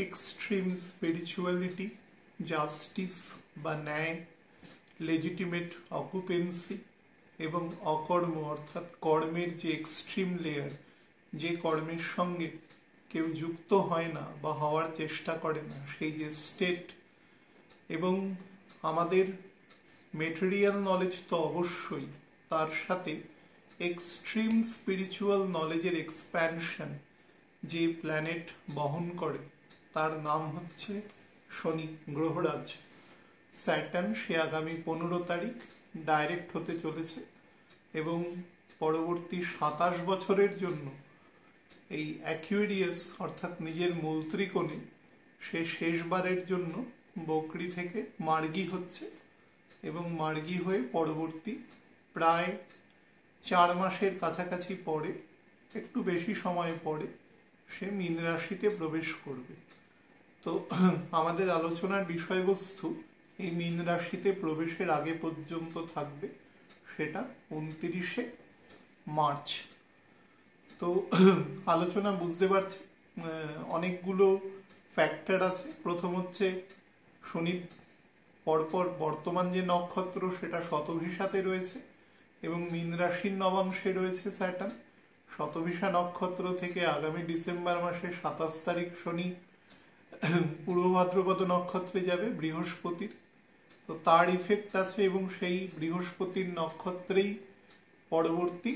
Extreme spirituality, justice বা ন্যায়, legitimate occupancy এবং অকর্ম অর্থাৎ কর্মের যে এক্সট্রিম লেয়ার, যে কর্মের সঙ্গে কেউ যুক্ত হয় না বা হওয়ার চেষ্টা করে না, সেই যে স্টেট, এবং আমাদের মেটেরিয়াল নলেজ তো অবশ্যই, তার সাথে এক্সট্রিম স্পিরিচুয়াল নলেজের এক্সপ্যানশন যে প্ল্যানেট বহন করে তার নাম হচ্ছে শনি গ্রহরাজ। স্যাটার্ন সে আগামী 15 তারিখ ডাইরেক্ট হতে চলেছে এবং পরবর্তী 27 বছরের জন্য এই অ্যাকুয়ারিয়াস অর্থাৎ নিজের মূল ত্রিকোণে সে শেষবারের জন্য বকরি থেকে মার্গী হচ্ছে এবং মার্গী হয়ে পরবর্তী প্রায় 4 মাসের কাছাকাছি পরে, একটু বেশি সময় পরে সে মীন রাশিতে প্রবেশ করবে। তো আমাদের আলোচনার বিষয়বস্তু এই মীন রাশিতে প্রবেশের আগে পর্যন্ত থাকবে, সেটা 29শে মার্চ। তো আলোচনা বুঝতে পারছি অনেকগুলো ফ্যাক্টর আছে। প্রথম হচ্ছে শনি পরপর বর্তমান যে নক্ষত্র সেটা শতভিসাতে রয়েছে এবং মীন রাশির নবাংশে রয়েছে স্যাটার্ন। শতভিসা নক্ষত্র থেকে আগামী ডিসেম্বর মাসের 27 তারিখ শনি পূর্ব ভাদ্রপদ নক্ষত্রে যাবে বৃহস্পতির, তো তার ইফেক্ট আছে এবং সেই বৃহস্পতির নক্ষত্রেই পরবর্তী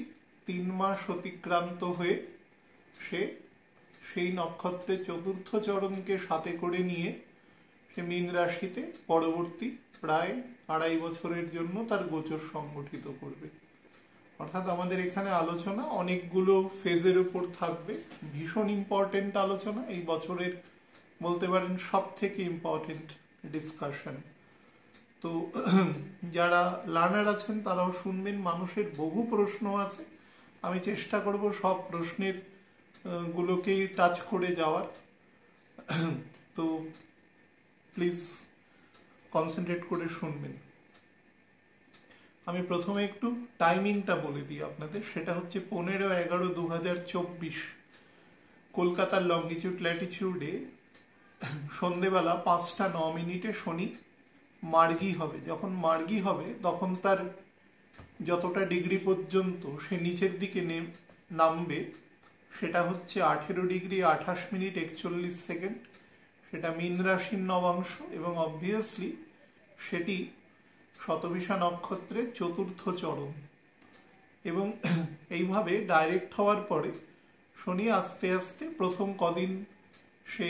3 মাস অতিক্রান্ত হয়ে সে সেই নক্ষত্রে চতুর্থ চরণকে সাথে করে নিয়ে সে মীন রাশিতে পরবর্তী প্রায় 2.5 বছরের জন্য তার গোচর সংগঠিত করবে। অর্থাৎ আমাদের এখানে আলোচনা অনেকগুলো ফেজের উপর থাকবে। ভীষণ ইম্পর্টেন্ট আলোচনা, এই বছরের বলতে পারেন সব থেকে ইম্পর্টেন্ট ডিসকাশন। তো যারা লার্নার আছেন তারাও শুনবেন। মানুষের বহু প্রশ্ন আছে, আমি চেষ্টা করব সব প্রশ্নের গুলোকেই টাচ করে যাওয়ার। তো প্লিজ কনসেন্ট্রেট করে শুনবেন। আমি প্রথমে একটু টাইমিংটা বলে দিই আপনাদের। সেটা হচ্ছে 15/11/2024 কলকাতার লঙ্গিটিউড ল্যাটিটিউডে সন্ধেবেলা 5:09 শনি মার্গী হবে। যখন মার্গী হবে তখন তার যতটা ডিগ্রি পর্যন্ত সে নিচের দিকে নামবে সেটা হচ্ছে 18 ডিগ্রি 28 মিনিট 41 সেকেন্ড। সেটা মীন রাশির নবাংশ এবং অবভিয়াসলি সেটি শতভিসা নক্ষত্রের চতুর্থ চরণ। এবং এইভাবে ডাইরেক্ট হওয়ার পরে শনি আস্তে আস্তে প্রথম কদিন সে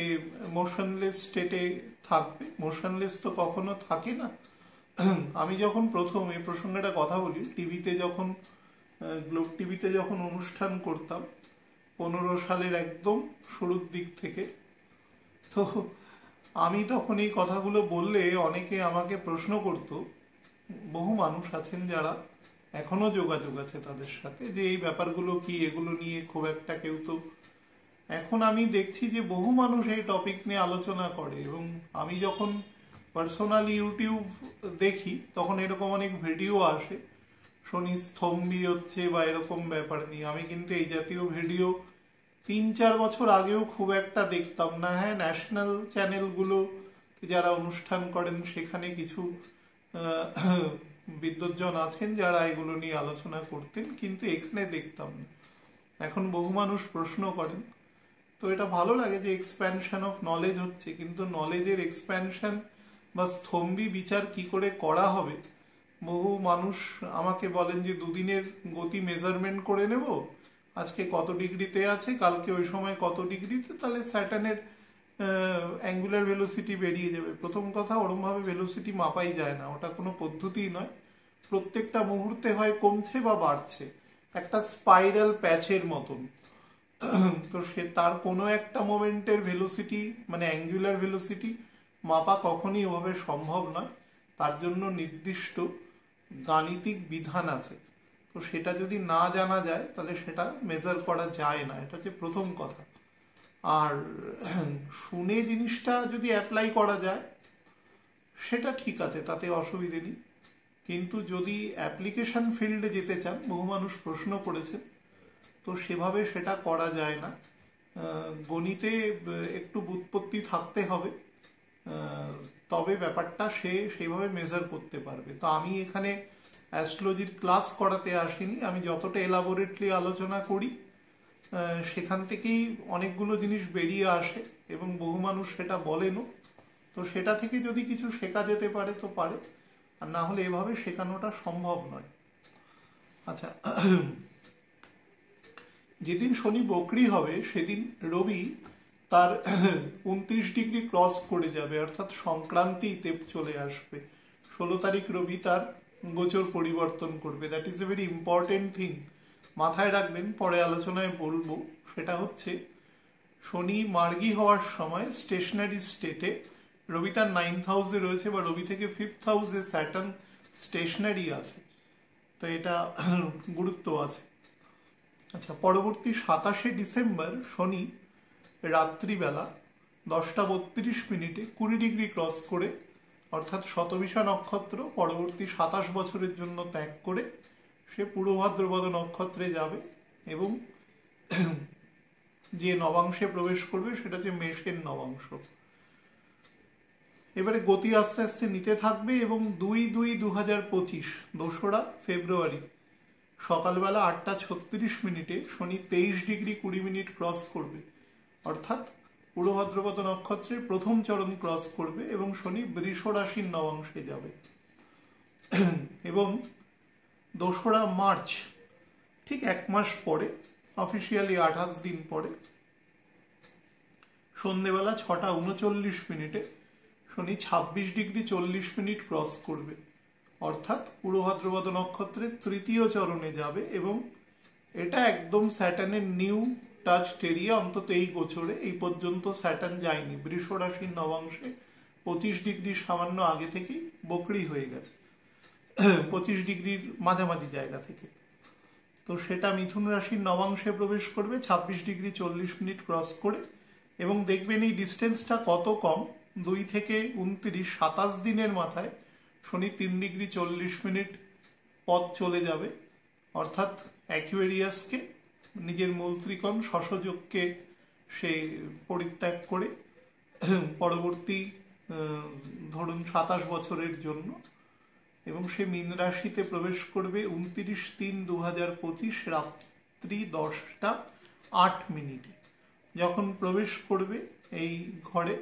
মোশনলেস স্টেটে থাকবে। মোশনলেস তো কখনো থাকে না। আমি যখন প্রথম এই প্রসঙ্গটা কথা বলি, টিভিতে যখন গ্লোব টিভিতে যখন অনুষ্ঠান করতাম 15 সালের একদম শুরুর দিক থেকে, তো আমি তখন এই কথাগুলো বললে অনেকে আমাকে প্রশ্ন করতো, বহু মানুষ আছেন যারা এখনো যোগাযোগ আছে তাদের সাথে, যে এই ব্যাপারগুলো কি, এগুলো নিয়ে খুব একটা কেউ তো। এখন আমি দেখছি যে বহু মানুষ এই টপিক নিয়ে আলোচনা করে এবং আমি যখন পার্সোনালি ইউটিউব দেখি তখন এরকম অনেক ভিডিও আসে শনি স্তম্ভী হচ্ছে বা এরকম ব্যাপার নিয়ে। আমি কিন্তু এই জাতীয় ভিডিও 3-4 বছর আগেও খুব একটা দেখতাম না। হ্যাঁ, ন্যাশনাল চ্যানেলগুলো যারা অনুষ্ঠান করেন সেখানে কিছু বিদ্বজ্জন আছেন যারা এগুলো নিয়ে আলোচনা করতেন, কিন্তু এখানে দেখতাম না। এখন বহু মানুষ প্রশ্ন করেন, তো এটা ভালো লাগে যে এক্সপ্যানশন অফ নলেজ হচ্ছে, কিন্তু নলেজের এক্সপ্যানশন বা স্তম্ভী বিচার কি করে করা হবে। বহু মানুষ আমাকে বলেন যে 2 দিনের গতি মেজারমেন্ট করে নেব, আজকে কত ডিগ্রিতে আছে, কালকে ওই সময় কত ডিগ্রিতে, তাহলে স্যাটার্নের অ্যাঙ্গুলার ভেলোসিটি বেরিয়ে যাবে। প্রথম কথা, ওরমভাবে ভেলোসিটি মাপাই যায় না, ওটা কোনো পদ্ধতিই নয়। প্রত্যেকটা মুহূর্তে হয় কমছে বা বাড়ছে, একটা স্পাইরাল প্যাচের মতন। তো সে তার কোনো একটা মোমেন্টের ভেলোসিটি মানে অ্যাঙ্গুলার ভেলোসিটি মাপা কখনই ওভাবে সম্ভব নয়। তার জন্য নির্দিষ্ট গাণিতিক বিধান আছে, তো সেটা যদি না জানা যায় তাহলে সেটা মেজার করা যায় না। এটা হচ্ছে প্রথম কথা। আর শুনে জিনিসটা যদি অ্যাপ্লাই করা যায় সেটা ঠিক আছে, তাতে অসুবিধে নেই। কিন্তু যদি অ্যাপ্লিকেশন ফিল্ডে যেতে চান, বহু মানুষ প্রশ্ন করেছেন, তো সেভাবে সেটা করা যায় না। গণিতে একটু ব্যুৎপত্তি থাকতে হবে, তবে ব্যাপারটা সে সেইভাবে মেজার করতে পারবে। তো আমি এখানে অ্যাস্ট্রোলজির ক্লাস করাতে আসিনি, আমি যতটা এলাবোরেটলি আলোচনা করি সেখান থেকেই অনেকগুলো জিনিস বেরিয়ে আসে এবং বহু মানুষ সেটা বলেনও। তো সেটা থেকে যদি কিছু শেখা যেতে পারে তো পারে, আর না হলে এভাবে শেখানোটা সম্ভব নয়। আচ্ছা, যেদিন শনি বকরি হবে সেদিন রবি তার 29 ডিগ্রি ক্রস করে যাবে, অর্থাৎ সংক্রান্তিতে চলে আসবে। 16 তারিখ রবি তার গোচর পরিবর্তন করবে। That is a very important thing, মাথায় রাখবেন, পরে আলোচনায় বলবো। সেটা হচ্ছে শনি মার্গী হওয়ার সময় স্টেশনারি স্টেটে, রবি তার 9th হাউসে রয়েছে বা রবি থেকে 5th হাউসে স্যাটার্ন স্টেশনারি আছে, তো এটা গুরুত্ব আছে। আচ্ছা, পরবর্তী 27শে ডিসেম্বর শনি রাত্রিবেলা 10টা 32 মিনিটে 20 ডিগ্রি ক্রস করে, অর্থাৎ শতবিশা নক্ষত্র পরবর্তী 27 বছরের জন্য ত্যাগ করে সে পূর্ব ভাদ্রপদ নক্ষত্রে যাবে এবং যে নবাংশে প্রবেশ করবে সেটা হচ্ছে মেষের নবাংশ। এবারে গতি আস্তে আস্তে নিতে থাকবে এবং 2/2/2025 2রা ফেব্রুয়ারি সকালবেলা 8টা 36 মিনিটে শনি 23 ডিগ্রি 20 মিনিট ক্রস করবে, অর্থাৎ পূর্ব ভাদ্রপদ নক্ষত্রের প্রথম চরণ ক্রস করবে এবং শনি বৃষ রাশির নবাংশে যাবে। এবং 2রা মার্চ ঠিক 1 মাস পরে, অফিসিয়ালি 28 দিন পরে, সন্ধ্যেবেলা 6টা 39 মিনিটে শনি 26 ডিগ্রি 40 মিনিট ক্রস করবে, অর্থাৎ পূর্ব ভাদ্রপদ নক্ষত্রের তৃতীয় চরণে যাবে এবং এটা একদম স্যাটার্নের নিউ টাচ এরিয়া। অন্তত এই গোচরে এই পর্যন্ত স্যাটার্ন যায়নি বৃষ রাশির নবাংশে, 25 ডিগ্রির সামান্য আগে থেকেই বকরি হয়ে গেছে, 25 ডিগ্রির মাঝামাঝি জায়গা থেকে। তো সেটা মিথুন রাশির নবাংশে প্রবেশ করবে 26 ডিগ্রি 40 মিনিট ক্রস করে, এবং দেখবেন এই ডিস্টেন্সটা কত কম, 2 থেকে 29 27 দিনের মাথায় শনি 3 ডিগ্রি 40 মিনিট পথ চলে যাবে, অর্থাৎ অ্যাকুয়ারিয়াসকে, নিজের মূল ত্রিকোণ শশযোগকে সে পরিত্যাগ করে পরবর্তী ধরুন 27 বছরের জন্য, এবং সে মীন রাশিতে প্রবেশ করবে 29/3/2025 রাত্রি 10টা 8 মিনিটে। যখন প্রবেশ করবে এই ঘরে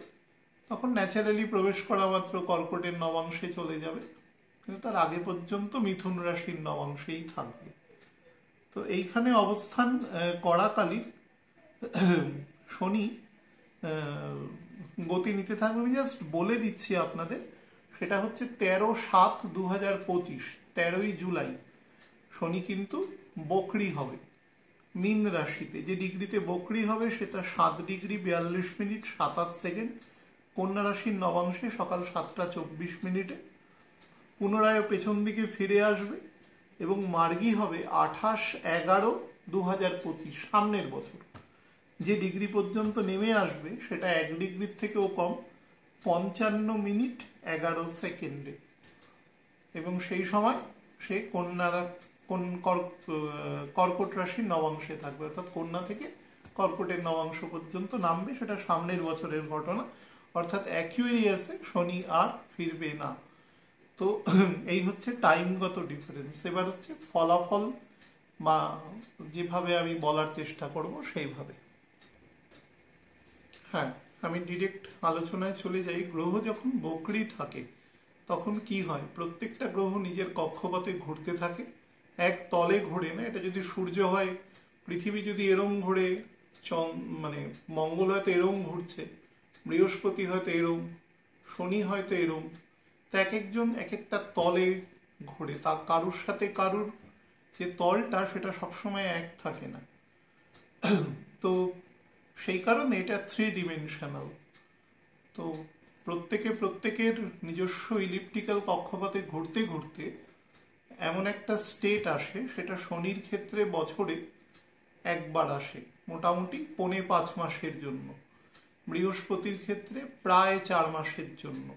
তখন ন্যাচারালি প্রবেশ করা মাত্র কর্কটের নবাংশে চলে যাবে, কিন্তু তার আগে পর্যন্ত মিথুন রাশির নবাংশেই থাকবে। তো এইখানে অবস্থান করাকালীন শনি গতি নিতে থাকবে। আমি জাস্ট বলে দিচ্ছি আপনাদের, সেটা হচ্ছে 13/7/2025 13ই জুলাই শনি কিন্তু বকরি হবে মীন রাশিতে। যে ডিগ্রিতে বকরি হবে সেটা 7 ডিগ্রি 42 মিনিট 27 সেকেন্ড কন্যা রাশির নবাংশে সকাল 7টা 24 মিনিটে। পুনরায় পেছন দিকে ফিরে আসবে এবং মার্গী হবে 28/11/2025 সামনের বছর। যে ডিগ্রি পর্যন্ত নেমে আসবে সেটা 1 ডিগ্রির থেকেও কম, 55 মিনিট 11 সেকেন্ডে, এবং সেই সময় সে কর্কট রাশির নবাংশে থাকবে, অর্থাৎ কন্যা থেকে কর্কটের নবাংশ পর্যন্ত নামবে। সেটা সামনের বছরের ঘটনা, অর্থাৎ অ্যাকুয়ারিয়াসে শনি আর ফিরবে না। তো এই হচ্ছে টাইমগত ডিফারেন্স। এবার হচ্ছে ফলাফল বা যেভাবে আমি বলার চেষ্টা করব সেইভাবে। হ্যাঁ, আমি ডিরেক্ট আলোচনায় চলে যাই। গ্রহ যখন বকরি থাকে তখন কি হয়, প্রত্যেকটা গ্রহ নিজের কক্ষপথে ঘুরতে থাকে, এক তলে ঘোরে না। এটা যদি সূর্য হয়, পৃথিবী যদি এরম ঘোরে, মানে মঙ্গল হয়তো এরম ঘুরছে, বৃহস্পতি হয়তো এরম, শনি হয়তো এরম, তো এক একজন এক একটা তলে ঘোরে। তা কারুর সাথে কারুর যে তলটা সেটা সবসময় এক থাকে না। তো সেই কারণে এটা 3 ডিমেনশনাল। তো প্রত্যেকের নিজস্ব ইলিপ্টিক্যাল কক্ষপথে ঘুরতে ঘুরতে এমন একটা স্টেট আসে, সেটা শনির ক্ষেত্রে বছরে একবার আসে, মোটামুটি 4.5 মাসের জন্য, বৃহস্পতির ক্ষেত্রে প্রায় 4 মাসের জন্য।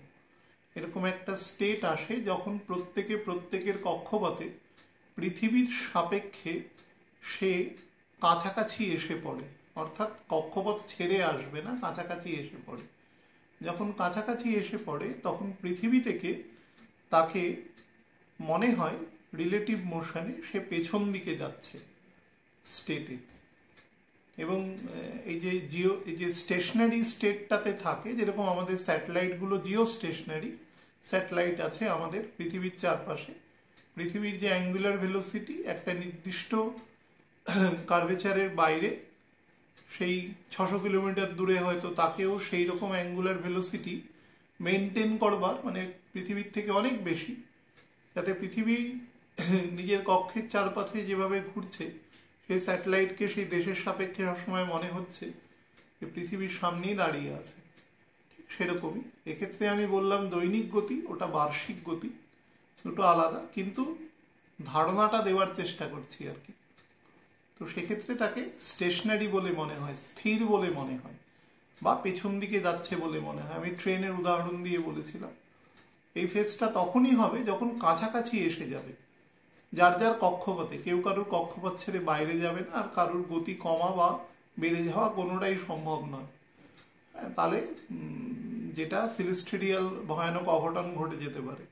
এরকম একটা স্টেট আসে যখন প্রত্যেকের কক্ষপথে পৃথিবীর সাপেক্ষে সে কাছাকাছি এসে পড়ে, অর্থাৎ কক্ষপথ ছেড়ে আসবে না, কাছাকাছি এসে পড়ে। যখন কাছাকাছি এসে পড়ে তখন পৃথিবী থেকে তাকে মনে হয় রিলেটিভ মোশনে সে পেছন দিকে যাচ্ছে স্টেটে। এবং এই যে স্টেশনারি স্টেটটাতে থাকে, যেরকম আমাদের স্যাটেলাইটগুলো জিও স্টেশনারি স্যাটেলাইট আছে আমাদের পৃথিবীর চারপাশে, পৃথিবীর যে অ্যাঙ্গুলার ভেলোসিটি একটা নির্দিষ্ট কার্ভেচারের বাইরে, সেই 600 কিলোমিটার দূরে হয়তো তাকেও সেই রকম অ্যাঙ্গুলার ভেলোসিটি মেনটেন করবার, মানে পৃথিবীর থেকে অনেক বেশি, যাতে পৃথিবী নিজের কক্ষের চারপাশে যেভাবে ঘুরছে সেই স্যাটেলাইটকে সেই দেশের সাপেক্ষে সবসময় মনে হচ্ছে যে পৃথিবীর সামনেই দাঁড়িয়ে আছে। ঠিক সেরকমই এক্ষেত্রে আমি বললাম দৈনিক গতি, ওটা বার্ষিক গতি, দুটো আলাদা, কিন্তু ধারণাটা দেওয়ার চেষ্টা করছি আর কি। তো সেক্ষেত্রে তাকে স্টেশনারি বলে মনে হয়, স্থির বলে মনে হয়, বা পেছন দিকে যাচ্ছে বলে মনে হয়। আমি ট্রেনের উদাহরণ দিয়ে বলেছিলাম এই ফেজটা তখনই হবে যখন কাছাকাছি এসে যাবে যার যার কক্ষপথে। কেউ কারুর কক্ষপথ ছেড়ে বাইরে যাবে না, আর কারুর গতি কমা বা বেড়ে যাওয়া কোনোটাই সম্ভব নয়। তাহলে যেটা সিলেস্টেরিয়াল ভয়ানক অঘটন ঘটে যেতে পারে।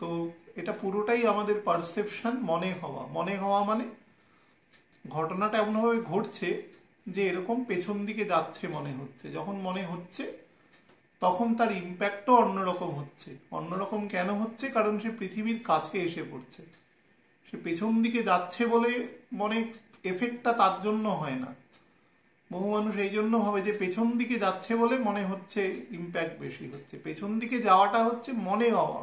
তো এটা পুরোটাই আমাদের পারসেপশন, মনে হওয়া মানে ঘটনাটা এমনভাবে ঘটছে যে এরকম পেছন দিকে যাচ্ছে মনে হচ্ছে। যখন মনে হচ্ছে তখন তার ইম্প্যাক্টও অন্যরকম হচ্ছে। অন্যরকম কেন হচ্ছে? কারণ সে পৃথিবীর কাছে এসে পড়ছে। সে পেছন দিকে যাচ্ছে বলে মনে এফেক্টটা তার জন্য হয় না। বহু মানুষ এই জন্য ভাবে যে পেছন দিকে যাচ্ছে বলে মনে হচ্ছে ইম্প্যাক্ট বেশি হচ্ছে। পেছন দিকে যাওয়াটা হচ্ছে মনে হওয়া।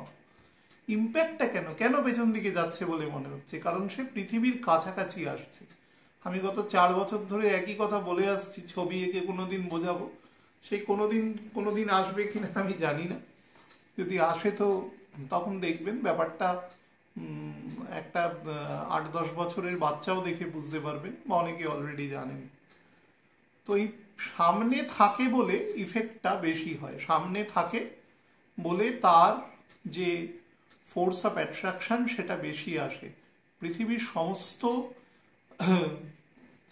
ইম্প্যাক্টটা কেন পেছন দিকে যাচ্ছে বলে মনে হচ্ছে? কারণ সে পৃথিবীর কাছাকাছি আসছে। আমি গত 4 বছর ধরে একই কথা বলে আসছি, ছবি এঁকে কোনোদিন বোঝাবো, সেই কোনোদিন আসবে কিনা আমি জানি না। যদি আসে তো তখন দেখবেন ব্যাপারটা একটা 8-10 বছরের বাচ্চাও দেখে বুঝতে পারবেন, বা অনেকে অলরেডি জানেন। তো এই সামনে থাকে বলে ইফেক্টটা বেশি হয়। সামনে থাকে বলে তার যে ফোর্স অফ অ্যাট্রাকশন সেটা বেশি আসে। পৃথিবীর সমস্ত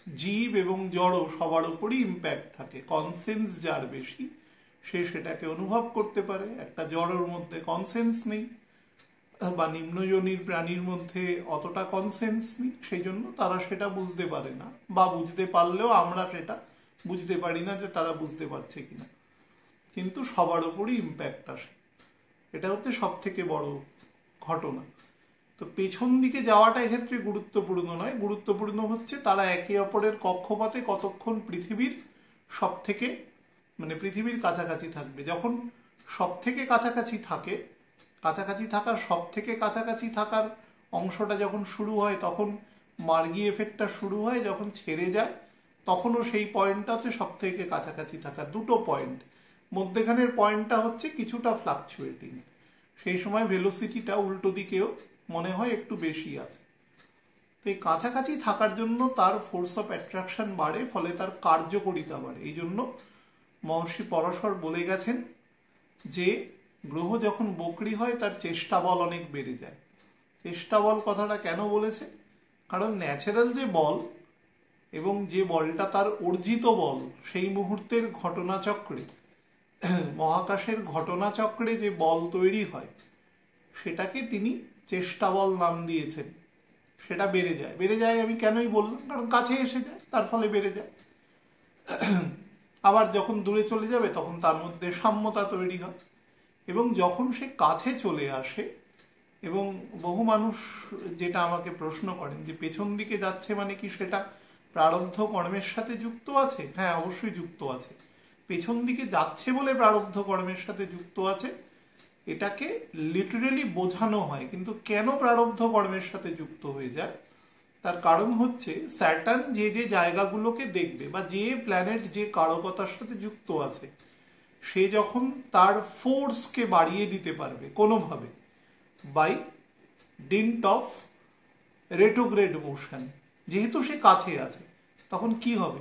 জীব এবং জড় সবার উপরই ইম্প্যাক্ট থাকে। কনসেন্স যার বেশি সে সেটাকে অনুভব করতে পারে। একটা জড়ের মধ্যে কনসেন্স নেই, বা নিম্নজনীর প্রাণীর মধ্যে অতটা কনসেন্স নেই, সেই জন্য তারা সেটা বুঝতে পারে না, বা বুঝতে পারলেও আমরা সেটা বুঝতে পারি না যে তারা বুঝতে পারছে কিনা। কিন্তু সবার উপরই ইম্প্যাক্ট আসে। এটা হচ্ছে সব থেকে বড় ঘটনা। তো পেছন দিকে যাওয়াটা এক্ষেত্রে গুরুত্বপূর্ণ নয়। গুরুত্বপূর্ণ হচ্ছে তারা একে অপরের কক্ষপথে কতক্ষণ পৃথিবীর সব থেকে, মানে পৃথিবীর কাছাকাছি থাকবে। যখন সব থেকে কাছাকাছি থাকে, কাছাকাছি থাকার সব থেকে কাছাকাছি থাকার অংশটা যখন শুরু হয় তখন মার্গি এফেক্টটা শুরু হয়। যখন ছেড়ে যায় তখনও সেই পয়েন্টটা হচ্ছে সব থেকে কাছাকাছি থাকা। দুটো পয়েন্ট, মধ্যেখানের পয়েন্টটা হচ্ছে কিছুটা ফ্লাকচুয়েটিং। সেই সময় ভেলোসিটিটা উল্টো দিকেও মনে হয় একটু বেশি আছে। তো এই কাছাকাছি থাকার জন্য তার ফোর্স অফ অ্যাট্রাকশন বাড়ে, ফলে তার কার্যকরিতা বাড়ে। এই জন্য মহর্ষি পরাশর বলে গেছেন যে গ্রহ যখন বকরি হয় তার চেষ্টা বল অনেক বেড়ে যায়। চেষ্টা বল কথাটা কেন বলেছে? কারণ ন্যাচারাল যে বল এবং যে বলটা তার অর্জিত বল, সেই মুহূর্তের ঘটনাচক্রে, মহাকাশের ঘটনাচক্রে যে বল তৈরি হয় সেটাকে তিনি চেষ্টা বল নাম দিয়েছেন। সেটা বেড়ে যায় আমি কেনই বললাম, কারণ কাছে এসে যায়, তার ফলে বেড়ে যায়। আবার যখন দূরে চলে যাবে তখন তার মধ্যে সাম্যতা তৈরি হয়। এবং যখন সে কাছে চলে আসে, এবং বহু মানুষ যেটা আমাকে প্রশ্ন করেন যে পেছন দিকে যাচ্ছে মানে কি সেটা প্রারব্ধ কর্মের সাথে যুক্ত আছে? হ্যাঁ, অবশ্যই যুক্ত আছে। পেছন দিকে যাচ্ছে বলে প্রারব্ধ কর্মের সাথে যুক্ত আছে, এটাকে লিটারেলি বোঝানো হয়। কিন্তু কেন প্রারব্ধ কর্মের সাথে যুক্ত হয়ে যায় তার কারণ হচ্ছে স্যাটার্ন যে যে জায়গাগুলোকে দেখবে, বা যে প্ল্যানেট যে কারকতার সাথে যুক্ত আছে, সে যখন তার ফোর্সকে বাড়িয়ে দিতে পারবে কোনোভাবে by dint of retrograde motion, যেহেতু সে কাছে আছে, তখন কি হবে?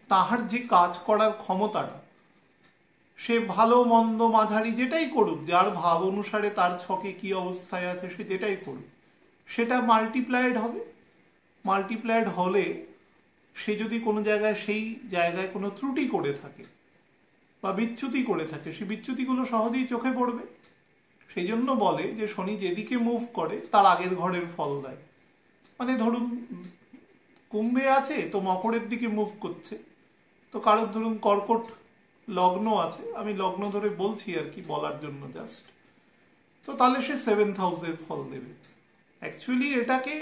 তাহার যে কাজ করার ক্ষমতাটা, সে ভালো মন্দ মাঝারি যেটাই করুক, যার ভাব অনুসারে তার ছকে কি অবস্থায় আছে সে যেটাই করুক, সেটা মাল্টিপ্লাইড হবে। মাল্টিপ্লাইড হলে সে যদি কোনো জায়গায় সেই জায়গায় কোনো ত্রুটি করে থাকে বা বিচ্যুতি করে থাকে, সেই বিচ্যুতিগুলো সহজেই চোখে পড়বে। সেই জন্য বলে যে শনি যেদিকে মুভ করে তার আগের ঘরের ফল দেয়। মানে ধরুন কুম্ভে আছে তো মকরের দিকে মুভ করছে, তো কারোর ধরুন কর্কট লগ্ন আছে, আমি লগ্ন ধরে বলছি আর কি বলার জন্য জাস্ট, তো তাহলে সে 7th হাউসের ফল দেবে। অ্যাকচুয়ালি এটাকে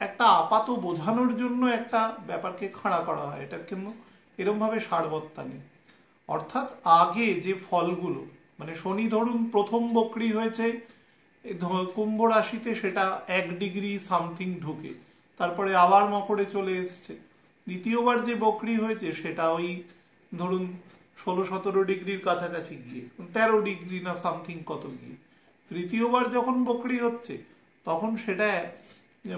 একটা আপাত বোঝানোর জন্য একটা ব্যাপারকে খাড়া করা হয়, এটার কিন্তু এরমভাবে সারবত্তা নেই। অর্থাৎ আগে যে ফলগুলো, মানে শনি ধরুন প্রথম বক্রি হয়েছে কুম্ভ রাশিতে, সেটা 1 ডিগ্রি সামথিং ঢুকে তারপরে আবার মকরে চলে এসছে। দ্বিতীয়বার যে বক্রি হয়েছে সেটা ওই ধরুন 16-17 ডিগ্রির কাছাকাছি গিয়ে 13 ডিগ্রি না সামথিং কত গিয়ে। তৃতীয়বার যখন বক্রি হচ্ছে তখন সেটা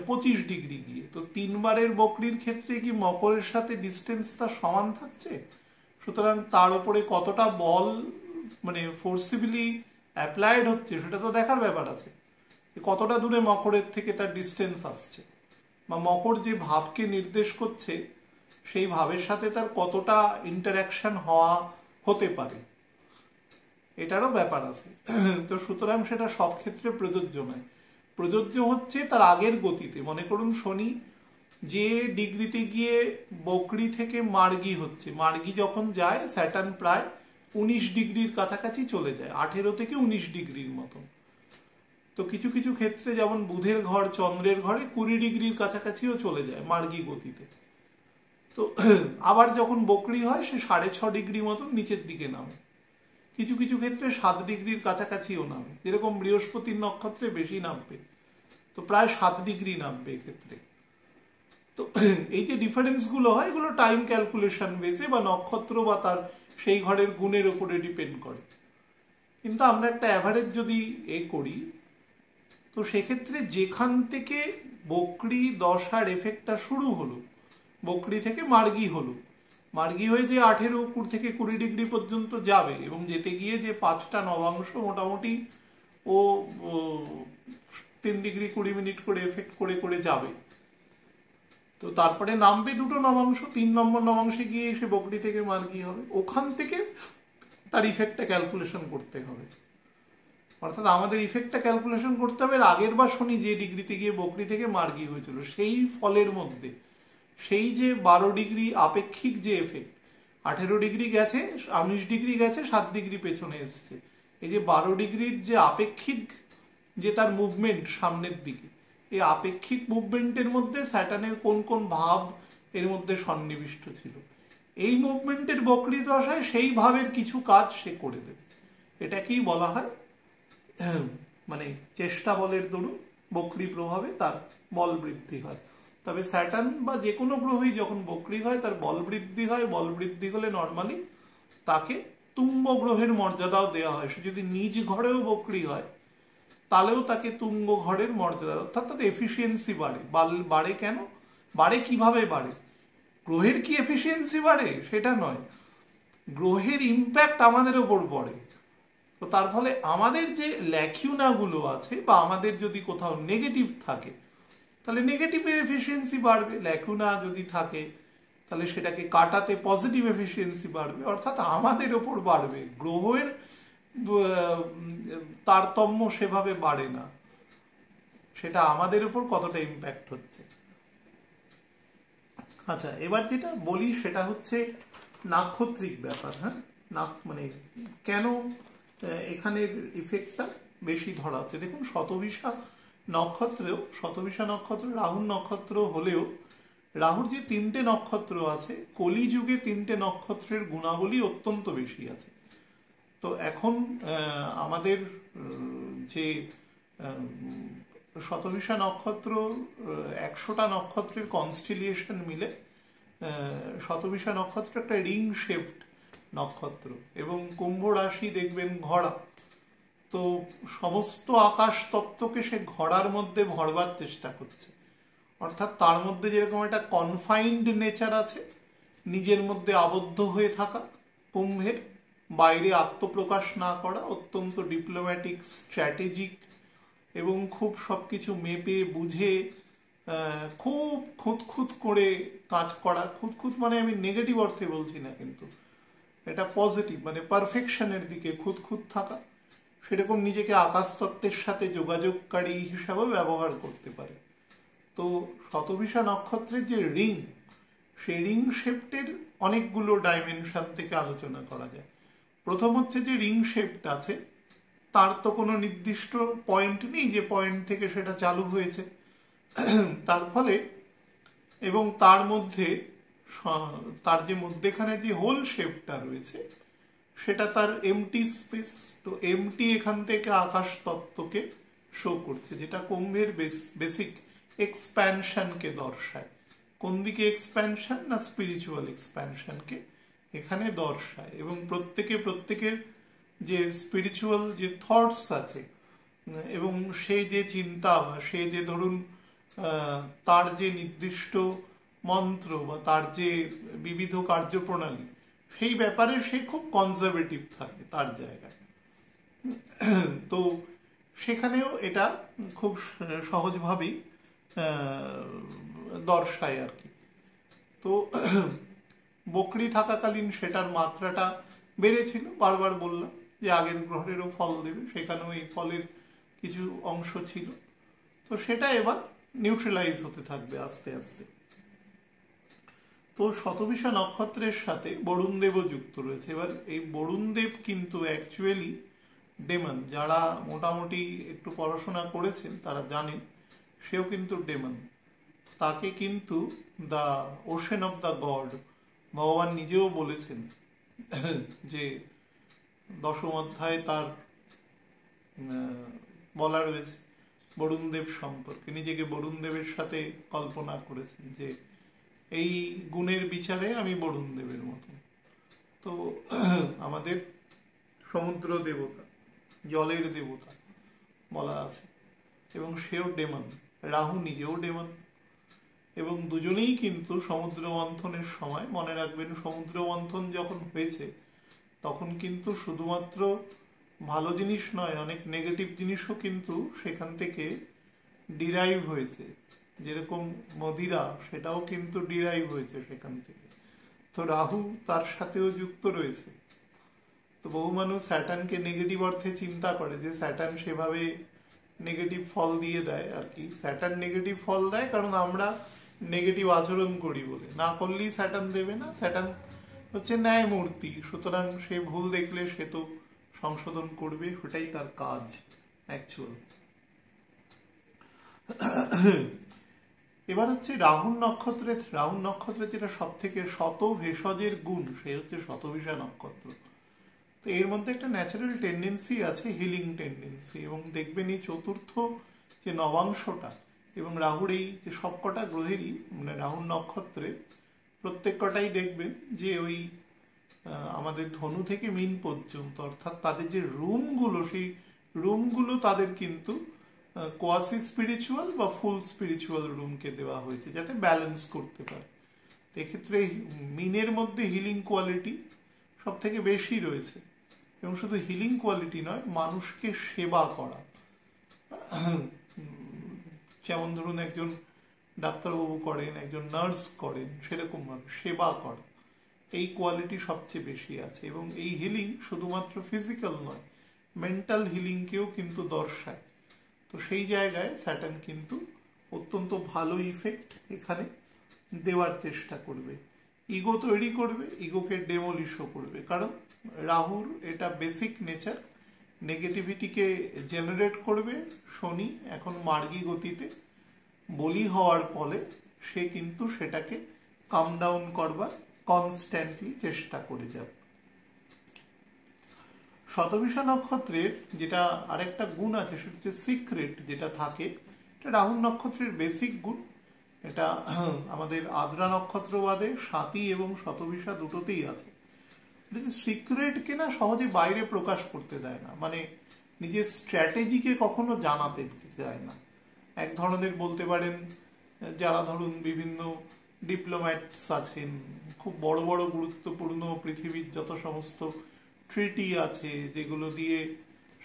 25 ডিগ্রি গিয়ে। তো 3বারের বক্রির ক্ষেত্রে কি মকরের সাথে ডিস্টেন্সটা সমান থাকছে? সুতরাং তার উপরে কতটা বল মানে ফোর্সিবলি অ্যাপ্লাইড হচ্ছে সেটা তো দেখার ব্যাপার আছে, কতটা দূরে মকরের থেকে তার ডিস্টেন্স আসছে, বা মকর যে ভাবকে নির্দেশ করছে সেই ভাবের সাথে তার কতটা ইন্টারাকশন হতে পারে, এটারও ব্যাপার আছে। তো সুতরাং সেটা সব ক্ষেত্রে প্রযোজ্য নয়, প্রযোজ্য হচ্ছে তার আগের গতিতে। মনে করুন শনি যে ডিগ্রিতে গিয়ে বকরি থেকে মার্গী হচ্ছে, মার্গী যখন যায় স্যাটার্ন প্রায় 19 ডিগ্রির কাছাকাছি চলে যায়, 18 থেকে 19 ডিগ্রির মতো। তো কিছু কিছু ক্ষেত্রে যেমন বুধের ঘর চন্দ্রের ঘরে 20 ডিগ্রির কাছাকাছিও চলে যায় মার্গী গতিতে। তো আবার যখন বকরি হয় সে 6.5 ডিগ্রি মতন নিচের দিকে নামে, কিছু কিছু ক্ষেত্রে 7 ডিগ্রির কাছাকাছিও নামে, যেরকম বৃহস্পতির নক্ষত্রে বেশি নামবে, তো প্রায় 7 ডিগ্রি নামবে এক্ষেত্রে। তো এই যে ডিফারেন্সগুলো হয় এগুলো টাইম ক্যালকুলেশন বেসে বা নক্ষত্র বা তার সেই ঘরের গুণের উপরে ডিপেন্ড করে। কিন্তু আমরা একটা অ্যাভারেজ যদি করি, তো সেক্ষেত্রে যেখান থেকে বকরি দশার এফেক্টটা শুরু হলো, বকরি থেকে মার্গী হলো, মার্গী হয়ে যে 18 থেকে 20 ডিগ্রি পর্যন্ত যাবে এবং যেতে গিয়ে যে 5টা নবাংশ মোটামুটি ও 3 ডিগ্রি 20 মিনিট করে এফেক্ট করে করে যাবে। তো তারপরে নামবে 2টো নবাংশ, 3 নম্বর নবাংশে গিয়ে এসে বকরি থেকে মার্গী হবে, ওখান থেকে তার ইফেক্টটা ক্যালকুলেশন করতে হবে। অর্থাৎ আমাদের ইফেক্টটা ক্যালকুলেশন করতে হবে আগের বার শনি যে ডিগ্রিতে গিয়ে বকরি থেকে মার্গী হয়েছিল সেই ফলের মধ্যে সেই যে 12 ডিগ্রি আপেক্ষিক যে এফেক্ট, 18 ডিগ্রি গেছে 19 ডিগ্রি গেছে 7 ডিগ্রি পেছনে এসছে, এই যে 12 ডিগ্রির যে আপেক্ষিক যে তার মুভমেন্ট সামনের দিকে, এই আপেক্ষিক মুভমেন্টের মধ্যে স্যাটার্নের কোন কোন ভাব এর মধ্যে সন্নিবিষ্ট ছিল, এই মুভমেন্টের বকরি দশায় সেই ভাবের কিছু কাজ সে করে দেবে। এটাকেই বলা হয় মানে চেষ্টা বলের দরুন বকরি প্রভাবে তার বল বৃদ্ধি হয়। তবে স্যাটার্ন বা যে কোনো গ্রহই যখন বকরি হয় তার বল বৃদ্ধি হয়, বল বৃদ্ধি হলে নর্মালি তাকে তুঙ্গ গ্রহের মর্যাদাও দেওয়া হয়। সে যদি নিজ ঘরেও বকরি হয় তাহলেও তাকে তুঙ্গ ঘরের মর্যাদা, অর্থাৎ তাদের এফিসিয়েন্সি বাড়ে। বাড়ে কেন বাড়ে, কিভাবে বাড়ে? গ্রহের কি এফিসিয়েন্সি বাড়ে সেটা নয়, গ্রহের ইম্প্যাক্ট আমাদের ওপর পড়ে। তো তার ফলে আমাদের যে ল্যাকিউনাগুলো আছে বা আমাদের যদি কোথাও নেগেটিভ থাকে তাহলে নেগেটিভের এফিসিয়েন্সি বাড়বে, ল্যাকুনা যদি থাকে তাহলে সেটাকে কাটাতে পজিটিভ এফিসিয়েন্সি বাড়বে, অর্থাৎ আমাদের ওপর বাড়বে। গ্রহের তারতম্য সেভাবে বাড়ে না, সেটা আমাদের উপর কতটা ইম্প্যাক্ট হচ্ছে। আচ্ছা, এবার যেটা বলি সেটা হচ্ছে নাক্ষত্রিক ব্যাপার। হ্যাঁ, মানে কেন এখানের ইফেক্টটা বেশি ধরা হচ্ছে। দেখুন শতভিসা নক্ষত্র রাহুর নক্ষত্র হলেও রাহুর যে 3টে নক্ষত্র আছে, কলিযুগে 3টে নক্ষত্রের গুণাবলী অত্যন্ত বেশি আছে। তো এখন আমাদের যে শতভিসা নক্ষত্র 100টা নক্ষত্রের কনস্টিলিয়েশন মিলে শতভিসা নক্ষত্র একটা রিং শেপড নক্ষত্র এবং কুম্ভ রাশি দেখবেন ঘোড়া। তো সমস্ত আকাশ তত্ত্বকে সে ঘোড়ার মধ্যে ভরবার চেষ্টা করছে, অর্থাৎ তার মধ্যে যেরকম একটা কনফাইন্ড নেচার আছে, নিজের মধ্যে আবদ্ধ হয়ে থাকা কুম্ভের, বাইরে আত্মপ্রকাশ না করা, অত্যন্ত ডিপ্লোম্যাটিক স্ট্র্যাটেজিক এবং খুব সব কিছু মেপে বুঝে খুব খুঁতখুত করে কাজ করা, খুঁতখুত মানে আমি নেগেটিভ অর্থে বলছি না, কিন্তু এটা পজিটিভ, মানে পারফেকশনের দিকে খুঁতখুত থাকা, সেরকম নিজেকে আকাশতত্ত্বের সাথে যোগাযোগকারী হিসাবে ব্যবহার করতে পারে। তো শতভিষা নক্ষত্রের যে রিং, সেই রিং শেপটের অনেকগুলো ডাইমেনশন থেকে আলোচনা করা যায়। প্রথম হচ্ছে যে রিং শেপটা আছে, তার তো কোনো নির্দিষ্ট পয়েন্ট নেই যে পয়েন্ট থেকে সেটা চালু হয়েছে। তার ফলে এবং তার মধ্যে তার যে মধ্যেখানের যে হোল শেপটা রয়েছে সেটা তার এমটি স্পেস। তো এমটি এখান থেকে আকাশ তত্ত্বকে শো করছে, যেটা কুম্ভের বেসিক এক্সপ্যানশনকে দর্শায়। কোন দিকে এক্সপ্যানশন? না স্পিরিচুয়াল এক্সপ্যানশনকে এখানে দর্শায়। এবং প্রত্যেকের যে স্পিরিচুয়াল যে থটস আছে এবং সে যে চিন্তা বা সে যে ধরুন তার যে নির্দিষ্ট মন্ত্র বা তার যে বিবিধ কার্যপ্রণালী, সেই ব্যাপারে সে খুব কনজারভেটিভ থাকে তার জায়গায়। তো সেখানেও এটা খুব সহজভাবেই দর্শায় আর কি। তো বকরি থাকাকালীন সেটার মাত্রাটা বেড়েছিল, বারবার বললাম যে আগের গ্রহেরও ফল দেবে, সেখানেও এই ফলের কিছু অংশ ছিল। তো সেটা এবার নিউট্রালাইজ হতে থাকবে আস্তে আস্তে। তো শতভিষা নক্ষত্রের সাথে বরুণদেবও যুক্ত রয়েছে। এবার এই বরুণদেব কিন্তু অ্যাকচুয়ালি ডেমন। যারা মোটামুটি একটু পড়াশোনা করেছেন তারা জানেন সেও কিন্তু ডেমন। তাকে কিন্তু the ocean of the god, ভগবান নিজেও বলেছেন যে দশম অধ্যায়ে তার বলা রয়েছে বরুণদেব সম্পর্কে, নিজেকে বরুণদেবের সাথে কল্পনা করেছেন যে এই গুণের বিচারে আমি বরুণদেবের মতো। তো আমাদের সমুদ্র দেবতা, জলের দেবতা বলা আছে, এবং সেও ডেমন। রাহু নিজেও ডেমন। এবং দুজনেই কিন্তু সমুদ্র মন্থনের সময়, মনে রাখবেন সমুদ্র মন্থন যখন হয়েছে তখন কিন্তু শুধুমাত্র ভালো জিনিস নয়, অনেক নেগেটিভ জিনিসও কিন্তু সেখান থেকে ডিরাইভ হয়েছে। যেরকম মদিরা, সেটাও কিন্তু ডিরাইভ হয়েছে সেখান থেকে। তো রাহু তার সাথেও যুক্ত রয়েছে। তো বহু মানুষ স্যাটার্নকে নেগেটিভ অর্থে চিন্তা করে যে স্যাটার্ন সেভাবে নেগেটিভ ফল দিয়ে দেয় আর কি। স্যাটার্ন নেগেটিভ ফল দেয় কারণ আমরা নেগেটিভ আচরণ করি বলে, না করলেই স্যাটার্ন দেবে না। স্যাটার্ন হচ্ছে ন্যায়মূর্তি, সুতরাং সে ভুল দেখলে সে তো সংশোধন করবে, সেটাই তার কাজ অ্যাকচুয়াল। এবার হচ্ছে রাহুর নক্ষত্রের যেটা সব থেকে শত ভেষজের গুণ, সে হচ্ছে শতভিষা নক্ষত্র। তো এর মধ্যে একটা ন্যাচারাল টেন্ডেন্সি আছে, হিলিং টেন্ডেন্সি। এবং দেখবেন এই চতুর্থ যে নবাংশটা এবং রাহুর এই যে সবকটা গ্রহেরই, মানে রাহুর নক্ষত্রে প্রত্যেক কটাই দেখবেন যে ওই আমাদের ধনু থেকে মীন পর্যন্ত, অর্থাৎ তাদের যে রুমগুলো, সেই রুমগুলো তাদের কিন্তু কোয়াসি স্পিরিচুয়াল বা ফুল স্পিরিচুয়াল রুমকে দেওয়া হয়েছে যাতে ব্যালেন্স করতে পারে। এক্ষেত্রে মিনের মধ্যে হিলিং কোয়ালিটি সব থেকে বেশি রয়েছে। এবং শুধু হিলিং কোয়ালিটি নয়, মানুষকে সেবা করা, যেমন ধরুন একজন ডাক্তারবাবু করেন, একজন নার্স করেন, সেরকম ভাবে সেবা করা, এই কোয়ালিটি সবচেয়ে বেশি আছে। এবং এই হিলিং শুধুমাত্র ফিজিক্যাল নয়, মেন্টাল হিলিংকেও কিন্তু দর্শায়। তো সেই জায়গায় স্যাটার্ন কিন্তু অত্যন্ত ভালো ইফেক্ট এখানে দেওয়ার চেষ্টা করবে। ইগো তৈরি করবে, ইগোকে ডেমোলিশও করবে, কারণ রাহুর এটা বেসিক নেচার, নেগেটিভিটিকে জেনারেট করবে। শনি এখন মার্গী গতিতে বলি হওয়ার ফলে সে কিন্তু সেটাকে কাম ডাউন করবার কনস্ট্যান্টলি চেষ্টা করে যাবে। শতভিষা নক্ষত্রের যেটা আরেকটা গুণ আছে সেটা হচ্ছে সিক্রেট যেটা থাকে, এটা রাহুর নক্ষত্রের বেসিক গুণ। এটা আমাদের আদ্রা নক্ষত্র বাদে স্বাতী এবং শতভিষা দুটোতেই আছে। সিক্রেটকে না সহজে বাইরে প্রকাশ করতে দেয় না, মানে নিজের স্ট্র্যাটেজিকে কখনো জানাতে দেয় না। এক ধরনের বলতে পারেন যারা ধরুন বিভিন্ন ডিপ্লোম্যাটস আছেন, খুব বড় বড় গুরুত্বপূর্ণ পৃথিবীর যত সমস্ত ট্রিটি আছে যেগুলো দিয়ে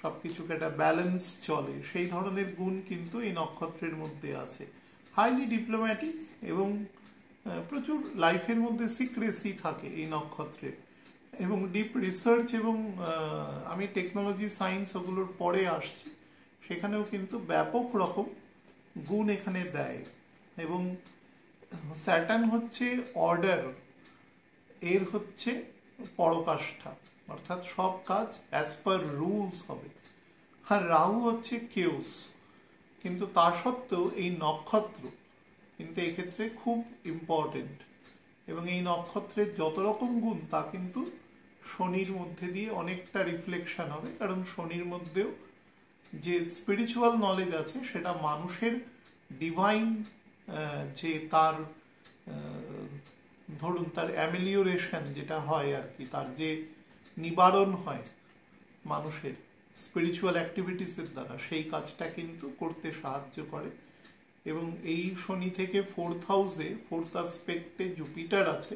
সবকিছুকে একটা ব্যালেন্স চলে, সেই ধরনের গুণ কিন্তু এই নক্ষত্রের মধ্যে আছে। হাইলি ডিপ্লোম্যাটিক এবং প্রচুর লাইফের মধ্যে সিক্রেসি থাকে এই নক্ষত্রের, এবং ডিপ রিসার্চ এবং আমি টেকনোলজি সায়েন্স ওগুলোর পরে আসছি, সেখানেও কিন্তু ব্যাপক রকম গুণ এখানে দেয়। এবং স্যাটার্ন হচ্ছে অর্ডার, এর হচ্ছে পরকাষ্ঠা, অর্থাৎ সব কাজ অ্যাজ পার রুলস হবে। আর রাহু হচ্ছে কেওস, কিন্তু তা সত্ত্বেও এই নক্ষত্র কিন্তু এক্ষেত্রে খুব ইম্পর্টেন্ট, এবং এই নক্ষত্রের যত রকম গুণ তা কিন্তু শনির মধ্যে দিয়ে অনেকটা রিফ্লেকশন হবে, কারণ শনির মধ্যেও যে স্পিরিচুয়াল নলেজ আছে সেটা মানুষের ডিভাইন যে তার ধরুন তার অ্যামেলিওরেশন যেটা হয় আর কি, তার যে নিবারণ হয় মানুষের স্পিরিচুয়াল অ্যাক্টিভিটিসের দ্বারা, সেই কাজটা কিন্তু করতে সাহায্য করে। এবং এই শনি থেকে 4th হাউসে 4th অ্যাসপেক্টে জুপিটার আছে,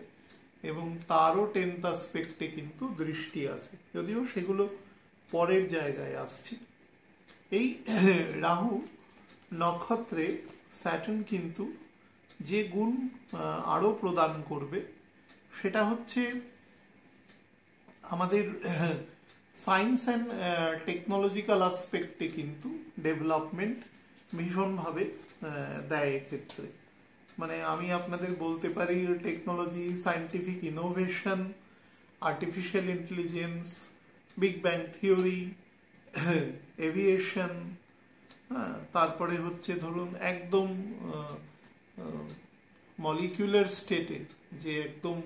এবং তারও 10th অ্যাসপেক্টে কিন্তু দৃষ্টি আছে, যদিও সেগুলো পরের জায়গায় আসছে। এই রাহু নক্ষত্রে স্যাটার্ন কিন্তু যে গুণ আরও প্রদান করবে সেটা হচ্ছে আমাদের সায়েন্স অ্যান্ড টেকনোলজিক্যাল অ্যাসপেক্টে কিন্তু ডেভেলপমেন্ট ভীষণভাবে দেয় এক্ষেত্রে। মানে আমি আপনাদের বলতে পারি technology, scientific innovation, artificial intelligence, big bang theory, aviation, তারপরে হচ্ছে ধরুন একদম মলিকিউলার স্টেটে যে একদম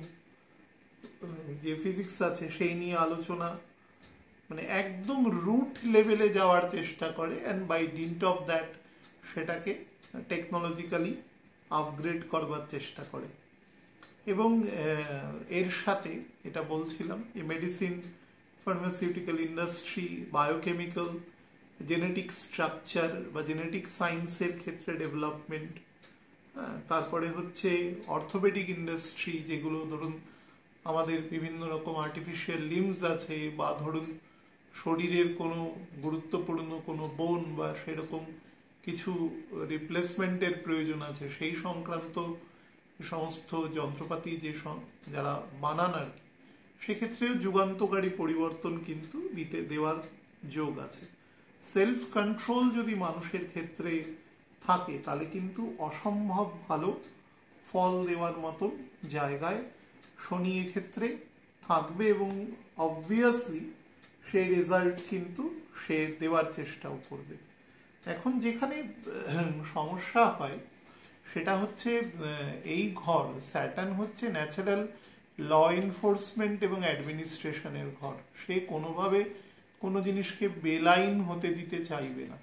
যে ফিজিক্স আছে সেই নিয়ে আলোচনা, মানে একদম রুট লেভেলে যাওয়ার চেষ্টা করে, and by dint of that সেটাকে টেকনোলজিক্যালি আপগ্রেড করবার চেষ্টা করে। এবং এর সাথে এটা বলছিলাম যে medicine, pharmaceutical industry, biochemical, genetic structure বা জেনেটিক সায়েন্সের ক্ষেত্রে ডেভেলপমেন্ট, তারপরে হচ্ছে অর্থোপেডিক ইন্ডাস্ট্রি, যেগুলো ধরুন আমাদের বিভিন্ন রকম আর্টিফিশিয়াল লিমস আছে, বা ধরুন শরীরের কোনো গুরুত্বপূর্ণ কোনো বোন বা সেরকম কিছু রিপ্লেসমেন্টের প্রয়োজন আছে, সেই সংক্রান্ত সমস্ত যন্ত্রপাতি যে যারা বানান আর কি, সেক্ষেত্রেও যুগান্তকারী পরিবর্তন কিন্তু দেওয়ার যোগ আছে। সেলফ কন্ট্রোল যদি মানুষের ক্ষেত্রে থাকে তাহলে কিন্তু অসম্ভব ভালো ফল দেওয়ার মতো জায়গায় শনি এক্ষেত্রে থাকবে, এবং অবভিয়াসলি সেই রেজাল্ট কিন্তু সে দেওয়ার চেষ্টাও করবে। এখন যেখানে সমস্যা হয় সেটা হচ্ছে এই ঘর স্যাটার্ন হচ্ছে ন্যাচারাল ল এনফোর্সমেন্ট এবং অ্যাডমিনিস্ট্রেশনের ঘর, সে কোনোভাবে কোনো জিনিসকে বেলাইন হতে দিতে চাইবে না।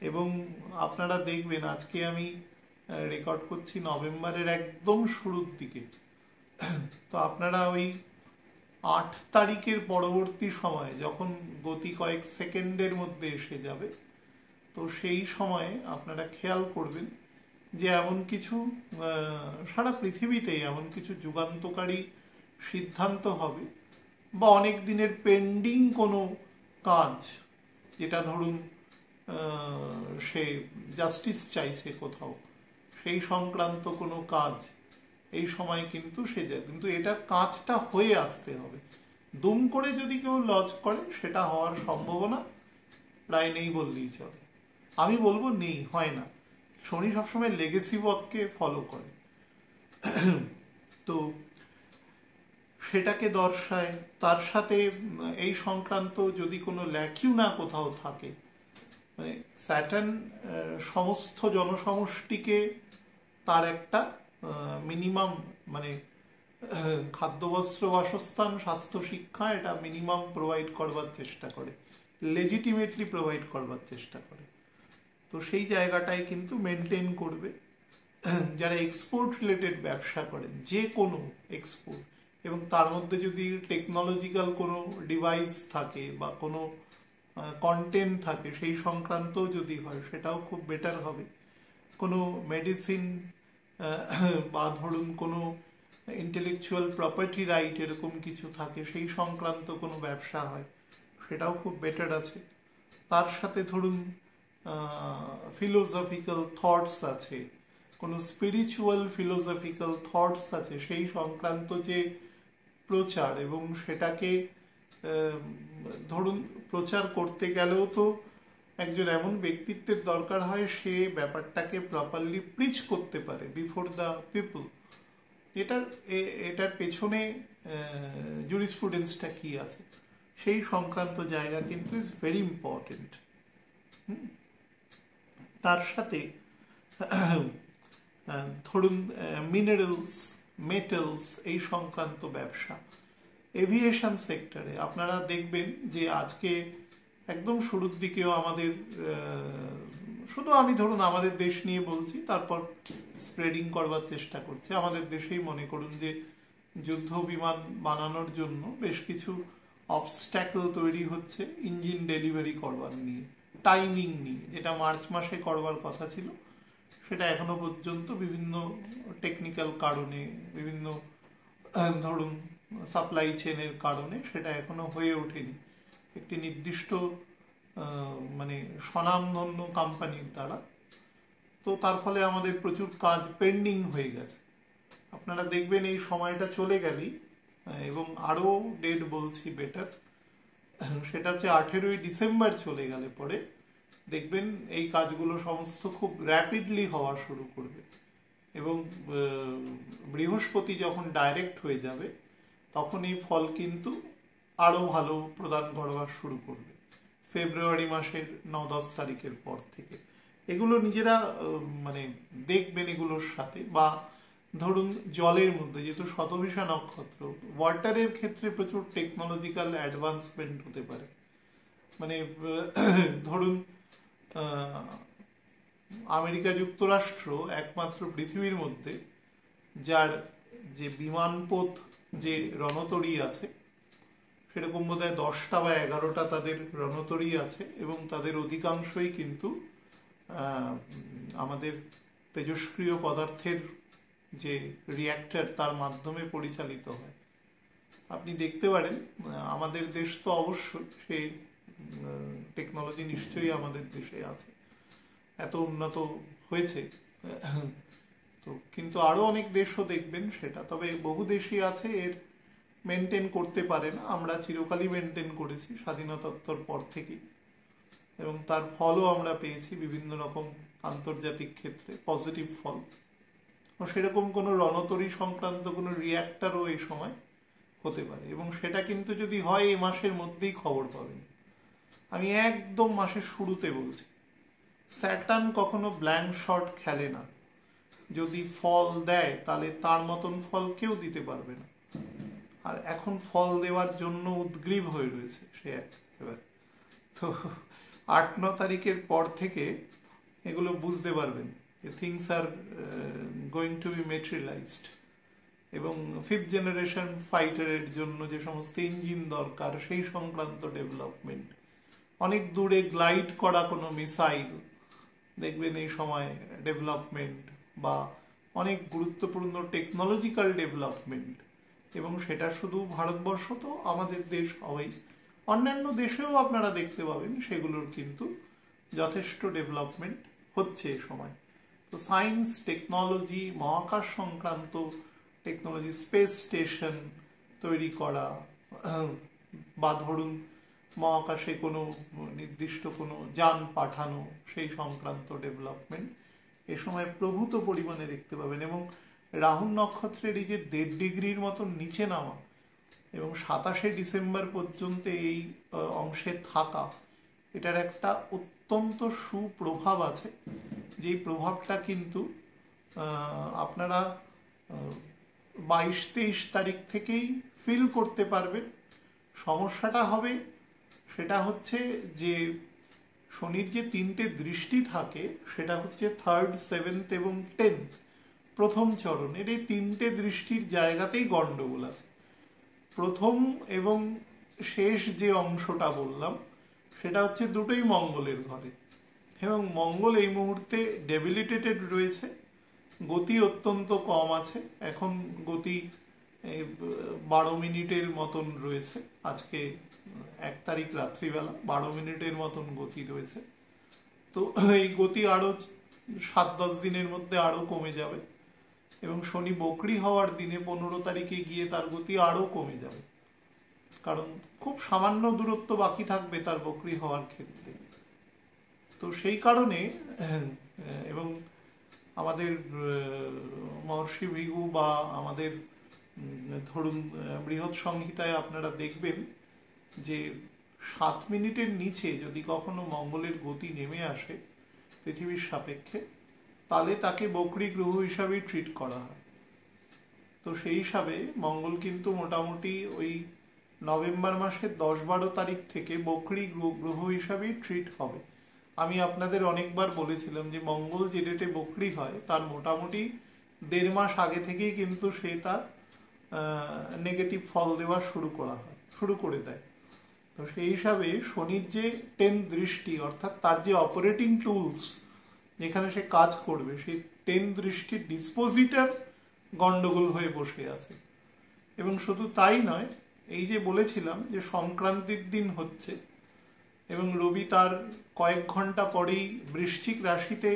এবং আপনারা দেখবেন আজকে আমি রেকর্ড করছি নভেম্বরের একদম শুরুর দিকে, তো আপনারা ওই 8 তারিখের পরবর্তী সময়ে যখন গতি কয়েক সেকেন্ডের মধ্যে এসে যাবে, তো সেই সময়ে আপনারা খেয়াল করবেন যে এমন কিছু সারা পৃথিবীতেই এমন কিছু যুগান্তকারী সিদ্ধান্ত হবে, বা অনেক দিনের পেন্ডিং কোনো কাজ, যেটা ধরুন সে জাস্টিস চাইছে কোথাও, সেই সংক্রান্ত কোনো কাজ এই সময় কিন্তু সে যায়, কিন্তু এটা কাজটা হয়ে আসতে হবে। দুম করে যদি কেউ লজ করে সেটা হওয়ার সম্ভাবনা প্রায় নেই বললেই চলে। আমি বলবো নেই, হয় না। শনি সবসময় লেগেসি ওয়ার্ককে ফলো করে, তো সেটাকে দর্শায়। তার সাথে এই সংক্রান্ত যদি কোনো ল্যাকিউনা কোথাও থাকে, মানে স্যাটার্ন সমস্ত জনসমষ্টিকে তার একটা মিনিমাম, মানে খাদ্য, বস্ত্র, বাসস্থান, স্বাস্থ্য, শিক্ষা, এটা মিনিমাম প্রোভাইড করবার চেষ্টা করে, লেজিটিমেটলি প্রোভাইড করবার চেষ্টা করে। তো সেই জায়গাটাই কিন্তু মেনটেন করবে। যারা এক্সপোর্ট রিলেটেড ব্যবসা করেন, যে কোনো এক্সপোর্ট, এবং তার মধ্যে যদি টেকনোলজিক্যাল কোনো ডিভাইস থাকে বা কোনো কন্টেন্ট থাকে সেই সংক্রান্তও যদি হয় সেটাও খুব বেটার হবে। কোনো মেডিসিন বা ধরুন কোনো ইন্টেলেকচুয়াল প্রপার্টি রাইট এরকম কিছু থাকে, সেই সংক্রান্ত কোনো ব্যবসা হয়, সেটাও খুব বেটার আছে। তার সাথে ধরুন ফিলোসফিক্যাল থটস আছে, কোনো স্পিরিচুয়াল ফিলোসফিক্যাল থটস আছে সেই সংক্রান্ত যে প্রচার, এবং সেটাকে ধরুন প্রচার করতে গেলেও তো একজন এমন ব্যক্তিত্বের দরকার হয় সে ব্যাপারটাকে প্রপারলি প্রিচ করতে পারে বিফোর দ্য পিপল। এটার পেছনে জুরিসপ্রুডেন্সটা কি আছে সেই সংক্রান্ত জায়গা কিন্তু ইজ ভেরি ইম্পর্টেন্ট। তার সাথে ধরুন মিনারেলস, মেটালস এই সংক্রান্ত ব্যবসা, এভিয়েশন সেক্টরে আপনারা দেখবেন যে আজকে একদম শুরুর দিকেও আমাদের, শুধু আমি ধরুন আমাদের দেশ নিয়ে বলছি, তারপর স্প্রেডিং করবার চেষ্টা করছি। আমাদের দেশেই মনে করুন যে যুদ্ধ বিমান বানানোর জন্য বেশ কিছু অবস্ট্যাকল তৈরি হচ্ছে ইঞ্জিন ডেলিভারি করবার নিয়ে, টাইমিং নিয়ে, যেটা মার্চ মাসে করবার কথা ছিল সেটা এখনো পর্যন্ত বিভিন্ন টেকনিক্যাল কারণে, বিভিন্ন ধরুন সাপ্লাই চেনের কারণে সেটা এখনো হয়ে ওঠেনি একটি নির্দিষ্ট মানে স্বনামধন্য কোম্পানির দ্বারা। তো তার ফলে আমাদের প্রচুর কাজ পেন্ডিং হয়ে গেছে। আপনারা দেখবেন এই সময়টা চলে গেলেই, এবং আরও ডেট বলছি বেটার, সেটা হচ্ছে 18ই ডিসেম্বর চলে গেলে পরে দেখবেন এই কাজগুলো সমস্ত খুব র্যাপিডলি হওয়া শুরু করবে, এবং বৃহস্পতি যখন ডাইরেক্ট হয়ে যাবে তখন এই ফল কিন্তু আরও ভালো প্রদান করবার শুরু করবে ফেব্রুয়ারি মাসের 9-10 তারিখের পর থেকে। এগুলো নিজেরা মানে দেখবেন এগুলোর সাথে, বা ধরুন জলের মধ্যে যেহেতু শতভিষা নক্ষত্র, ওয়াটারের ক্ষেত্রে প্রচুর টেকনোলজিক্যাল অ্যাডভান্সমেন্ট হতে পারে। মানে ধরুন আমেরিকা যুক্তরাষ্ট্র একমাত্র পৃথিবীর মধ্যে যার যে বিমানপথ, যে রণতরী আছে, সেরকম বোধহয় 10টা বা 11টা তাদের রণতরী আছে, এবং তাদের অধিকাংশই কিন্তু আমাদের তেজস্ক্রিয় পদার্থের যে রিঅ্যাক্টর তার মাধ্যমে পরিচালিত হয়। আপনি দেখতে পারেন আমাদের দেশ তো অবশ্যই সেই টেকনোলজি নিশ্চয়ই আমাদের দেশে আছে, এত উন্নত হয়েছে তো, কিন্তু আরও অনেক দেশও দেখবেন সেটা, তবে বহু দেশই আছে এর মেনটেন করতে পারে না। আমরা চিরকালই মেনটেন করেছি স্বাধীনতার পর থেকেই, এবং তার ফলও আমরা পেয়েছি বিভিন্ন রকম আন্তর্জাতিক ক্ষেত্রে পজিটিভ ফল। সেরকম কোনো রণতরী সংক্রান্ত কোনো রিঅ্যাক্টরও এই সময় হতে পারে, এবং সেটা কিন্তু যদি হয় এই মাসের মধ্যেই খবর পাবেন। আমি একদম মাসের শুরুতে বলছি, স্যাটার্ন কখনো ব্ল্যাঙ্ক শট খেলে না। যদি ফল দেয় তাহলে তার মতন ফল কেউ দিতে পারবে না, আর এখন ফল দেওয়ার জন্য উদ্গ্রীব হয়ে রয়েছে সে একেবারে। তো 8-9 তারিখের পর থেকে এগুলো বুঝতে পারবেন যে things are going to be materialised, এবং 5th জেনারেশন ফাইটারের জন্য যে সমস্ত ইঞ্জিন দরকার সেই সংক্রান্ত ডেভেলপমেন্ট, অনেক দূরে গ্লাইড করা কোনো মিসাইল দেখবেন এই সময় ডেভেলপমেন্ট, বা অনেক গুরুত্বপূর্ণ টেকনোলজিক্যাল ডেভেলপমেন্ট, এবং সেটা শুধু ভারতবর্ষ তো আমাদের দেশ হবেই, অন্যান্য দেশেও আপনারা দেখতে পাবেন সেগুলোর কিন্তু যথেষ্ট ডেভেলপমেন্ট হচ্ছে এ সময়। তো সায়েন্স, টেকনোলজি, মহাকাশ সংক্রান্ত টেকনোলজি, স্পেস স্টেশন তৈরি করা, বা ধরুন মহাকাশে কোনো নির্দিষ্ট কোনো যান পাঠানো, সেই সংক্রান্ত ডেভেলপমেন্ট এ সময় প্রভূত পরিমাণে দেখতে পাবেন। এবং রাহু নক্ষত্রের এই যে 1.5 ডিগ্রির মতন নিচে নামা এবং 27শে ডিসেম্বর পর্যন্ত এই অংশে থাকা, এটার একটা অত্যন্ত সুপ্রভাব আছে, যেই প্রভাবটা কিন্তু আপনারা 22-23 তারিখ থেকেই ফিল করতে পারবেন। সমস্যাটা হবে সেটা হচ্ছে যে শনির যে 3টে দৃষ্টি থাকে সেটা হচ্ছে 3rd, 7th এবং 10th প্রথম চরণের, এই 3টে দৃষ্টির জায়গাতেই গন্ডগোল আছে। প্রথম এবং শেষ যে অংশটা বললাম সেটা হচ্ছে দুটোই মঙ্গলের ঘরে, এবং মঙ্গল এই মুহূর্তে ডেবিলিটেটেড রয়েছে, গতি অত্যন্ত কম আছে। এখন গতি 12 মিনিটের মতন রয়েছে, আজকে 1 তারিখ রাত্রিবেলা 12 মিনিটের মতন গতি রয়েছে। তো এই গতি আরও 7-10 দিনের মধ্যে আরও কমে যাবে, এবং শনি বকরি হওয়ার দিনে 15 তারিখে গিয়ে তার গতি আরও কমে যাবে, কারণ খুব সামান্য দূরত্ব বাকি থাকবে তার বকরি হওয়ার ক্ষেত্রে। তো সেই কারণে এবং আমাদের মহর্ষি ভৃগু বা আমাদের ধরুন বৃহৎ সংহিতায় আপনারা দেখবেন যে 7 মিনিটের নিচে যদি কখনো মঙ্গলের গতি নেমে আসে পৃথিবীর সাপেক্ষে, তাহলে তাকে বকরি গ্রহ হিসাবেই ট্রিট করা হয়। তো সেই হিসাবে মঙ্গল কিন্তু মোটামুটি ওই নভেম্বর মাসের 10-12 তারিখ থেকে বকরি গ্রহ হিসাবেই ট্রিট হবে। আমি আপনাদের অনেকবার বলেছিলাম যে মঙ্গল যে ডেটে বকরি হয় তার মোটামুটি 1.5 মাস আগে থেকেই কিন্তু সে তার নেগেটিভ ফল দেওয়া শুরু করে দেয়। তো সেই হিসাবে শনির যে 10 দৃষ্টি, অর্থাৎ তার যে অপারেটিং টুলস যেখানে সে কাজ করবে, সেই 10 দৃষ্টির ডিসপোজিটার গন্ডগোল হয়ে বসে আছে। এবং শুধু তাই নয়, এই যে বলেছিলাম যে সংক্রান্তির দিন হচ্ছে এবং রবি তার কয়েক ঘন্টা পরেই বৃশ্চিক রাশিতে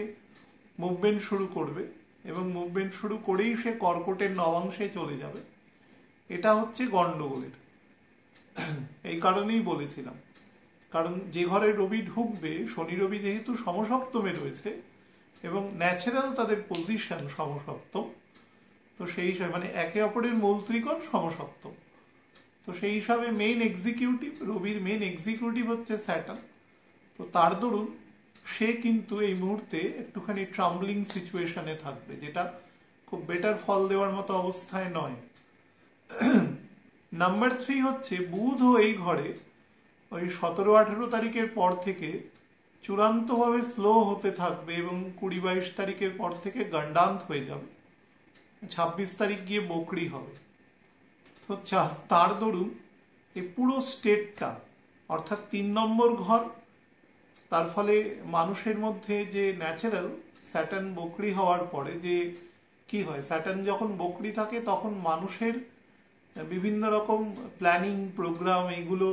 মুভমেন্ট শুরু করবে এবং মুভমেন্ট শুরু করেই সে কর্কটের নবাংশে চলে যাবে, এটা হচ্ছে গন্ডগোলের। এই কারণেই বলেছিলাম, কারণ যে ঘরে রবি ঢুকবে, শনি রবি যেহেতু সমসপ্তমে রয়েছে এবং ন্যাচারাল তাদের পজিশন সমসপ্তম, তো সেই হিসাবে মানে একে অপরের মূল ত্রিকোণ সমসপ্তম, তো সেই হিসাবে রবির মেইন এক্সিকিউটিভ হচ্ছে স্যাটার্ন। তো তার দরুন সে কিন্তু এই মুহূর্তে একটুখানি ট্রাম্বলিং সিচুয়েশনে থাকবে, যেটা খুব বেটার ফল দেওয়ার মতো অবস্থায় নয়। নাম্বার 3 হচ্ছে বুধ এই ঘরে ওই 17-18 তারিখের পর থেকে চূড়ান্তভাবে স্লো হতে থাকবে এবং 20-22 তারিখের পর থেকে গণ্ডান্ত হয়ে যাবে, 26 তারিখ গিয়ে বকরি হবে। তো তার দরুন এই পুরো স্টেটটা, অর্থাৎ 3 নম্বর ঘর, তার ফলে মানুষের মধ্যে যে ন্যাচারাল স্যাটার্ন বকরি হওয়ার পরে যে কি হয়, স্যাটার্ন যখন বকরি থাকে তখন মানুষের বিভিন্ন রকম প্ল্যানিং প্রোগ্রাম এইগুলো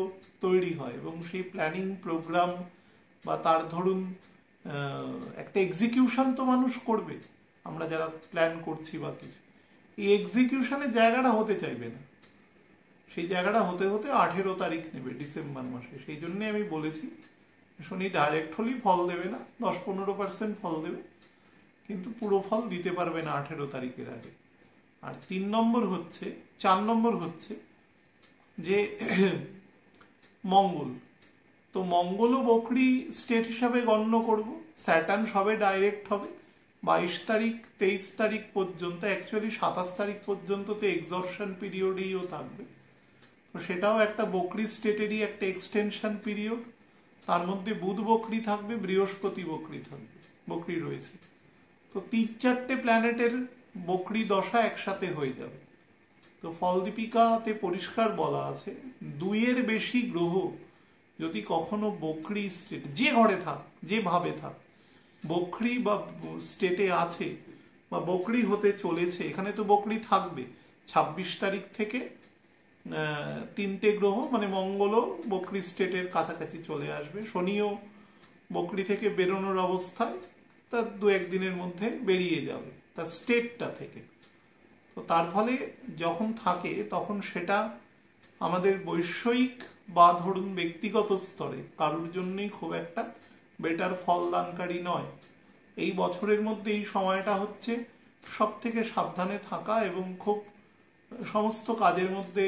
তৈরি হয় এবং সেই প্ল্যানিং প্রোগ্রাম বা তার ধরুন একটা এক্সিকিউশন তো মানুষ করবে, আমরা যারা প্ল্যান করছি বা কিছু, এই এক্সিকিউশনের জায়গাটা হতে চাইবে না, সেই জায়গাটা হতে হতে 18 তারিখ নেবে ডিসেম্বর মাসে। সেই জন্যে আমি বলেছি শনি ডাইরেক্ট হলেই ফল দেবে না, 10-15% ফল দেবে, কিন্তু পুরো ফল দিতে পারবে না 18 তারিখের আগে। আর 4 নম্বর হচ্ছে যে মঙ্গল, তো মঙ্গলও বকরি স্টেট হিসাবে গণ্য করব। স্যাটার্ন সবে ডাইরেক্ট হবে 22 তারিখ 23 তারিখ পর্যন্ত, অ্যাকচুয়ালি 27 তারিখ পর্যন্ত তো এক্সর্শন পিরিয়ডেও থাকবে, তো সেটাও একটা বকরি স্টেটেরই একটা এক্সটেনশন পিরিয়ড। তার মধ্যে বুধ বকরি থাকবে, বৃহস্পতি বকরি রয়েছে, তো 3-4টে প্ল্যানেটের বকরি দশা একসাথে হয়ে যাবে। তো ফলদীপিকাতে পরিষ্কার বলা আছে 2-এর বেশি গ্রহ যদি কখনো বকরি স্টেট যে ঘরে থাক, যেভাবে থাক, বকরি বা স্টেটে আছে বা বকরি হতে চলেছে, এখানে তো বকরি থাকবে 26 তারিখ থেকে 3টে গ্রহ, মানে মঙ্গলও বকরি স্টেটের কাছাকাছি চলে আসবে, শনিও বকরি থেকে বেরোনোর অবস্থায় তার 2-1 দিনের মধ্যে বেরিয়ে যাবে তার স্টেটটা থেকে। তো তার ফলে যখন থাকে তখন সেটা আমাদের বৈষয়িক বা ধরুন ব্যক্তিগত স্তরে কারোর জন্যই খুব একটা বেটার ফলদানকারী নয়। এই বছরের মধ্যে এই সময়টা হচ্ছে সব থেকে সাবধানে থাকা এবং খুব সমস্ত কাজের মধ্যে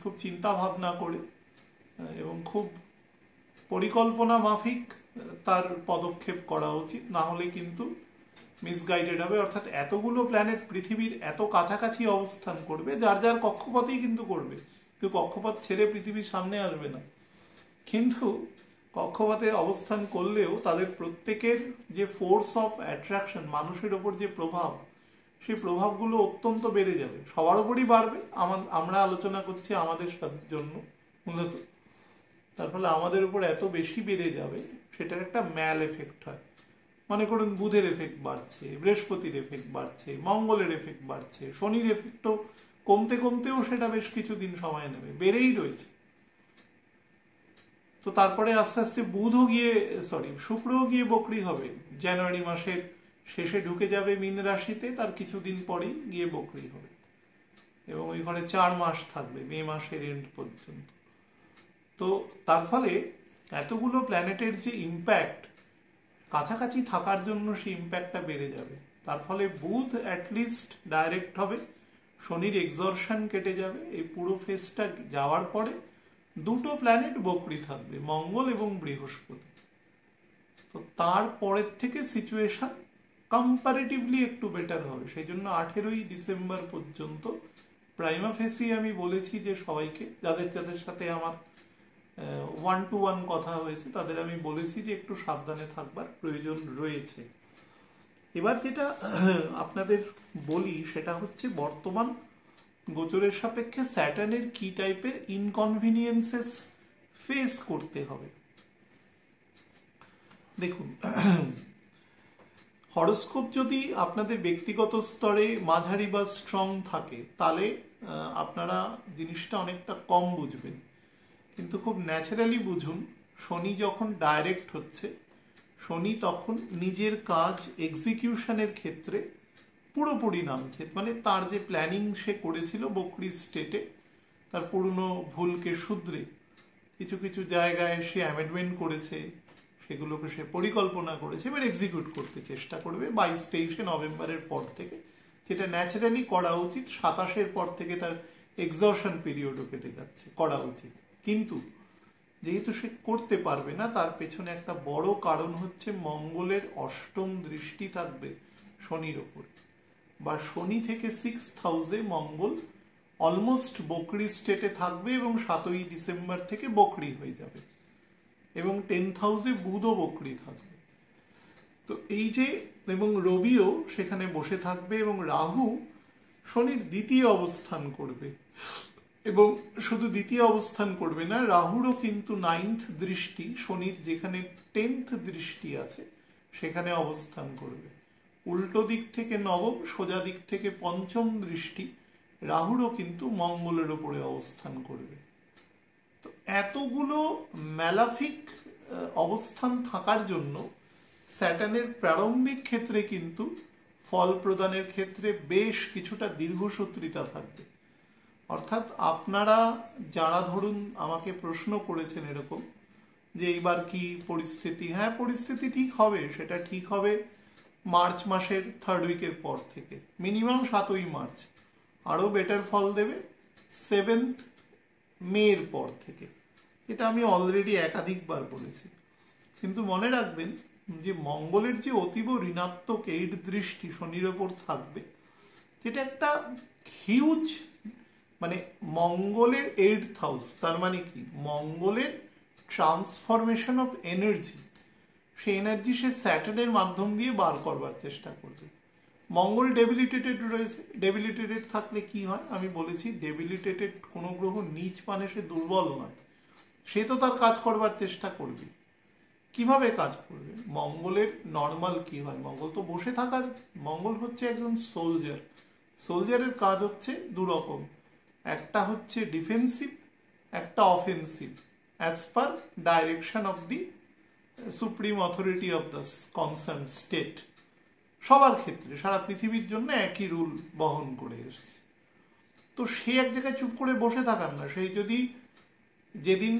খুব চিন্তা ভাবনা করে এবং খুব পরিকল্পনা মাফিক তার পদক্ষেপ করা উচিত, না হলে কিন্তু মিসগাইডেড হবে। অর্থাৎ এতগুলো প্ল্যানেট পৃথিবীর এত কাছাকাছি অবস্থান করবে, যার যার কক্ষপথেই কিন্তু করবে, কেউ কক্ষপথ ছেড়ে পৃথিবীর সামনে আসবে না, কিন্তু কক্ষপথে অবস্থান করলেও তাদের প্রত্যেকের যে ফোর্স অফ অ্যাট্রাকশন, মানুষের ওপর যে প্রভাব, সেই প্রভাবগুলো অত্যন্ত বেড়ে যাবে, সবার ওপরই বাড়বে। আমরা আলোচনা করছি আমাদের জন্য মূলত, তার ফলে আমাদের উপর এত বেশি বেড়ে যাবে, সেটার একটা ম্যাল এফেক্ট হয়। মনে করুন বুধের এফেক্ট বাড়ছে, বৃহস্পতির এফেক্ট বাড়ছে, মঙ্গলের এফেক্ট বাড়ছে, শনির এফেক্টও কমতেও সেটা বেশ কিছুদিন সময় নেবে, বেড়েই রয়েছে। তো তারপরে আস্তে আস্তে শুক্রও গিয়ে বকরি হবে, জানুয়ারি মাসের শেষে ঢুকে যাবে মীন রাশিতে, তার কিছুদিন পরেই গিয়ে বকরি হবে এবং ওই ঘরে 4 মাস থাকবে, মে মাসের এন্ড পর্যন্ত। তো তার ফলে এতগুলো প্ল্যানেটের যে ইম্প্যাক্ট কাছাকাছি থাকার জন্য সেই ইম্প্যাক্টটা বেড়ে যাবে। তার ফলে বুধ অ্যাটলিস্ট ডাইরেক্ট হবে, শনির এক্সর্শন কেটে যাবে। এই পুরো ফেজটা যাওয়ার পরে দুটো প্ল্যানেট বকরি থাকবে, মঙ্গল এবং বৃহস্পতি। তো তারপরের থেকে সিচুয়েশন কম্পারেটিভলি একটু বেটার হবে। সেই জন্য 18ই ডিসেম্বর পর্যন্ত প্রাইমা ফেসি আমি বলেছি যে সবাইকে, যাদের যাদের সাথে আমার 1-to-1 কথা হয়েছে তাদের আমি বলেছি যে একটু সাবধানে থাকবার প্রয়োজন রয়েছে। এবার যেটা আপনাদের বলি সেটা হচ্ছে বর্তমান গোচরের সাপেক্ষে স্যাটার্নের কি টাইপের ইনকনভিনিয়েন্সেস ফেস করতে হবে। দেখুন, হরোস্কোপ যদি আপনাদের ব্যক্তিগত স্তরে মাঝারি বা স্ট্রং থাকে তাহলে আপনারা জিনিসটা অনেকটা কম বুঝবেন, কিন্তু খুব ন্যাচারালি বুঝুন। শনি যখন ডাইরেক্ট হচ্ছে, শনি তখন নিজের কাজ এক্সিকিউশনের ক্ষেত্রে পুরোপুরি নামছে, মানে তার যে প্ল্যানিং সে করেছিল বকরি স্টেটে, তার পুরনো ভুলকে শুধরে কিছু কিছু জায়গায় সে অ্যামেন্ডমেন্ট করেছে, সেগুলোকে সে পরিকল্পনা করেছে, এবার এক্সিকিউট করতে চেষ্টা করবে 22-23 নভেম্বরের পর থেকে, যেটা ন্যাচারালি করা উচিত। 27-এর পর থেকে তার এক্সর্শন পিরিয়ডও কেটে যাচ্ছে, করা উচিত। কিন্তু যেহেতু সে করতে পারবে না, তার পেছনে একটা বড় কারণ হচ্ছে মঙ্গলের 8ম দৃষ্টি থাকবে শনির ওপর, বা শনি থেকে 6th হাউসে মঙ্গল অলমোস্ট বকরি স্টেটে থাকবে এবং 7ই ডিসেম্বর থেকে বকরি হয়ে যাবে, এবং 10th হাউসে বুধও বকরি থাকবে। তো এই যে, এবং রবিও সেখানে বসে থাকবে, এবং রাহু শনির দ্বিতীয় অবস্থান করবে, এবং শুধু দ্বিতীয় অবস্থান করবে না, রাহুরও কিন্তু 9th দৃষ্টি শনির যেখানে 10th দৃষ্টি আছে সেখানে অবস্থান করবে। উল্টো দিক থেকে নবম, সোজা দিক থেকে 5ম দৃষ্টি রাহুরও কিন্তু মঙ্গলের ওপরে অবস্থান করবে। তো এতগুলো ম্যালাফিক অবস্থান থাকার জন্য স্যাটার্নের প্রারম্ভিক ক্ষেত্রে কিন্তু ফল প্রদানের ক্ষেত্রে বেশ কিছুটা দীর্ঘসূত্রিতা থাকবে। অর্থাৎ আপনারা যারা ধরুন আমাকে প্রশ্ন করেছেন এরকম যে এইবার কি পরিস্থিতি, হ্যাঁ পরিস্থিতি ঠিক হবে, সেটা ঠিক হবে মার্চ মাসের 3rd উইকের পর থেকে, মিনিমাম 7ই মার্চ। আরও বেটার ফল দেবে 7th মের পর থেকে, এটা আমি অলরেডি একাধিকবার বলেছি। কিন্তু মনে রাখবেন যে মঙ্গলের যে অতীব ঋণাত্মক 8 দৃষ্টি শনির ওপর থাকবে, যেটা একটা হিউজ, মানে মঙ্গলের 8th হাউস, তার মানে কি মঙ্গলের ট্রান্সফরমেশন অফ এনার্জি, সেই এনার্জি সে স্যাটার্নের মাধ্যম দিয়ে বার করবার চেষ্টা করবে। মঙ্গল ডেবিলিটেটেড রয়েছে, ডেবিলিটেটেড থাকলে কি হয় আমি বলেছি, ডেবিলিটেটেড কোনো গ্রহ নিচ মানে সে দুর্বল নয়, সে তো তার কাজ করবার চেষ্টা করবে। কিভাবে কাজ করবে? মঙ্গলের নর্মাল কি হয়, মঙ্গল তো বসে থাকার, মঙ্গল হচ্ছে একজন সোলজার। সোলজারের কাজ হচ্ছে দুরকম, একটা হচ্ছে ডিফেন্সিভ, একটা offensive, as per direction of the supreme authority of the concern state. সবার ক্ষেত্রে সারা পৃথিবীর জন্য একই রুল বহন করে এসেছে। তো সে এক জায়গায় চুপ করে বসে থাকার না, সেই যদি যেদিন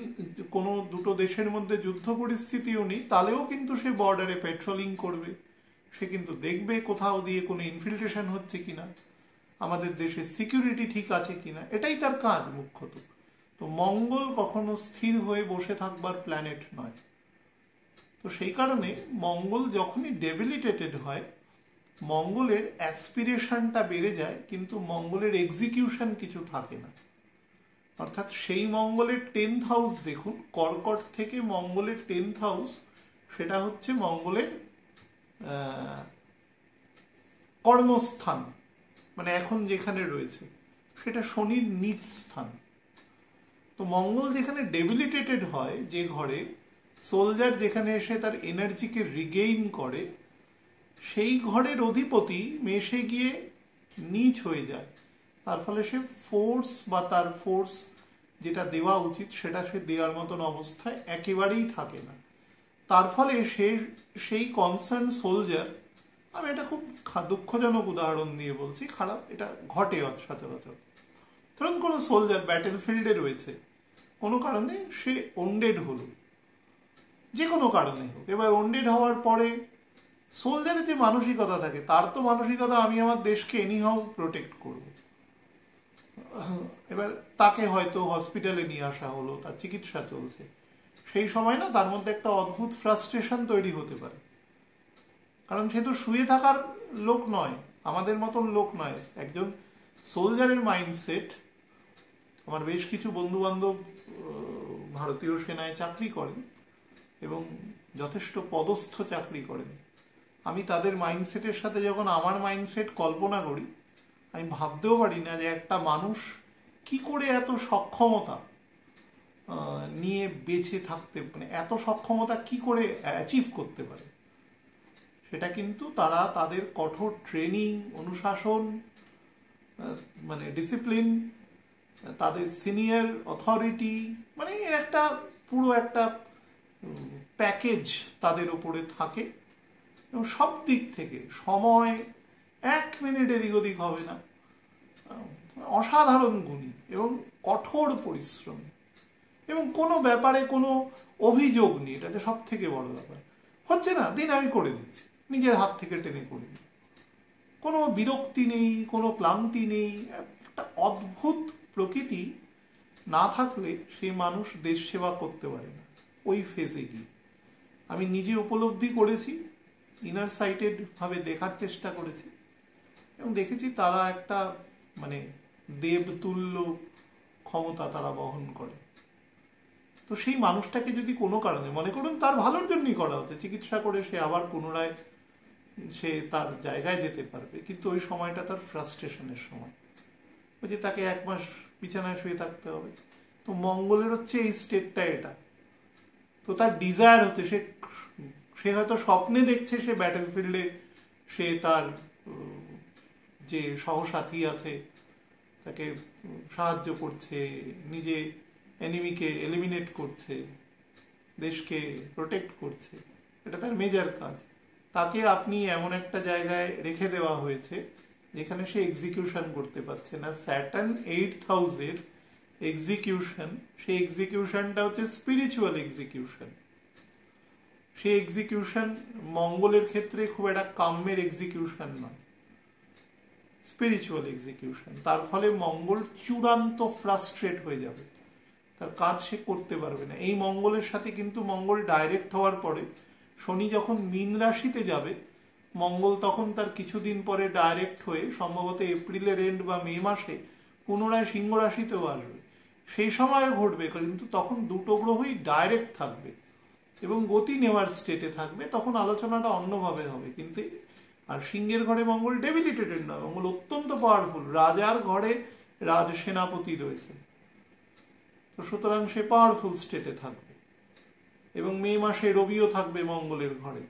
কোনো দুটো দেশের মধ্যে যুদ্ধ পরিস্থিতিও নেই, তাহলেও কিন্তু সে বর্ডারে পেট্রোলিং করবে, সে কিন্তু দেখবে কোথাও দিয়ে কোনো ইনফিল্ট্রেশন হচ্ছে কিনা, আমাদের দেশের সিকিউরিটি ঠিক আছে কিনা, এটাই তার কাজ মুখ্যত। তো মঙ্গল কখনো স্থির হয়ে বসে থাকবার প্ল্যানেট নয়। তো সেই কারণে মঙ্গল যখনই ডেবিলিটেটেড হয়, মঙ্গলের অ্যাসপিরেশনটা বেড়ে যায়, কিন্তু মঙ্গলের এক্সিকিউশন কিছু থাকে না। অর্থাৎ সেই মঙ্গলের 10th হাউস দেখুন, কর্কট থেকে মঙ্গলের 10th হাউস, সেটা হচ্ছে মঙ্গলের কর্মস্থান, মানে এখন যেখানে রয়েছে সেটা শনির নিচ স্থান। তো মঙ্গল যেখানে ডেবিলিটেটেড হয়, যে ঘরে সোলজার যেখানে এসে তার এনার্জিকে রিগেইন করে, সেই ঘরের অধিপতি মেশে গিয়ে নিচ হয়ে যায়, তার ফলে সে ফোর্স বা তার ফোর্স যেটা দেওয়া উচিত সেটা সে দেওয়ার মতন অবস্থায় একেবারেই থাকে না। তার ফলে সেই কনসার্ন সোলজার, আমি এটা খুব দুঃখজনক উদাহরণ দিয়ে বলছি, খারাপ, এটা ঘটে সচরাচর। ধরুন কোনো সোলজার ব্যাটেল ফিল্ডে রয়েছে, কোনো কারণে সে ওন্ডেড হলো, যে কোনো কারণে হোক। এবার ওন্ডেড হওয়ার পরে সোলজারের যে মানসিকতা থাকে, তার তো মানসিকতা আমি আমার দেশকে এনিহাউ প্রোটেক্ট করব। এবার তাকে হয়তো হসপিটালে নিয়ে আসা হলো, তার চিকিৎসা চলছে, সেই সময় না তার মধ্যে একটা অদ্ভুত ফ্রাস্ট্রেশন তৈরি হতে পারে। কারণ সে তো শুয়ে থাকার লোক নয়, আমাদের মতন লোক নয়। একজন সোলজারের মাইন্ডসেট, আমার বেশ কিছু বন্ধু বান্ধব ভারতীয় সেনায় চাকরি করেন এবং যথেষ্ট পদস্থ চাকরি করেন। আমি তাদের মাইন্ডসেটের সাথে যখন আমার মাইন্ডসেট কল্পনা করি, আমি ভাবতেও পারি না যে একটা মানুষ কি করে এত সক্ষমতা নিয়ে বেঁচে থাকতে, মানে এত সক্ষমতা কি করে অ্যাচিভ করতে পারে। সেটা কিন্তু তারা তাদের কঠোর ট্রেনিং, অনুশাসন, মানে ডিসিপ্লিন, তাদের সিনিয়র অথরিটি, মানে একটা পুরো একটা প্যাকেজ তাদের উপরে থাকে এবং সব দিক থেকে সময় 1 মিনিট এদিক ওদিক হবে না। অসাধারণ গুণী এবং কঠোর পরিশ্রমী, এবং কোনো ব্যাপারে কোনো অভিযোগ নেই। এটা যে সব থেকে বড় ব্যাপার। হচ্ছে না, দিন আমি করে দিচ্ছি, নিজের হাত থেকে টেনে করে দিই, কোনো বিরক্তি নেই, কোনো ক্লান্তি নেই। একটা অদ্ভুত প্রকৃতি না থাকলে সেই মানুষ দেশ সেবা করতে পারে না ওই ফেজে গিয়ে। আমি নিজে উপলব্ধি করেছি, ইনার সাইটেড ভাবে দেখার চেষ্টা করেছি এবং দেখেছি তারা একটা মানে দেবতুল্য ক্ষমতা তারা বহন করে। তো সেই মানুষটাকে যদি কোনো কারণে, মনে করুন তার ভালোর জন্যই করা হচ্ছে, চিকিৎসা করে সে আবার পুনরায় সে তার জায়গায় যেতে পারবে, কিন্তু ওই সময়টা তার ফ্রাস্ট্রেশনের সময়, ওই যে তাকে 1 মাস বিছানায় শুয়ে থাকতে হবে। তো মঙ্গলের হচ্ছে এই স্টেটটা, এটা তো তার ডিজায়ার হচ্ছে, সে হয়তো স্বপ্নে দেখছে সে ব্যাটেল ফিল্ডে সে তার যে সহসাথী আছে তাকে সাহায্য করছে, নিজে এনিমিকে এলিমিনেট করছে, দেশকে প্রোটেক্ট করছে, এটা তার মেজর কাজ। তাকে আপনি এমন একটা জায়গায় রেখে দেওয়া হয়েছে যেখানে সে এক্সিকিউশন করতে পারছে না। স্যাটার্ন 8th হাউসের এক্সিকিউশন, সেই এক্সিকিউশনটা হচ্ছে স্পিরিচুয়াল এক্সিকিউশন। সেই এক্সিকিউশন মঙ্গলের ক্ষেত্রে খুব একটা কাম্যের এক্সিকিউশন নয়, স্পিরিচুয়াল এক্সিকিউশন। তার ফলে মঙ্গল চূড়ান্ত ফ্রাস্ট্রেট হয়ে যাবে, তার কাজ সে করতে পারবে না। এই মঙ্গলের সাথে কিন্তু মঙ্গল ডাইরেক্ট হওয়ার পরে শনি যখন মীন রাশিতে যাবে, মঙ্গল তখন তার কিছুদিন পরে ডাইরেক্ট হয়ে সম্ভবত এপ্রিলের এন্ড বা মে মাসে পুনরায় সিংহ রাশিতেও আসবে। সেই সময় ঘটবে, কিন্তু তখন দুটো গ্রহই ডাইরেক্ট থাকবে এবং গতি নেওয়ার স্টেটে থাকবে, তখন আলোচনাটা অন্যভাবে হবে। কিন্তু আর সিংহের ঘরে মঙ্গল ডেবিলিটেটেড নয়, মঙ্গল অত্যন্ত পাওয়ারফুল, রাজার ঘরে রাজ সেনাপতি রয়েছে, তো সুতরাং সে পাওয়ারফুল স্টেটে থাকবে এবং মে মাসে রবিও থাকবে মঙ্গলের ঘরে।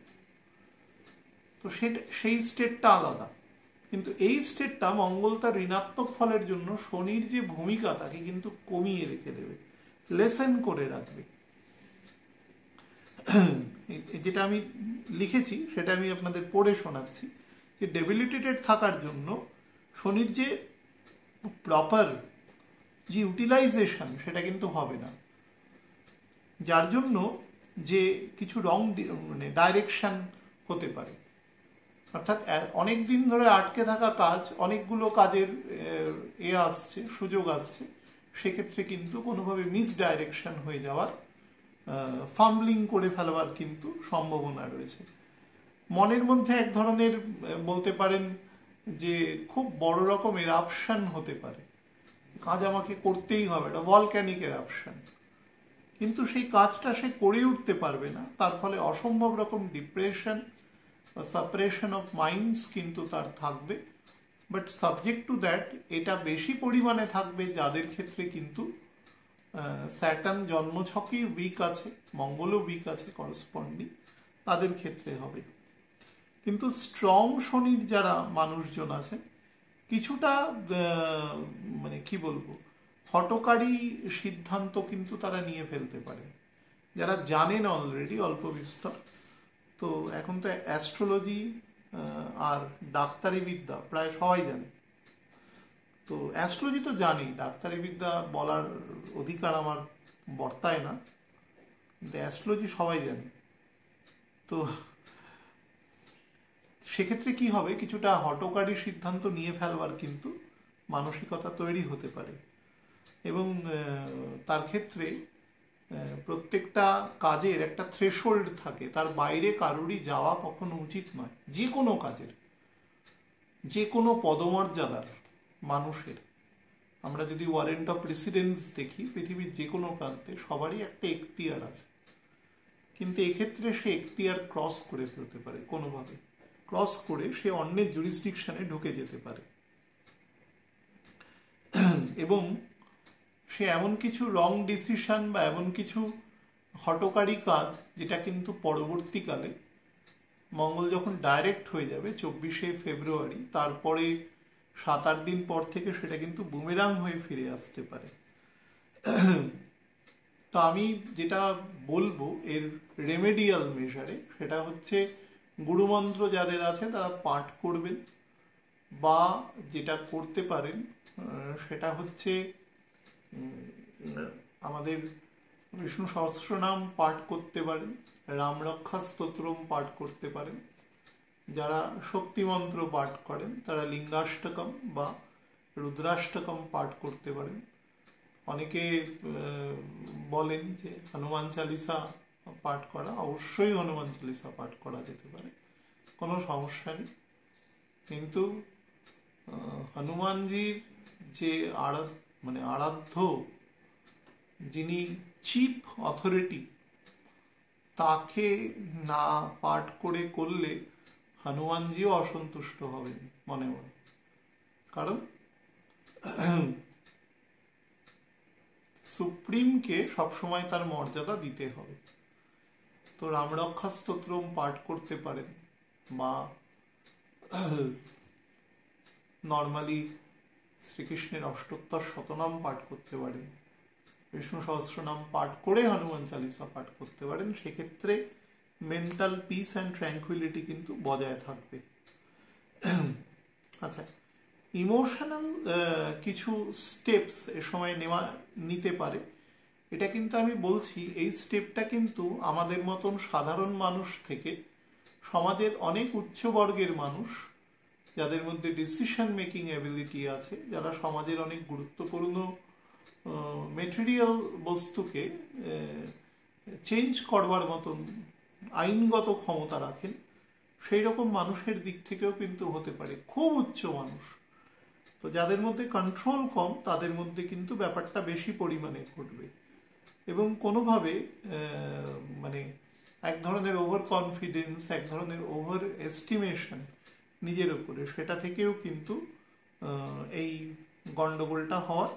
তো সেই স্টেটটা আলাদা, কিন্তু এই স্টেটটা মঙ্গল তার ঋণাত্মক ফলের জন্য শনির যে ভূমিকা তাকে কিন্তু কমিয়ে রেখে দেবে, লেসেন করে রাখবে। যেটা আমি লিখেছি সেটা আমি আপনাদের পড়ে শোনাচ্ছি, যে ডেবিলিটেটেড থাকার জন্য শনির যে প্রপার যে ইউটিলাইজেশন সেটা কিন্তু হবে না, যার জন্য যে কিছু রং মানে ডাইরেকশন হতে পারে। অর্থাৎ অনেক দিন ধরে আটকে থাকা কাজ, অনেকগুলো কাজের আসছে, সুযোগ আসছে, সেক্ষেত্রে কিন্তু কোনোভাবে মিসডাইরেকশন হয়ে যাওয়ার, ফাম্বলিং করে ফেলবার কিন্তু সম্ভাবনা রয়েছে। মনের মধ্যে এক ধরনের বলতে পারেন যে খুব বড় রকম এরাপশন হতে পারে, কাজ আমাকে করতেই হবে, এটা ভলক্যানিক এরাপশন, কিন্তু সেই কাজটা সে করে উঠতে পারবে না। তার ফলে অসম্ভব রকম ডিপ্রেশন বা সাপ্রেশন অফ মাইন্ডস কিন্তু তার থাকবে। বাট সাবজেক্ট টু দ্যাট, এটা বেশি পরিমাণে থাকবে যাদের ক্ষেত্রে কিন্তু স্যাটার্ন জন্মছকেই উইক আছে, মঙ্গলও উইক আছে করসপন্ডিং, তাদের ক্ষেত্রে হবে। কিন্তু স্ট্রং শনির যারা মানুষজন আছেন, কিছুটা মানে কি বলবো, হঠকারী সিদ্ধান্ত কিন্তু তারা নিয়ে ফেলতে পারে, যারা জানেন অলরেডি অল্প বিস্তর। তো এখন তো অ্যাস্ট্রোলজি আর ডাক্তারি বিদ্যা প্রায় সবাই জানে। তো অ্যাস্ট্রোলজি তো জানি, ডাক্তারি বিদ্যা বলার অধিকার আমার বর্তায় না, কিন্তু অ্যাস্ট্রোলজি সবাই জানে। তো সেক্ষেত্রে কি হবে, কিছুটা হঠকারী সিদ্ধান্ত নিয়ে ফেলবার কিন্তু মানসিকতা তৈরি হতে পারে। এবং তার ক্ষেত্রে প্রত্যেকটা কাজের একটা থ্রেশহোল্ড থাকে, তার বাইরে কারোরই যাওয়া কখনো উচিত নয়। যে কোনো কাজের, যে কোনো পদমর্যাদার মানুষের, আমরা যদি ওয়ারেন্ট অফ প্রেসিডেন্স দেখি পৃথিবীর যে কোনো প্রান্তে, সবারই একটা এখতিয়ার আছে। কিন্তু এক্ষেত্রে সে এখতিয়ার ক্রস করে ফেলতে পারে, কোনোভাবে ক্রস করে সে অন্যের জুরিসডিকশনে ঢুকে যেতে পারে, এবং সে এমন কিছু রং ডিসিশন বা এমন কিছু হঠকারী কাজ, যেটা কিন্তু পরবর্তীকালে মঙ্গল যখন ডাইরেক্ট হয়ে যাবে 24শে ফেব্রুয়ারি, তারপরে 7-8 দিন পর থেকে সেটা কিন্তু বুমেরাং হয়ে ফিরে আসতে পারে। তো আমি যেটা বলবো এর রেমেডিয়াল মেজারে, সেটা হচ্ছে গুরুমন্ত্র যাদের আছে তারা পাঠ করবেন, বা যেটা করতে পারেন সেটা হচ্ছে আমাদের বিষ্ণু সহস্রনাম পাঠ করতে পারেন, রামরক্ষা স্তোত্রম পাঠ করতে পারেন। যারা শক্তিমন্ত্র পাঠ করেন তারা লিঙ্গাষ্টকম বা রুদ্রাষ্টকম পাঠ করতে পারেন। অনেকে বলেন যে হনুমান চালিসা পাঠ করা, অবশ্যই হনুমান চালিসা পাঠ করা যেতে পারে, কোনো সমস্যা নেই। কিন্তু হনুমানজির যে আরাধ্য, যিনি চিফ অথরিটি, তাকে না পাঠ করলে হনুমানজিও অসন্তুষ্ট হবেন মনে মনে। কারণ সুপ্রিমকে সবসময় তার মর্যাদা দিতে হবে। তো রামরক্ষা স্তোত্রম পাঠ করতে পারেন, বা নর্মালি শ্রীকৃষ্ণের অষ্টোত্তর শতনাম পাঠ করতে পারেন, বিষ্ণু সহস্রনাম পাঠ করে হনুমান চালিসা পাঠ করতে পারেন। সেক্ষেত্রে মেন্টাল পিস অ্যান্ড ট্র্যাঙ্কুইলিটি কিন্তু বজায় থাকবে। আচ্ছা, ইমোশনাল কিছু স্টেপস এ সময় নিতে পারে, এটা কিন্তু আমি বলছি, এই স্টেপটা কিন্তু আমাদের মতন সাধারণ মানুষ থেকে সমাজের অনেক উচ্চবর্গের মানুষ, যাদের মধ্যে ডিসিশন মেকিং অ্যাবিলিটি আছে, যারা সমাজের অনেক গুরুত্বপূর্ণ মেটেরিয়াল বস্তুকে চেঞ্জ করবার মতন আইনগত ক্ষমতা রাখেন, সেই রকম মানুষের দিক থেকেও কিন্তু হতে পারে, খুব উচ্চ মানুষ। তো যাদের মধ্যে কন্ট্রোল কম, তাদের মধ্যে কিন্তু ব্যাপারটা বেশি পরিমাণে ঘটবে, এবং কোনোভাবে এক ধরনের ওভার কনফিডেন্স, এক ধরনের ওভার এস্টিমেশন নিজের উপরে, সেটা থেকেও কিন্তু এই গন্ডগোলটা হওয়ার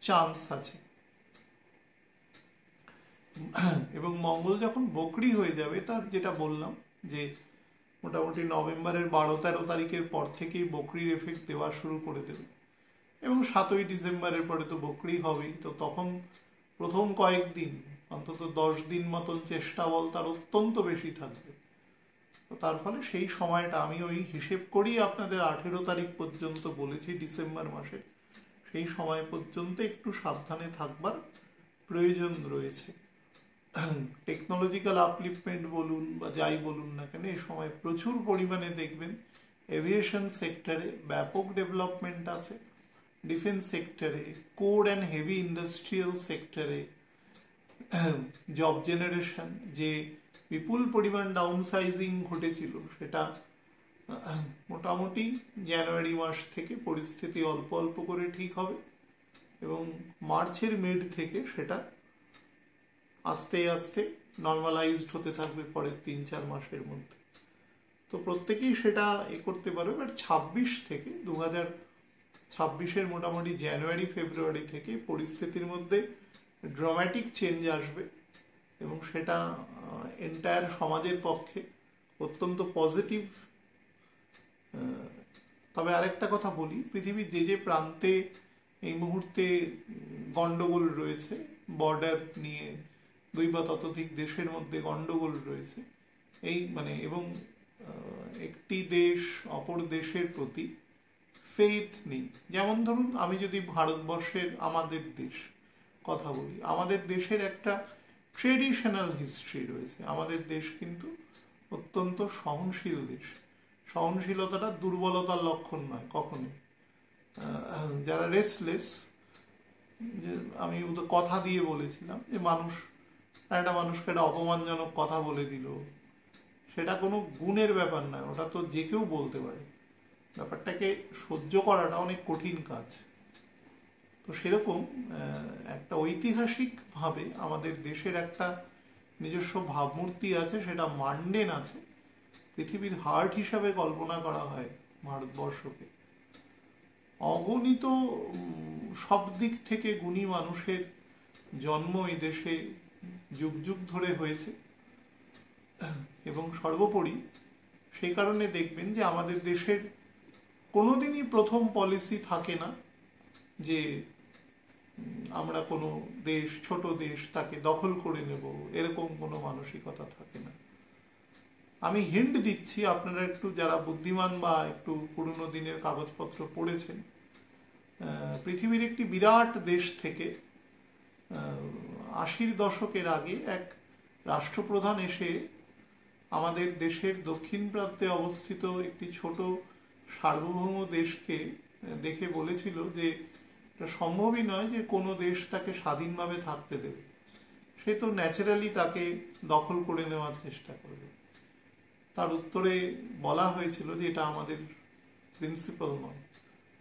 চান্স আছে। এবং মঙ্গল যখন বকরি হয়ে যাবে, তার যেটা বললাম যে মোটামুটি নভেম্বরের 12-13 তারিখের পর থেকেই বকরির এফেক্ট দেওয়া শুরু করে দেবে, এবং 7ই ডিসেম্বরের পরে তো বকরি হবেই। তো তখন প্রথম কয়েকদিন, অন্তত 10 দিন মতন চেষ্টা বল তার অত্যন্ত বেশি থাকবে। তো তার ফলে সেই সময়টা আমি ওই হিসেব করেই আপনাদের 18 তারিখ পর্যন্ত বলেছি ডিসেম্বর মাসের, সেই সময় পর্যন্ত একটু সাবধানে থাকবার প্রয়োজন রয়েছে। টেকনোলজিক্যাল আপলিফমেন্ট বলুন বা যাই বলুন না কেন, এই সময় প্রচুর পরিমাণে দেখবেন এভিয়েশন সেক্টরে ব্যাপক ডেভেলপমেন্ট আছে, ডিফেন্স সেক্টরে, কোর অ্যান্ড হেভি ইন্ডাস্ট্রিয়াল সেক্টরে জব জেনারেশন, যে বিপুল পরিমাণ ডাউনসাইজিং ঘটেছিল, সেটা মোটামুটি জানুয়ারি মাস থেকে পরিস্থিতি অল্প অল্প করে ঠিক হবে, এবং মার্চের মিড থেকে সেটা আস্তে আস্তে নর্মালাইজড হতে থাকবে পরের 3-4 মাসের মধ্যে। তো প্রত্যেকেই সেটা করতে পারবে। বাট 26 থেকে 2026-এর মোটামুটি জানুয়ারি ফেব্রুয়ারি থেকে পরিস্থিতির মধ্যে ড্রামাটিক চেঞ্জ আসবে, এবং সেটা এন্টায়ার সমাজের পক্ষে অত্যন্ত পজিটিভ। তবে আরেকটা কথা বলি, পৃথিবীর যে যে প্রান্তে এই মুহূর্তে গন্ডগোল রয়েছে, বর্ডার নিয়ে 2 বা ততোধিক দেশের মধ্যে গন্ডগোল রয়েছে, এই মানে এবং একটি দেশ অপর দেশের প্রতি ফেথ নেই। যেমন ধরুন, আমি যদি ভারতবর্ষের আমাদের দেশ কথা বলি, আমাদের দেশের একটা ট্রেডিশনাল হিস্ট্রি রয়েছে। আমাদের দেশ কিন্তু অত্যন্ত সহনশীল দেশ। সহনশীলতাটা দুর্বলতার লক্ষণ নয় কখনোই। যারা রেস্টলেস, যে আমি কথা দিয়ে বলেছিলাম যে একটা মানুষকে একটা অপমানজনক কথা বলে দিল, সেটা কোনো গুণের ব্যাপার নয়, ওটা তো যে কেউ বলতে পারে। ব্যাপারটাকে সহ্য করাটা অনেক কঠিন কাজ। তো সেরকম একটা ঐতিহাসিকভাবে আমাদের দেশের একটা নিজস্ব ভাবমূর্তি আছে, সেটা মান্ডেন আছে। পৃথিবীর হার্ট হিসাবে কল্পনা করা হয় ভারতবর্ষকে। অগণিত সব দিক থেকে গুণী মানুষের জন্ম এই দেশে যুগ যুগ ধরে হয়েছে, এবং সর্বোপরি সেই কারণে দেখবেন যে আমাদের দেশের কোনোদিনই প্রথম পলিসি থাকে না যে আমরা কোনো দেশ, ছোট দেশ, তাকে দখল করে নেব, এরকম কোনো মানসিকতা থাকে না। আমি হিন্ট দিচ্ছি, আপনারা একটু যারা বুদ্ধিমান বা একটু পুরনো দিনের কাগজপত্র পড়েছেন, পৃথিবীর একটি বিরাট দেশ থেকে 80-র দশকের আগে এক রাষ্ট্রপ্রধান এসে আমাদের দেশের দক্ষিণ প্রান্তে অবস্থিত একটি ছোট সার্বভৌম দেশকে দেখে বলেছিল যে এটা সম্ভবই নয় যে কোনো দেশ তাকে স্বাধীনভাবে থাকতে দেবে, সে তো ন্যাচারালি তাকে দখল করে নেওয়ার চেষ্টা করবে। তার উত্তরে বলা হয়েছিল যে এটা আমাদের প্রিন্সিপাল নয়,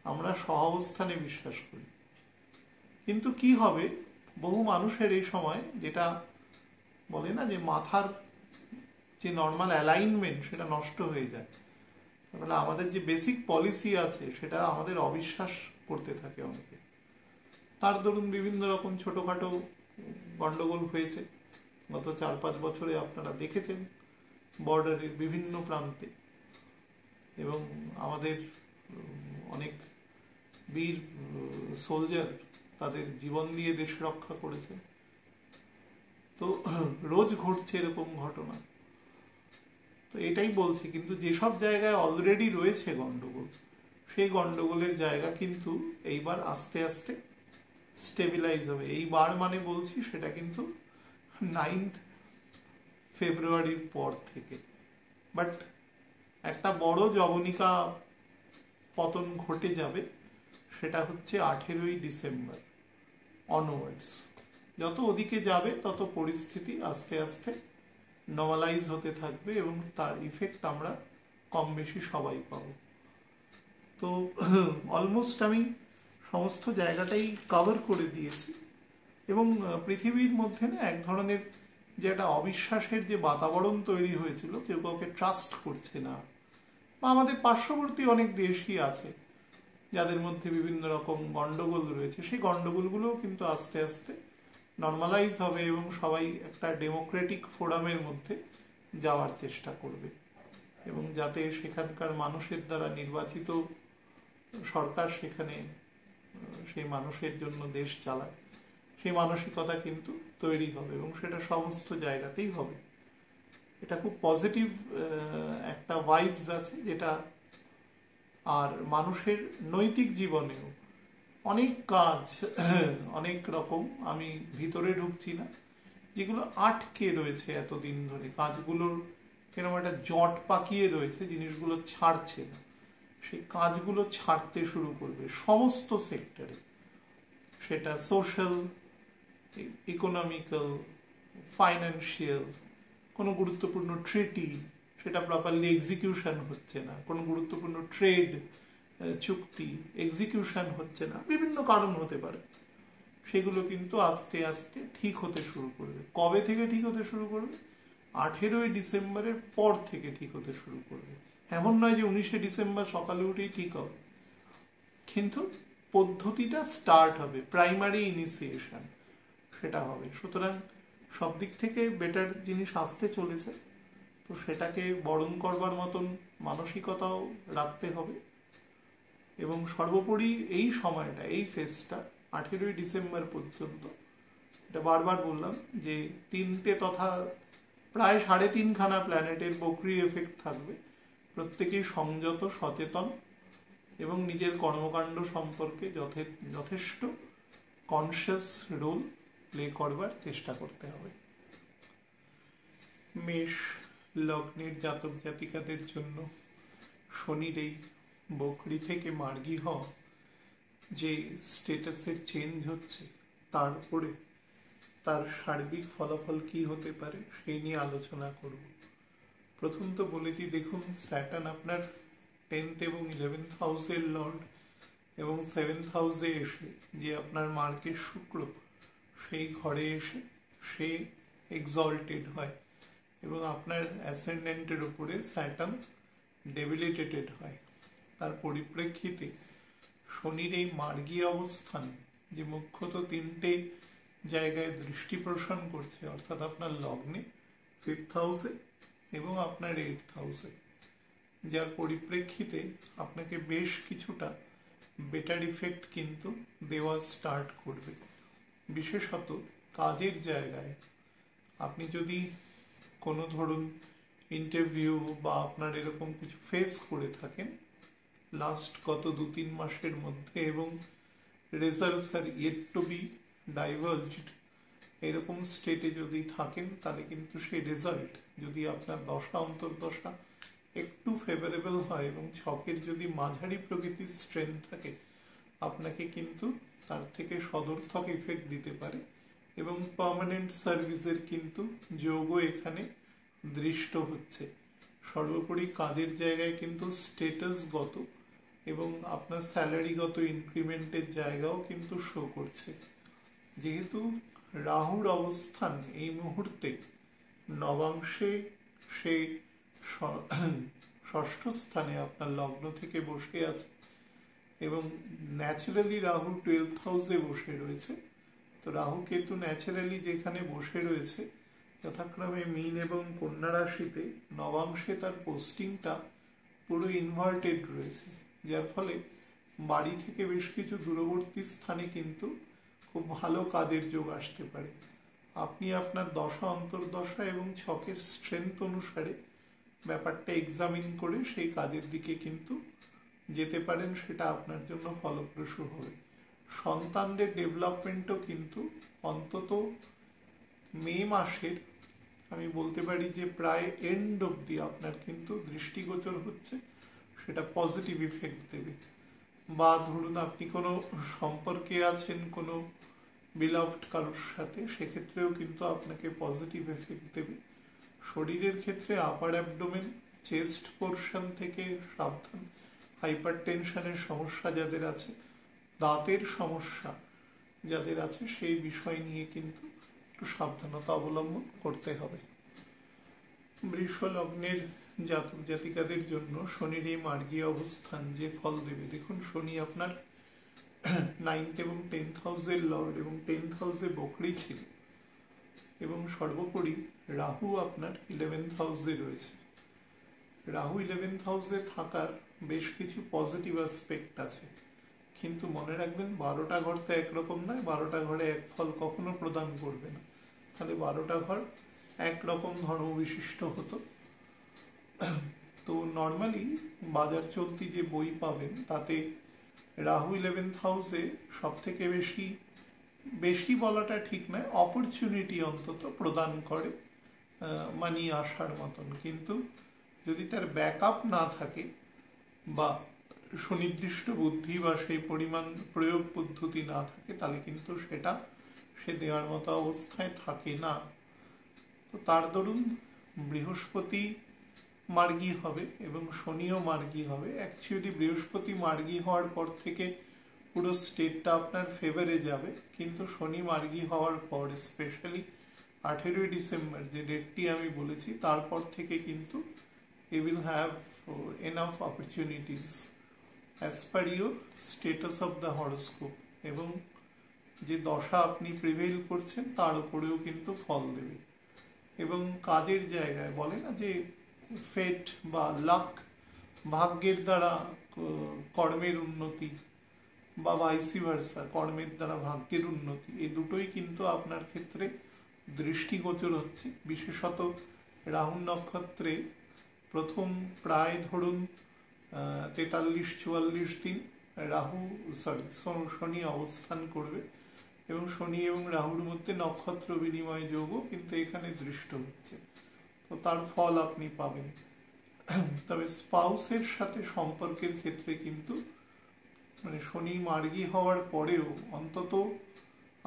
আমরা সহাবস্থানে বিশ্বাস করি। কিন্তু কি হবে, বহু মানুষের এই সময় যেটা বলে না যে মাথার যে নর্মাল অ্যালাইনমেন্ট সেটা নষ্ট হয়ে যায়, তাহলে আমাদের যে বেসিক পলিসি আছে সেটা আমাদের অবিশ্বাস করতে থাকে অনেকে। তার দরুন বিভিন্ন রকম ছোটোখাটো গন্ডগোল হয়েছে গত 4-5 বছরে, আপনারা দেখেছেন বর্ডারের বিভিন্ন প্রান্তে, এবং আমাদের অনেক বীর সোলজার তাদের জীবন দিয়ে দেশ রক্ষা করেছে। তো রোজ ঘটছে এরকম ঘটনা। তো এটাই বলছি, কিন্তু যেসব জায়গায় অলরেডি রয়েছে গন্ডগোল, সেই গন্ডগোলের জায়গা কিন্তু এইবার আস্তে আস্তে স্টেবিলাইজ হবে। এইবার মানে বলছি সেটা কিন্তু 9 ফেব্রুয়ারির পর থেকে। বাট একটা বড় জবনিকা পতন ঘটে যাবে, সেটা হচ্ছে 18ই ডিসেম্বর অনওয়ার্ডস। যত ওদিকে যাবে তত পরিস্থিতি আস্তে আস্তে নর্মালাইজ হতে থাকবে, এবং তার ইফেক্ট আমরা কম বেশি সবাই পাব। তো অলমোস্ট আমি সমস্ত জায়গাটাই কভার করে দিয়েছি, এবং পৃথিবীর মধ্যে না এক ধরনের যে একটা অবিশ্বাসের যে বাতাবরণ তৈরি হয়েছিল, কেউ কাউকে ট্রাস্ট করছে না, বা আমাদের পার্শ্ববর্তী অনেক দেশই আছে যাদের মধ্যে বিভিন্ন রকম গন্ডগোল রয়েছে, সেই গন্ডগোলগুলোও কিন্তু আস্তে আস্তে নর্মালাইজ হবে, এবং সবাই একটা ডেমোক্রেটিক ফোরামের মধ্যে যাওয়ার চেষ্টা করবে, এবং যাতে সেখানকার মানুষের দ্বারা নির্বাচিত সরকার সেখানে সেই মানুষের জন্য দেশ চালায়, সেই মানসিকতা কিন্তু তৈরি হবে, এবং সেটা সমস্ত জায়গাতেই হবে। এটা খুব পজিটিভ একটা ভাইবস আছে যেটা। আর মানুষের নৈতিক জীবনেও অনেক কাজ, অনেক রকম, আমি ভিতরে ঢুকছি না, যেগুলো আটকে রয়েছে এতদিন ধরে, কাজগুলোর এরকম একটা জট পাকিয়ে রয়েছে, জিনিসগুলো ছাড়ছে না, সেই কাজগুলো ছাড়তে শুরু করবে সমস্ত সেক্টরে, সেটা সোশ্যাল, ইকোনমিক্যাল, ফাইন্যান্সিয়াল, কোনো গুরুত্বপূর্ণ ট্রিটি সেটা প্রপারলি এক্সিকিউশন হচ্ছে না, কোনো গুরুত্বপূর্ণ ট্রেড চুক্তি এক্সিকিউশন হচ্ছে না, বিভিন্ন কারণ হতে পারে, সেগুলো কিন্তু আস্তে আস্তে ঠিক হতে শুরু করবে। কবে থেকে ঠিক হতে শুরু করবে? 18ই ডিসেম্বরের পর থেকে ঠিক হতে শুরু করবে। এমন নয় যে 19শে ডিসেম্বর সকালে উঠেই ঠিক হবে, কিন্তু পদ্ধতিটা স্টার্ট হবে, প্রাইমারি ইনিশিয়েশন সেটা হবে। সুতরাং সব দিক থেকে বেটার জিনিস আসতে চলেছে, তো সেটাকে বরণ করবার মতন মানসিকতাও রাখতে হবে, এবং সর্বোপরি এই সময়টা, এই ফেজটা 18ই ডিসেম্বর পর্যন্ত, এটা বারবার বললাম যে তিনটে তথা প্রায় 3.5খানা প্ল্যানেটের বক্রি এফেক্ট থাকবে। প্রত্যেকেই সংযত, সচেতন এবং নিজের কর্মকাণ্ড সম্পর্কে যথেষ্ট কনসিয়াস রোল প্লে করবার চেষ্টা করতে হবে। মেষ লগ্নের জাতক জাতিকাদের জন্য শনির এই বকরি থেকে মার্গী হওয়া যে স্ট্যাটাসের চেঞ্জ হচ্ছে, তারপরে তার সার্বিক ফলাফল কি হতে পারে সেই নিয়ে আলোচনা করব। প্রথম তো বলেছি, দেখুন স্যাটার্ন আপনার 10th এবং 11th হাউসের লর্ড এবং 7th হাউসে এসে যে আপনার মার্কের শুক্র, সেই ঘরে এসে সে এক্সল্টেড হয় এবং আপনার অ্যাসেন্ডেন্টের উপরে স্যাটার্ন ডেবিলিটেটেড হয়। তার পরিপ্রেক্ষিতে শনির এই মার্গী অবস্থান যে মুখ্যত তিনটে জায়গায় দৃষ্টি প্রসারণ করছে, অর্থাৎ আপনার লগ্নে, 5th হাউসে এবং আপনার 8th হাউসে, যার পরিপ্রেক্ষিতে আপনাকে বেশ কিছুটা বেটার ইফেক্ট কিন্তু দেওয়া স্টার্ট করবে। বিশেষত কাজের জায়গায় আপনি যদি কোনো ধরুন ইন্টারভিউ বা আপনার এরকম কিছু ফেস করে থাকেন লাস্ট গত 2-3 মাসের মধ্যে এবং results are yet to be diverged, এরকম স্টেটে যদি থাকেন, তাহলে কিন্তু সেই রেজাল্ট যদি আপনার দশা অন্তর্দশা একটু ফেভারেবল হয় এবং ছকের যদি মাঝারি প্রকৃতির স্ট্রেংথ থাকে, আপনাকে কিন্তু তার থেকে সদর্থক ইফেক্ট দিতে পারে এবং পার্মানেন্ট সার্ভিসের কিন্তু যোগও এখানে দৃষ্ট হচ্ছে। সর্বোপরি কাজের জায়গায় কিন্তু স্ট্যাটাসগত এবং আপনার স্যালারিগত ইনক্রিমেন্টের জায়গাও কিন্তু শো করছে। যেহেতু রাহুর অবস্থান এই মুহূর্তে নবাংশে, সে ষষ্ঠ স্থানে আপনার লগ্ন থেকে বসে আছে এবং ন্যাচারালি রাহু 12th হাউসে বসে রয়েছে। তো রাহু কেতু ন্যাচারালি যেখানে বসে রয়েছে, যথাক্রমে মীন এবং কন্যা রাশিতে, নবাংশে তার পোস্টিংটা পুরো ইনভার্টেড রয়েছে, যার ফলে বাড়ি থেকে বেশ কিছু দূরবর্তী স্থানে কিন্তু খুব ভালো কাজের যোগ আসতে পারে। আপনি আপনার দশা অন্তর্দশা এবং ছকের স্ট্রেংথ অনুসারে ব্যাপারটা এক্সামিন করে সেই কাজের দিকে কিন্তু যেতে পারেন, সেটা আপনার জন্য ফলপ্রসূ হবে। সন্তানদের ডেভেলপমেন্টও কিন্তু অন্তত মে মাসের, আমি বলতে পারি যে প্রায় এন্ড অবধি আপনার কিন্তু দৃষ্টিগোচর হচ্ছে, সেটা পজিটিভ ইফেক্ট দেবে। বা ধরুন আপনি কোনো সম্পর্কে আছেন কোনো বিলাভড কারোর সাথে, সেক্ষেত্রেও কিন্তু আপনাকে পজিটিভ এফেক্ট দেবে। শরীরের ক্ষেত্রে আপার অ্যাবডোমেন, চেস্ট পোর্শন থেকে সাবধান। হাইপার টেনশনের সমস্যা যাদের আছে, দাঁতের সমস্যা যাদের আছে, সেই বিষয় নিয়ে কিন্তু একটু সাবধানতা অবলম্বন করতে হবে। বৃষ লগ্নের জাতক জাতিকাদের জন্য শনির এই মার্গী অবস্থান যে ফল দেবে, দেখুন শনি আপনার 9th এবং 10th হাউসের লর্ড এবং 10th হাউসে বকরি ছিল এবং সর্বোপরি রাহু আপনার 11th হাউসে রয়েছে। রাহু 11th হাউসে থাকার বেশ কিছু পজিটিভ অ্যাসপেক্ট আছে, কিন্তু মনে রাখবেন 12টা ঘর তো একরকম নয়, 12টা ঘরে এক ফল কখনো প্রদান করবে না। তাহলে 12টা ঘর একরকম ধর্ম বিশিষ্ট হতো। তো নর্মালি বাজার চলতি যে বই পাবেন তাতে রাহু 11th হাউসে সব থেকে বেশি বলাটা ঠিক নয়, অপরচুনিটি অন্তত প্রদান করে মানি আসার মতন। কিন্তু যদি তার ব্যাকআপ না থাকে বা সুনির্দিষ্ট বুদ্ধি বা সেই পরিমাণ প্রয়োগ পদ্ধতি না থাকে, তাহলে কিন্তু সেটা সে দেওয়ার মতো অবস্থায় থাকে না। তো তার দরুন বৃহস্পতি মার্গী হবে এবং শনিও মার্গী হবে। অ্যাকচুয়ালি বৃহস্পতি মার্গী হওয়ার পর থেকে পুরো স্টেটটা আপনার ফেভারে যাবে, কিন্তু শনি মার্গী হওয়ার পর স্পেশালি 18ই ডিসেম্বর যে ডেটটি আমি বলেছি, তারপর থেকে কিন্তু you will have enough opportunities as per your status of the horoscope এবং যে দশা আপনি প্রিভেইল করছেন তার উপরেও কিন্তু ফল দেবে। এবং কাজের জায়গায় বলে না যে ফেট বা লাক, ভাগ্যের দ্বারা কর্মের উন্নতি বা ভাইসি ভার্সা, কর্মের দ্বারা ভাগ্যের উন্নতি, এই দুটোই কিন্তু আপনার ক্ষেত্রে দৃষ্টিগোচর হচ্ছে। বিশেষত রাহু নক্ষত্রে প্রথম প্রায় ধরুন 43-44 দিন শনি অবস্থান করবে, এবং শনি এবং রাহুর মধ্যে নক্ষত্র বিনিময় যোগও কিন্তু এখানে দৃষ্ট হচ্ছে, তো তার ফল আপনি পাবেন। তবে স্পাউসের সাথে সম্পর্কের ক্ষেত্রে কিন্তু মানে শনি মার্গী হওয়ার পরেও অন্তত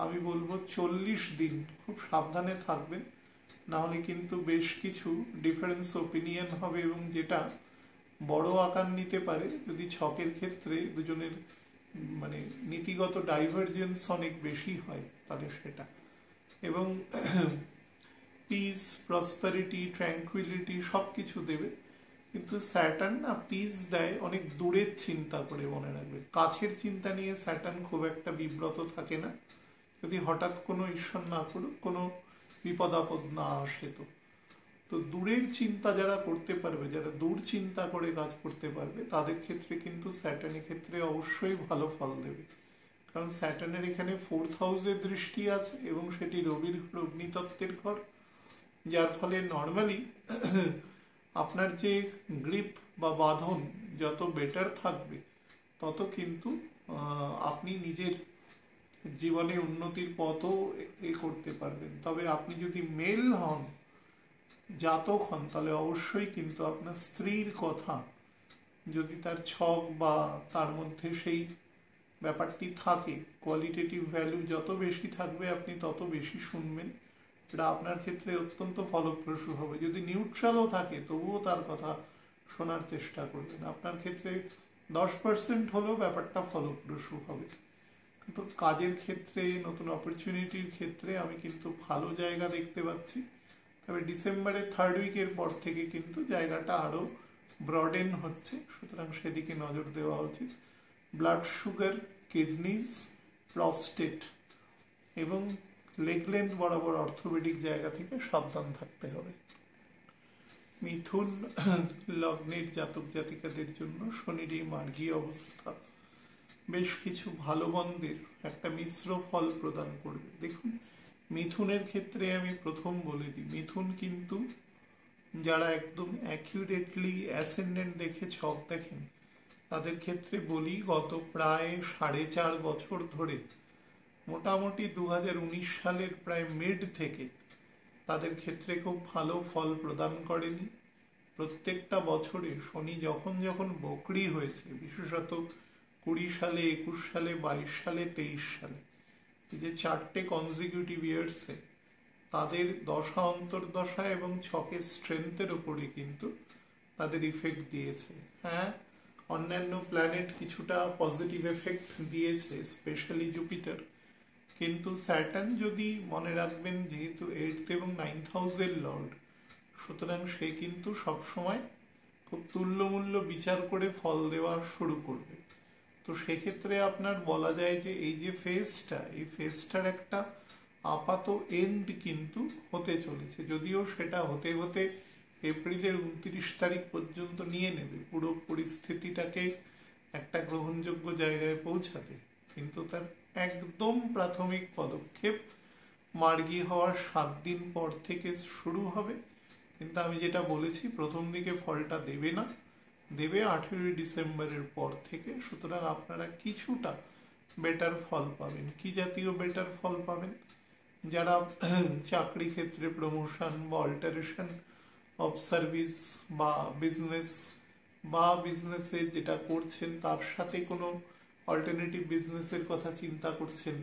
আমি বলবো 40 দিন খুব সাবধানে থাকবেন, নাহলে কিন্তু বেশ কিছু ডিফারেন্স ওপিনিয়ন হবে, এবং যেটা বড় আকার নিতে পারে যদি ছকের ক্ষেত্রে দুজনের মানে নীতিগত ডাইভারজেন্স অনেক বেশি হয় তাহলে সেটা। এবং পিস, প্রসপারিটি, ট্র্যাঙ্কুইলিটি সব কিছু দেবে, কিন্তু স্যাটার্ন না পিস দেয় অনেক দূরের চিন্তা করে, মনে রাখবে। কাছের চিন্তা নিয়ে স্যাটার্ন খুব একটা বিব্রত থাকে না, যদি হঠাৎ কোনো ঈশ্বর না করুক কোনো বিপদ আপদ না আসে। তো দূরের চিন্তা যারা করতে পারবে, যারা দূর চিন্তা করে কাজ করতে পারবে, তাদের ক্ষেত্রে কিন্তু স্যাটার্নের ক্ষেত্রে অবশ্যই ভালো ফল দেবে। কারণ স্যাটার্নের এখানে 4th হাউসের দৃষ্টি আছে, এবং সেটি রবির অগ্নিতত্ত্বের ঘর, যার ফলে নর্মালি আপনার যে গ্রিপ বা বাঁধন যত বেটার থাকবে, তত কিন্তু আপনি নিজের জীবনে উন্নতির পথও করতে পারবেন। তবে আপনি যদি মেল হন, জাতক হন, তাহলে অবশ্যই কিন্তু আপনার স্ত্রীর কথা যদি তার ছক বা তার মধ্যে সেই ব্যাপারটি থাকে, কোয়ালিটেটিভ ভ্যালু যত বেশি থাকবে আপনি তত বেশি শুনবেন, এটা আপনার ক্ষেত্রে অত্যন্ত ফলপ্রসূ হবে। যদি নিউট্রালও থাকে তবুও তার কথা শোনার চেষ্টা করবেন, আপনার ক্ষেত্রে 10% হলেও ব্যাপারটা ফলপ্রসূ হবে। কিন্তু কাজের ক্ষেত্রে, নতুন অপরচুনিটির ক্ষেত্রে আমি কিন্তু ভালো জায়গা দেখতে পাচ্ছি। তবে ডিসেম্বরের 3rd উইকের পর থেকে কিন্তু জায়গাটা আরও ব্রডেন হচ্ছে, সুতরাং সেদিকে নজর দেওয়া উচিত। ব্লাড সুগার, কিডনিজ, প্রস্টেট এবং লেগ লেন্থ বরাবর অর্থোপেডিক জায়গা থেকে সাবধান থাকতে হবে। মিথুন লগ্নের জাতক জাতিকাদের জন্য শনির এই মার্গী অবস্থা বেশ কিছু ভালো মন্দের একটা মিশ্র ফল প্রদান করবে। দেখুন, মিথুনের ক্ষেত্রে আমি প্রথম বলে দিই, মিথুন কিন্তু যারা একদম অ্যাকিউরেটলি অ্যাসেন্ডেন্ট দেখে ছক দেখেন, তাদের ক্ষেত্রে বলি গত প্রায় 4.5 বছর ধরে মোটামুটি 2019 সালের প্রায় মিড থেকে তাদের ক্ষেত্রে খুব ভালো ফল প্রদান করেনি। প্রত্যেকটা বছরে শনি যখন যখন বকরি হয়েছে, বিশেষত 20 সালে, 21 সালে, 22 সালে, 23 সালে, এই যে 4টে কনজিকিউটিভ ইয়ার্সে তাদের দশা অন্তর্দশা এবং ছকের স্ট্রেংথের উপরে কিন্তু তাদের ইফেক্ট দিয়েছে। হ্যাঁ, অন্যান্য প্ল্যানেট কিছুটা পজিটিভ এফেক্ট দিয়েছে, স্পেশালি জুপিটার, কিন্তু স্যাটার্ন যদি মনে রাখবেন যেহেতু 8th এবং 9th হাউসের লর্ড, সুতরাং সে কিন্তু সবসময় খুব তুল্যমূল্য বিচার করে ফল দেওয়া শুরু করবে। তো সেক্ষেত্রে আপনার বলা যায় যে এই যে ফেজটা, এই ফেজটার একটা আপাত এন্ড কিন্তু হতে চলেছে, যদিও সেটা হতে হতে এপ্রিলের 29 তারিখ পর্যন্ত নিয়ে নেবে পুরো পরিস্থিতিটাকে একটা গ্রহণযোগ্য জায়গায় পৌঁছাতে, কিন্তু তার একদম প্রাথমিক পদক্ষেপ মার্গী হওয়ার 7 দিন পর থেকে শুরু হবে। কিন্তু আমি যেটা বলেছি, প্রথম দিকে ফলটা দেবে না, দেবে 18 ডিসেম্বরের পর থেকে। সুতরাং আপনারা কিছুটা বেটার ফল পাবেন। কি জাতীয় বেটার ফল পাবেন? যারা চাকরি ক্ষেত্রে প্রমোশন বা অল্টারেশন অফ সার্ভিস বা বিজনেসে যেটা করছেন তার সাথে কোনো অল্টারনেটিভ বিজনেসের কথা চিন্তা করছেন,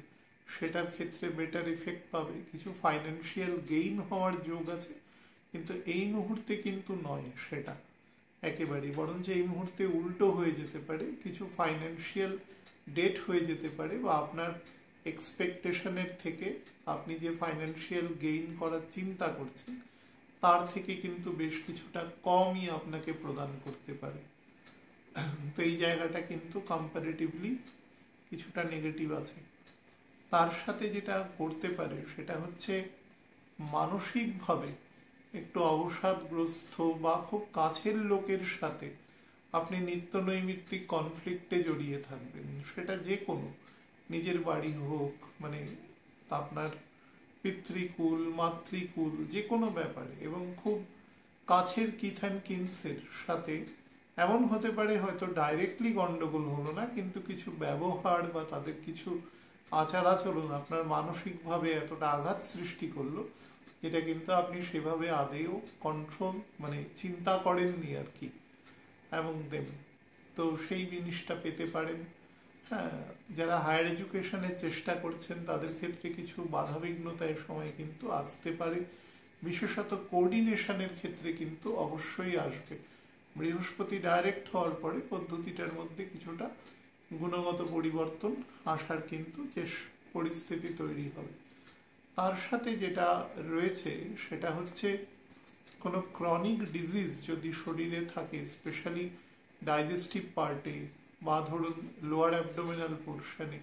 সেটার ক্ষেত্রে বেটার ইফেক্ট পাবে। কিছু ফাইন্যান্সিয়াল গেইন হওয়ার যোগ আছে, কিন্তু এই মুহূর্তে কিন্তু নয় সেটা একেবারেই, বরঞ্চ এই মুহূর্তে উল্টো হয়ে যেতে পারে, কিছু ফাইন্যান্সিয়াল ডেট হয়ে যেতে পারে, বা আপনার এক্সপেকটেশনের থেকে আপনি যে ফাইন্যান্সিয়াল গেইন করার চিন্তা করছেন তার থেকে কিন্তু বেশ কিছুটা কমই আপনাকে প্রদান করতে পারে। তো এই জায়গাটা কিন্তু কম্পারেটিভলি কিছুটা নেগেটিভ আছে। তার সাথে যেটা করতে পারে সেটা হচ্ছে মানসিকভাবে একটু অবসাদগ্রস্ত বা খুব কাছের লোকের সাথে আপনি নিত্য নৈমিত্তিক কনফ্লিক্টে জড়িয়ে থাকবেন, সেটা যে কোনো, নিজের বাড়ি হোক, মানে আপনার পিতৃকুল মাতৃকুল যে কোনো ব্যাপারে, এবং খুব কাছের কিথ অ্যান্ড কিনসের সাথে এমন হতে পারে হয়তো ডাইরেক্টলি গন্ডগোল হলো না, কিন্তু কিছু ব্যবহার বা তাদের কিছু আচার আচরণ আপনার মানসিকভাবে এতটা আঘাত সৃষ্টি করলো, যেটা কিন্তু আপনি সেভাবে আদেও কন্ট্রোল মানে চিন্তা করেননি আর কি, এবং দেন তো সেই জিনিসটা পেতে পারেন। হ্যাঁ, যারা হায়ার এডুকেশনের চেষ্টা করছেন তাদের ক্ষেত্রে কিছু বাধাবিঘ্নতা এ সময় কিন্তু আসতে পারে, বিশেষত কোঅর্ডিনেশনের ক্ষেত্রে কিন্তু অবশ্যই আসবে। বৃহস্পতি ডাইরেক্ট হওয়ার পরে পদ্ধতিটার মধ্যে কিছুটা গুণগত পরিবর্তন আসার কিন্তু যে পরিস্থিতি তৈরি হবে। তার সাথে যেটা রয়েছে সেটা হচ্ছে কোনো ক্রনিক ডিজিজ যদি শরীরে থাকে, স্পেশালি ডাইজেস্টিভ পার্টে বা ধরুন লোয়ার অ্যাবডোমিনাল পোর্শনে,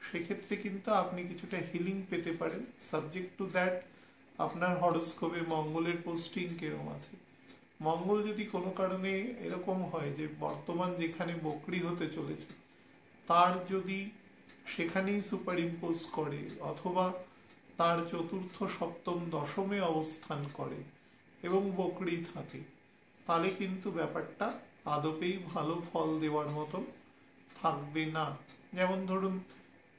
সেক্ষেত্রে কিন্তু আপনি কিছুটা হিলিং পেতে পারেন, সাবজেক্ট টু দ্যাট আপনার হরোস্কোপে মঙ্গলের পোস্টিং কিরকম আছে। মঙ্গল যদি কোনো কারণে এরকম হয় যে বর্তমান যেখানে বকরি হতে চলেছে তার যদি সেখানেই সুপার ইম্পোজ করে, অথবা তার চতুর্থ সপ্তম দশমে অবস্থান করে এবং বকরি থাকে, তাহলে কিন্তু ব্যাপারটা আদপেই ভালো ফল দেওয়ার মতন থাকবে না। যেমন ধরুন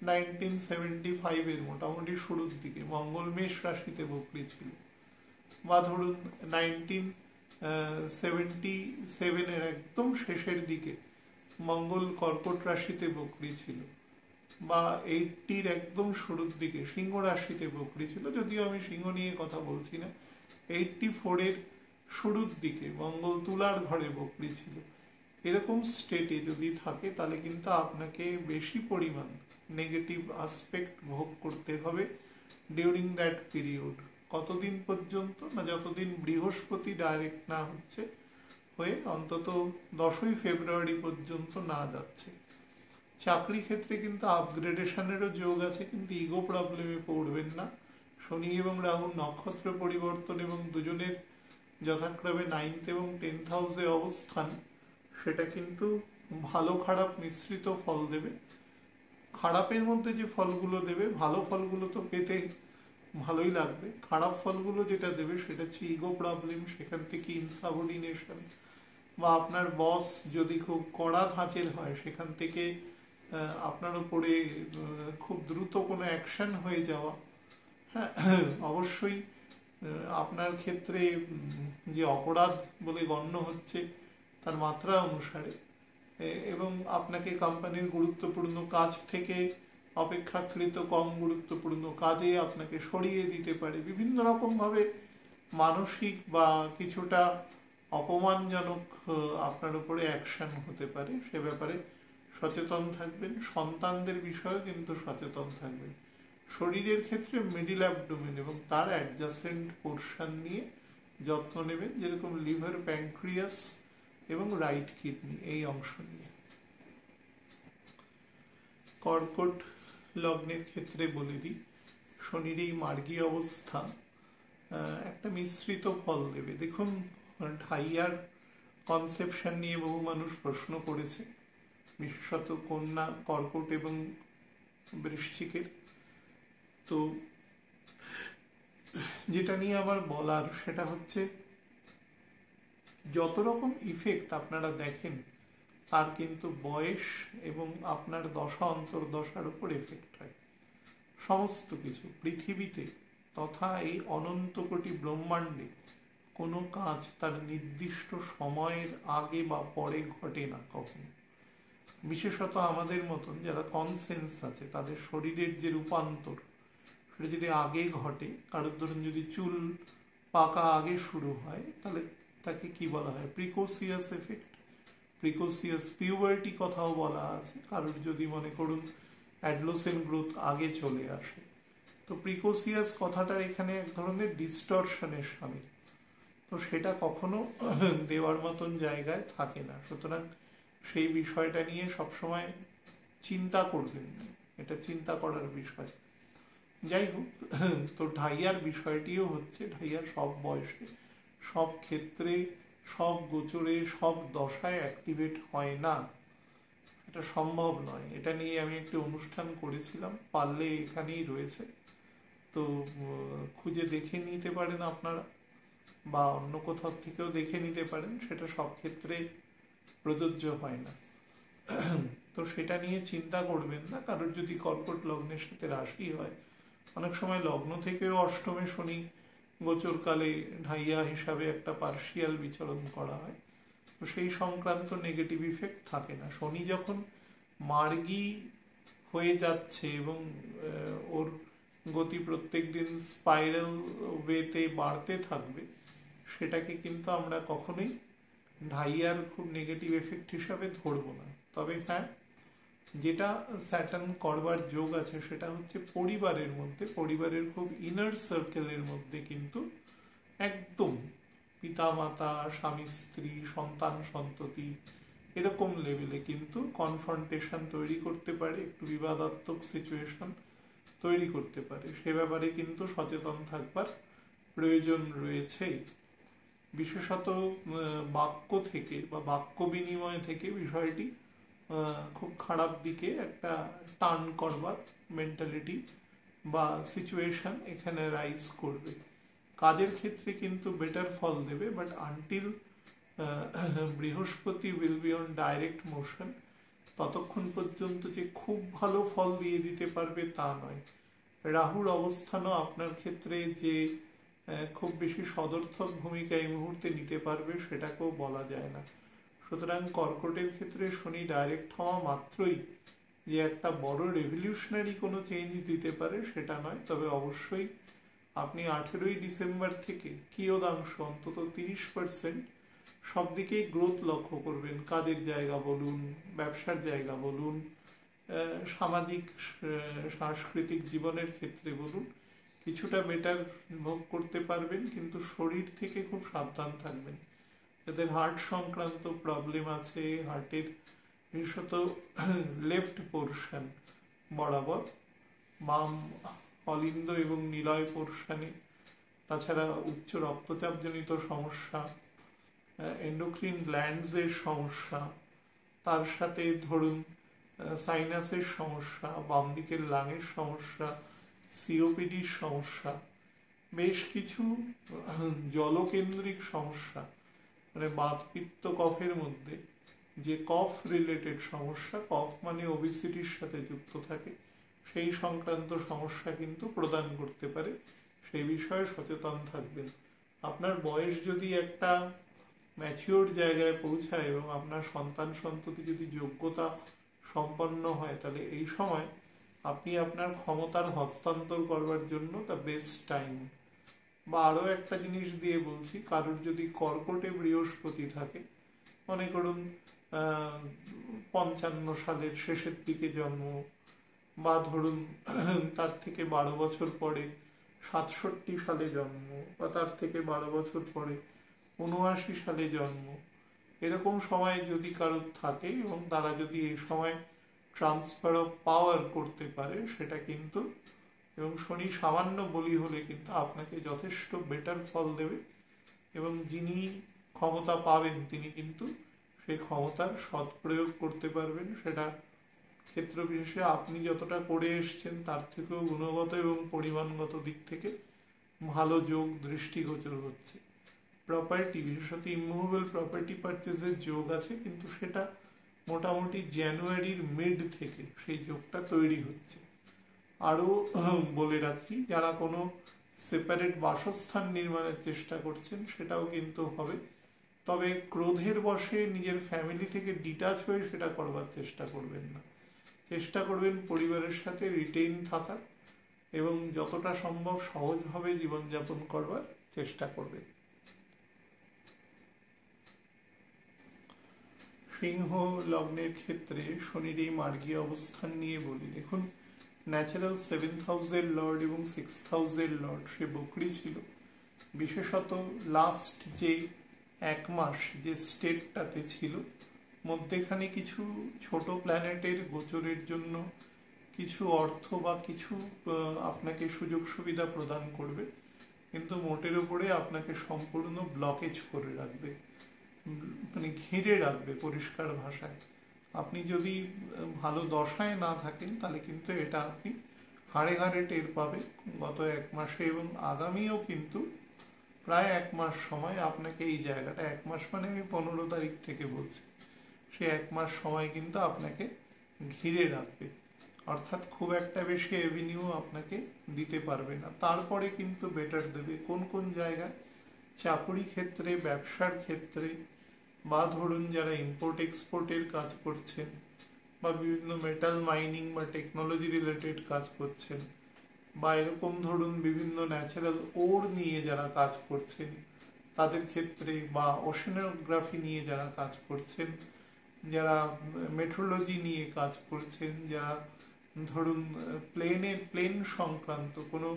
1975-এর মোটামুটি শুরুর দিকে মঙ্গল মেষ রাশিতে বকরি ছিল, বা ধরুন 1977-এর একদম শেষের দিকে মঙ্গল কর্কট রাশিতে বকরি ছিল, বা 80-র একদম শুরুর দিকে সিংহ রাশিতে বকরি ছিল, যদিও আমি সিংহ নিয়ে কথা বলছি না। 84-এর শুরুর দিকে মঙ্গল তুলার ঘরে বকরি ছিল। এরকম স্টেটে যদি থাকে তাহলে কিন্তু আপনাকে বেশি পরিমাণ নেগেটিভ আসপেক্ট ভোগ করতে হবে ডিউরিং দ্যাট পিরিয়ড। কতদিন পর্যন্ত না, যতদিন বৃহস্পতি ডাইরেক্ট না হচ্ছে হয়ে অন্তত 10ই ফেব্রুয়ারি পর্যন্ত না যাচ্ছে। চাকরি ক্ষেত্রে কিন্তু আপগ্রেডেশনেরও যোগ আছে, কিন্তু ইগো প্রবলেমে পড়বেন না। শনি এবং রাহুর নক্ষত্র পরিবর্তন এবং দুজনের যথাক্রমে 9th এবং 10th হাউসে অবস্থান, সেটা কিন্তু ভালো খারাপ মিশ্রিত ফল দেবে। খারাপের মধ্যে যে ফলগুলো দেবে, ভালো ফলগুলো তো পেতে ভালোই লাগবে, খারাপ ফলগুলো যেটা দেবে সেটা হচ্ছে ইগো প্রবলেম, সেখান থেকে ইনসাবঅর্ডিনেশন, বা আপনার বস যদি খুব কড়া ধাঁচের হয় সেখান থেকে আপনার উপরে খুব দ্রুত কোনো অ্যাকশন হয়ে যাওয়া। হ্যাঁ, অবশ্যই আপনার ক্ষেত্রে যে অপরাধ বলে গণ্য হচ্ছে তার মাত্রা অনুসারে, এবং আপনাকে কোম্পানির গুরুত্বপূর্ণ কাজ থেকে অপেক্ষাকৃত কম গুরুত্বপূর্ণ কাজে আপনাকে সরিয়ে দিতে পারে। বিভিন্ন রকমভাবে মানসিক বা কিছুটা অপমানজনক আপনার উপরে অ্যাকশন হতে পারে, সে ব্যাপারে সচেতন থাকবেন। সন্তানদের বিষয়েও কিন্তু সচেতন থাকবেন। শরীরের ক্ষেত্রে মিডিল অ্যাবডোমেন এবং তার অ্যাডজাসেন্ট পোর্শন নিয়ে যত্ন নেবেন, যেরকম লিভার, প্যানক্রিয়াস এবং রাইট কিডনি, এই অংশ নিয়ে। কর্কট লগ্নের ক্ষেত্রে বলে দিই, শনির এই মার্গী অবস্থা একটা মিশ্রিত ফল দেবে। দেখুন, ঢাইয়ার কনসেপশন নিয়ে বহু মানুষ প্রশ্ন করেছে, বিশেষত কন্যা, কর্কট এবং বৃশ্চিকের। তো যেটা নিয়ে আমার বলার সেটা হচ্ছে, যত রকম ইফেক্ট আপনারা দেখেন তার কিন্তু বয়স এবং আপনার দশা অন্তর্দশার উপর এফেক্ট হয়। সমস্ত কিছু পৃথিবীতে তথা এই অনন্ত কোটি ব্রহ্মাণ্ডে কোনো কাজ তার নির্দিষ্ট সময়ের আগে বা পরে ঘটে না কখনো। বিশেষত আমাদের মতন যারা কনসেন্স আছে, তাদের শরীরের যে রূপান্তর সেটা যদি আগে ঘটে, কারোর ধরুন যদি চুল পাকা আগে শুরু হয়, তাহলে তাকে কি বলা হয়? প্রিকোসিয়াস এফেক্ট, প্রিকোসিয়াস পিউবার্টি কথাও বলা আছে। কারোর যদি মনে করুন অ্যাডলোসেন্ট গ্রোথ আগে চলে আসে, তো প্রিকোসিয়াস কথাটার এখানে এক ধরনের ডিস্টরশনের সামিল, তো সেটা কখনো দেওয়ার মতন জায়গায় থাকে না। সুতরাং সেই বিষয়টা নিয়ে সবসময় চিন্তা করবেন, এটা চিন্তা করার বিষয়। যাই হোক, তো ঢাইয়ার বিষয়টিও হচ্ছে, ঢাইয়ার সব বয়সে সব ক্ষেত্রে সব গোচরে সব দশায় অ্যাক্টিভেট হয় না, এটা সম্ভব নয়। এটা নিয়ে আমি একটি অনুষ্ঠান করেছিলাম, পারলে এখানেই রয়েছে, তো খুঁজে দেখে নিতে পারেন আপনারা, বা অন্য কোথাও থেকেও দেখে নিতে পারেন, সেটা সব ক্ষেত্রে প্রযোজ্য হয় না। তো সেটা নিয়ে চিন্তা করবেন না। কারোর যদি কর্কট লগ্নের সাথে রাশি হয়, অনেক সময় লগ্ন থেকেও অষ্টমে শনি গোচরকালে ঢাইয়া হিসাবে একটা পার্শিয়াল বিচরণ করা হয়, তো সেই সংক্রান্ত নেগেটিভ ইফেক্ট থাকে না। শনি যখন মার্গী হয়ে যাচ্ছে এবং ওর গতি প্রত্যেক দিন স্পাইরাল ওয়েতে বাড়তে থাকবে, সেটাকে কিন্তু আমরা কখনোই ঢাইয়ার খুব নেগেটিভ এফেক্ট হিসাবে ধরবো না। তবে হ্যাঁ, যেটা স্যাটার্ন করবার যোগ আছে সেটা হচ্ছে পরিবারের মধ্যে, পরিবারের খুব ইনার সার্কেলের মধ্যে কিন্তু একদম পিতা মাতা, স্বামী স্ত্রী, সন্তান সন্ততি এরকম লেভেলে কিন্তু কনফ্রন্টেশন তৈরি করতে পারে, একটু বিবাদাত্মক সিচুয়েশন তৈরি করতে পারে। সে ব্যাপারে কিন্তু সচেতন থাকবার প্রয়োজন রয়েছে। বিশেষত বাক্য থেকে বা বাক্য বিনিময় থেকে বিষয়টি খুব খারাপ দিকে একটা টার্ন করবার মেন্টালিটি বা সিচুয়েশন এখানে রাইজ করবে। কাজের ক্ষেত্রে কিন্তু বেটার ফল দেবে, বাট আনটিল বৃহস্পতি will be on direct motion, ততক্ষণ পর্যন্ত যে খুব ভালো ফল দিয়ে দিতে পারবে তা নয়। রাহুর অবস্থানও আপনার ক্ষেত্রে যে খুব বেশি সদর্থক ভূমিকা এই মুহূর্তে নিতে পারবে সেটাকেও বলা যায় না। সুতরাং কর্কটের ক্ষেত্রে শনি ডাইরেক্ট হওয়া মাত্রই যে একটা বড় রেভলিউশনারি কোনো চেঞ্জ দিতে পারে সেটা নয়। তবে অবশ্যই আপনি 18ই ডিসেম্বর থেকে কিয়দাংশ অন্তত 30% সব দিকেই গ্রোথ লক্ষ্য করবেন। কাজের জায়গা বলুন, ব্যবসার জায়গা বলুন, সামাজিক সাংস্কৃতিক জীবনের ক্ষেত্রে বলুন, কিছুটা বেটার ভোগ করতে পারবেন। কিন্তু শরীর থেকে খুব সাবধান থাকবেন। যাদের হার্ট সংক্রান্ত প্রবলেম আছে, হার্টের বিশেষত লেফট পোর্শন বরাবর, বাম অলিন্দ এবং নিলয় পোর্শনে, তাছাড়া উচ্চ রক্তচাপজনিত সমস্যা, এন্ডোক্রিন গ্ল্যান্ডসের সমস্যা, তার সাথে ধরুন সাইনাসের সমস্যা, বাম দিকের লাঙের সমস্যা, সিওপিডির সমস্যা, বেশ কিছু জলকেন্দ্রিক সমস্যা, মানে বাত পিত্ত কফের মধ্যে যে কফ রিলেটেড সমস্যা, কফ মানে ওবেসিটির সাথে যুক্ত থাকে, সেই সংক্রান্ত সমস্যা কিন্তু প্রদান করতে পারে। সেই বিষয়ে সচেতন থাকবেন। আপনার বয়স যদি একটা ম্যাচিওর জায়গায় পৌঁছায় এবং আপনার সন্তান সন্ততি যদি যোগ্যতা সম্পন্ন হয়, তাহলে এই সময় আপনি আপনার ক্ষমতার হস্তান্তর করবার জন্য দ্য বেস্ট টাইম। বা আরও একটা জিনিস দিয়ে বলছি, কারোর যদি কর্কটে বৃহস্পতি থাকে, মনে করুন 55 সালের শেষের দিকে জন্ম, বা ধরুন তার থেকে 12 বছর পরে 67 সালে জন্ম, বা তার থেকে 12 বছর পরে 79 সালে জন্ম, এরকম সময় যদি কারোর থাকে এবং তারা যদি এই সময় ট্রান্সফার অফ পাওয়ার করতে পারে, সেটা কিন্তু, এবং শনি সামান্য বলি হলে কিন্তু আপনাকে যথেষ্ট বেটার ফল দেবে। এবং যিনি ক্ষমতা পাবেন তিনি কিন্তু সেই ক্ষমতার সৎপ্রয়োগ করতে পারবেন। সেটা ক্ষেত্র বিশেষে আপনি যতটা করে এসছেন তার থেকেও গুণগত এবং পরিমাণগত দিক থেকে ভালো যোগ দৃষ্টিগোচর হচ্ছে। প্রপার্টি, বিশেষত ইমুভেবল প্রপার্টি পারচেজের যোগ আছে, কিন্তু সেটা মোটামুটি জানুয়ারির মিড থেকে সেই যোগটা তৈরি হচ্ছে। আরও বলে রাখি, যারা কোনো সেপারেট বাসস্থান নির্মাণের চেষ্টা করছেন সেটাও কিন্তু হবে। তবে ক্রোধের বশে নিজের ফ্যামিলি থেকে ডিটাচ হয়ে সেটা করবার চেষ্টা করবেন না। চেষ্টা করবেন পরিবারের সাথে রিটেইন থাকার এবং যতটা সম্ভব সহজভাবে জীবনযাপন করবার চেষ্টা করবেন। সিংহ লগ্নের ক্ষেত্রে শনির এই মার্গীয় অবস্থান নিয়ে বলি। দেখুন, ন্যাচারাল 7th হাউসের লর্ড এবং 6th হাউসের লর্ড সে বকরি ছিল। বিশেষত লাস্ট যে 1 মাস যে স্টেটটাতে ছিল, মধ্যেখানে কিছু ছোট প্ল্যানেটের গোচরের জন্য কিছু অর্থ বা কিছু আপনাকে সুযোগ সুবিধা প্রদান করবে, কিন্তু মোটের উপরে আপনাকে সম্পূর্ণ ব্লকেজ করে রাখবে। মানে ঘিরে রাখবে। পরিষ্কার ভাষায়, আপনি যদি ভালো দশায় না থাকেন তাহলে কিন্তু এটা আপনি হাড়ে হাড়ে টের পাবে গত 1 মাসে, এবং আগামীও কিন্তু প্রায় 1 মাস সময় আপনাকে এই জায়গাটা, 1 মাস মানে আমি 15 তারিখ থেকে বলছি, সে 1 মাস সময় কিন্তু আপনাকে ঘিরে রাখবে। অর্থাৎ খুব একটা বেশি এভিনিউ আপনাকে দিতে পারবে না, তারপরে কিন্তু বেটার দেবে। কোন কোন জায়গায়? চাকুরি ক্ষেত্রে, ব্যবসার ক্ষেত্রে, বা ধরুন যারা ইম্পোর্ট এক্সপোর্টের কাজ করছেন, বা বিভিন্ন মেটাল মাইনিং বা টেকনোলজি রিলেটেড কাজ করছেন, বা এরকম ধরুন বিভিন্ন ন্যাচারাল ওর নিয়ে যারা কাজ করছেন তাদের ক্ষেত্রে, বা ওশেনোগ্রাফি নিয়ে যারা কাজ করছেন, যারা মেট্রোলজি নিয়ে কাজ করছেন, যারা ধরুন প্লেন সংক্রান্ত কোনো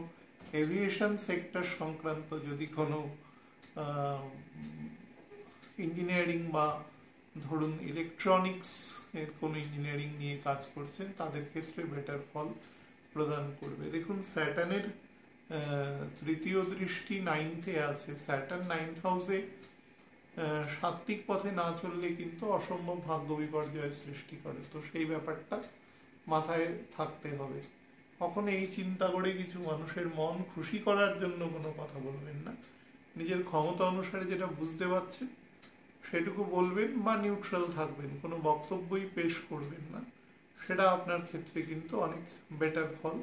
এভিয়েশন সেক্টর সংক্রান্ত যদি কোনো ইঞ্জিনিয়ারিং বা ধরুন ইলেকট্রনিক্স এর কোনো ইঞ্জিনিয়ারিং নিয়ে কাজ করছেন, তাদের ক্ষেত্রে বেটার ফল প্রদান করবে। দেখুন স্যাটার্নের তৃতীয় দৃষ্টি 9th-এ আছে। স্যাটার্ন 9th হাউসে সাত্ত্বিক পথে না চললে কিন্তু অসম্ভব ভাগ্য বিপর্যয়ের সৃষ্টি করে। তো সেই ব্যাপারটা মাথায় থাকতে হবে। কখনো এই চিন্তা করে কিছু মানুষের মন খুশি করার জন্য কোনো কথা বলবেন না। নিজের ক্ষমতা অনুসারে যেটা বুঝতে পারছেন সেটুকু বলবেন, বা নিউট্রাল থাকবেন, কোনো বক্তব্যই পেশ করবেন না। সেটা আপনার ক্ষেত্রে কিন্তু অনেক বেটার ফল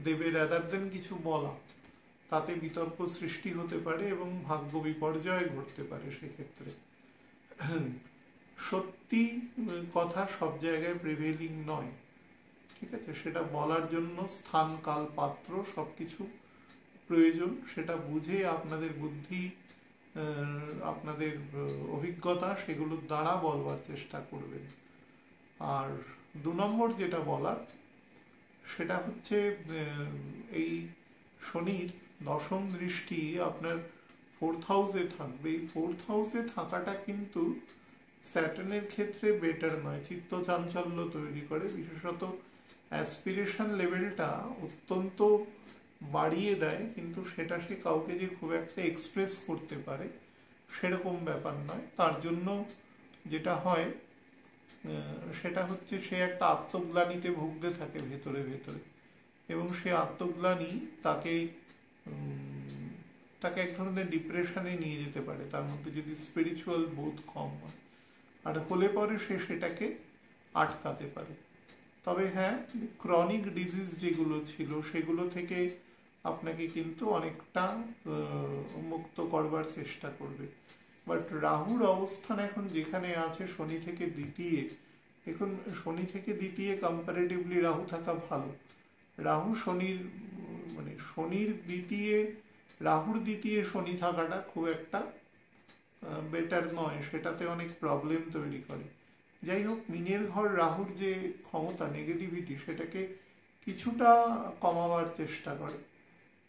দেবে, রাদার দেন কিছু বলা। তাতে বিতর্ক সৃষ্টি হতে পারে এবং ভাগ্য বিপর্যয় ঘটতে পারে। সেক্ষেত্রে সত্যি কথা সব জায়গায় প্রিভেইলিং নয়, ঠিক আছে? সেটা বলার জন্য স্থান, কাল, পাত্র সবকিছু প্রয়োজন। সেটা বুঝে আপনাদের বুদ্ধি, আপনাদের অভিজ্ঞতা, সেগুলোর দ্বারা বলবার চেষ্টা করবেন। আর 2 নম্বর যেটা বলার সেটা হচ্ছে এই শনির 10ম দৃষ্টি আপনার 4th হাউসে থাকবে। এই 4th হাউসে থাকাটা কিন্তু স্যাটার্নের ক্ষেত্রে বেটার নয়, চিত্ত চাঞ্চল্য তৈরি করে। বিশেষত অ্যাসপিরেশন লেভেলটা অত্যন্ত বাড়িয়ে দেয়, কিন্তু সেটা সে কাউকে যে খুব একটা এক্সপ্রেস করতে পারে সেরকম ব্যাপার নয়। তার জন্য যেটা হয় সেটা হচ্ছে সে একটা আত্মগ্লানিতে ভুগতে থাকে ভেতরে ভেতরে, এবং সে আত্মগ্লানি তাকে তাকে এক ধরনের ডিপ্রেশনে নিয়ে যেতে পারে, তার মধ্যে যদি স্পিরিচুয়াল বোধ কম হয়। আর হলে পরে সে সেটাকে আটকাতে পারে। তবে হ্যাঁ, ক্রনিক ডিজিজ যেগুলো ছিল সেগুলো থেকে আপনাকে কিন্তু অনেকটা মুক্ত করবার চেষ্টা করবে। বাট রাহুর অবস্থান এখন যেখানে আছে শনি থেকে দ্বিতীয়, এখন শনি থেকে দ্বিতীয় কম্পারেটিভলি রাহু থাকা ভালো। রাহু শনির মানে শনির দ্বিতীয়, রাহুর দ্বিতীয় শনি থাকাটা খুব একটা বেটার নয়, সেটাতে অনেক প্রবলেম তৈরি করে। যাই হোক, মিনের ঘর রাহুর যে ক্ষমতা, নেগেটিভিটি, সেটাকে কিছুটা কমাবার চেষ্টা করে।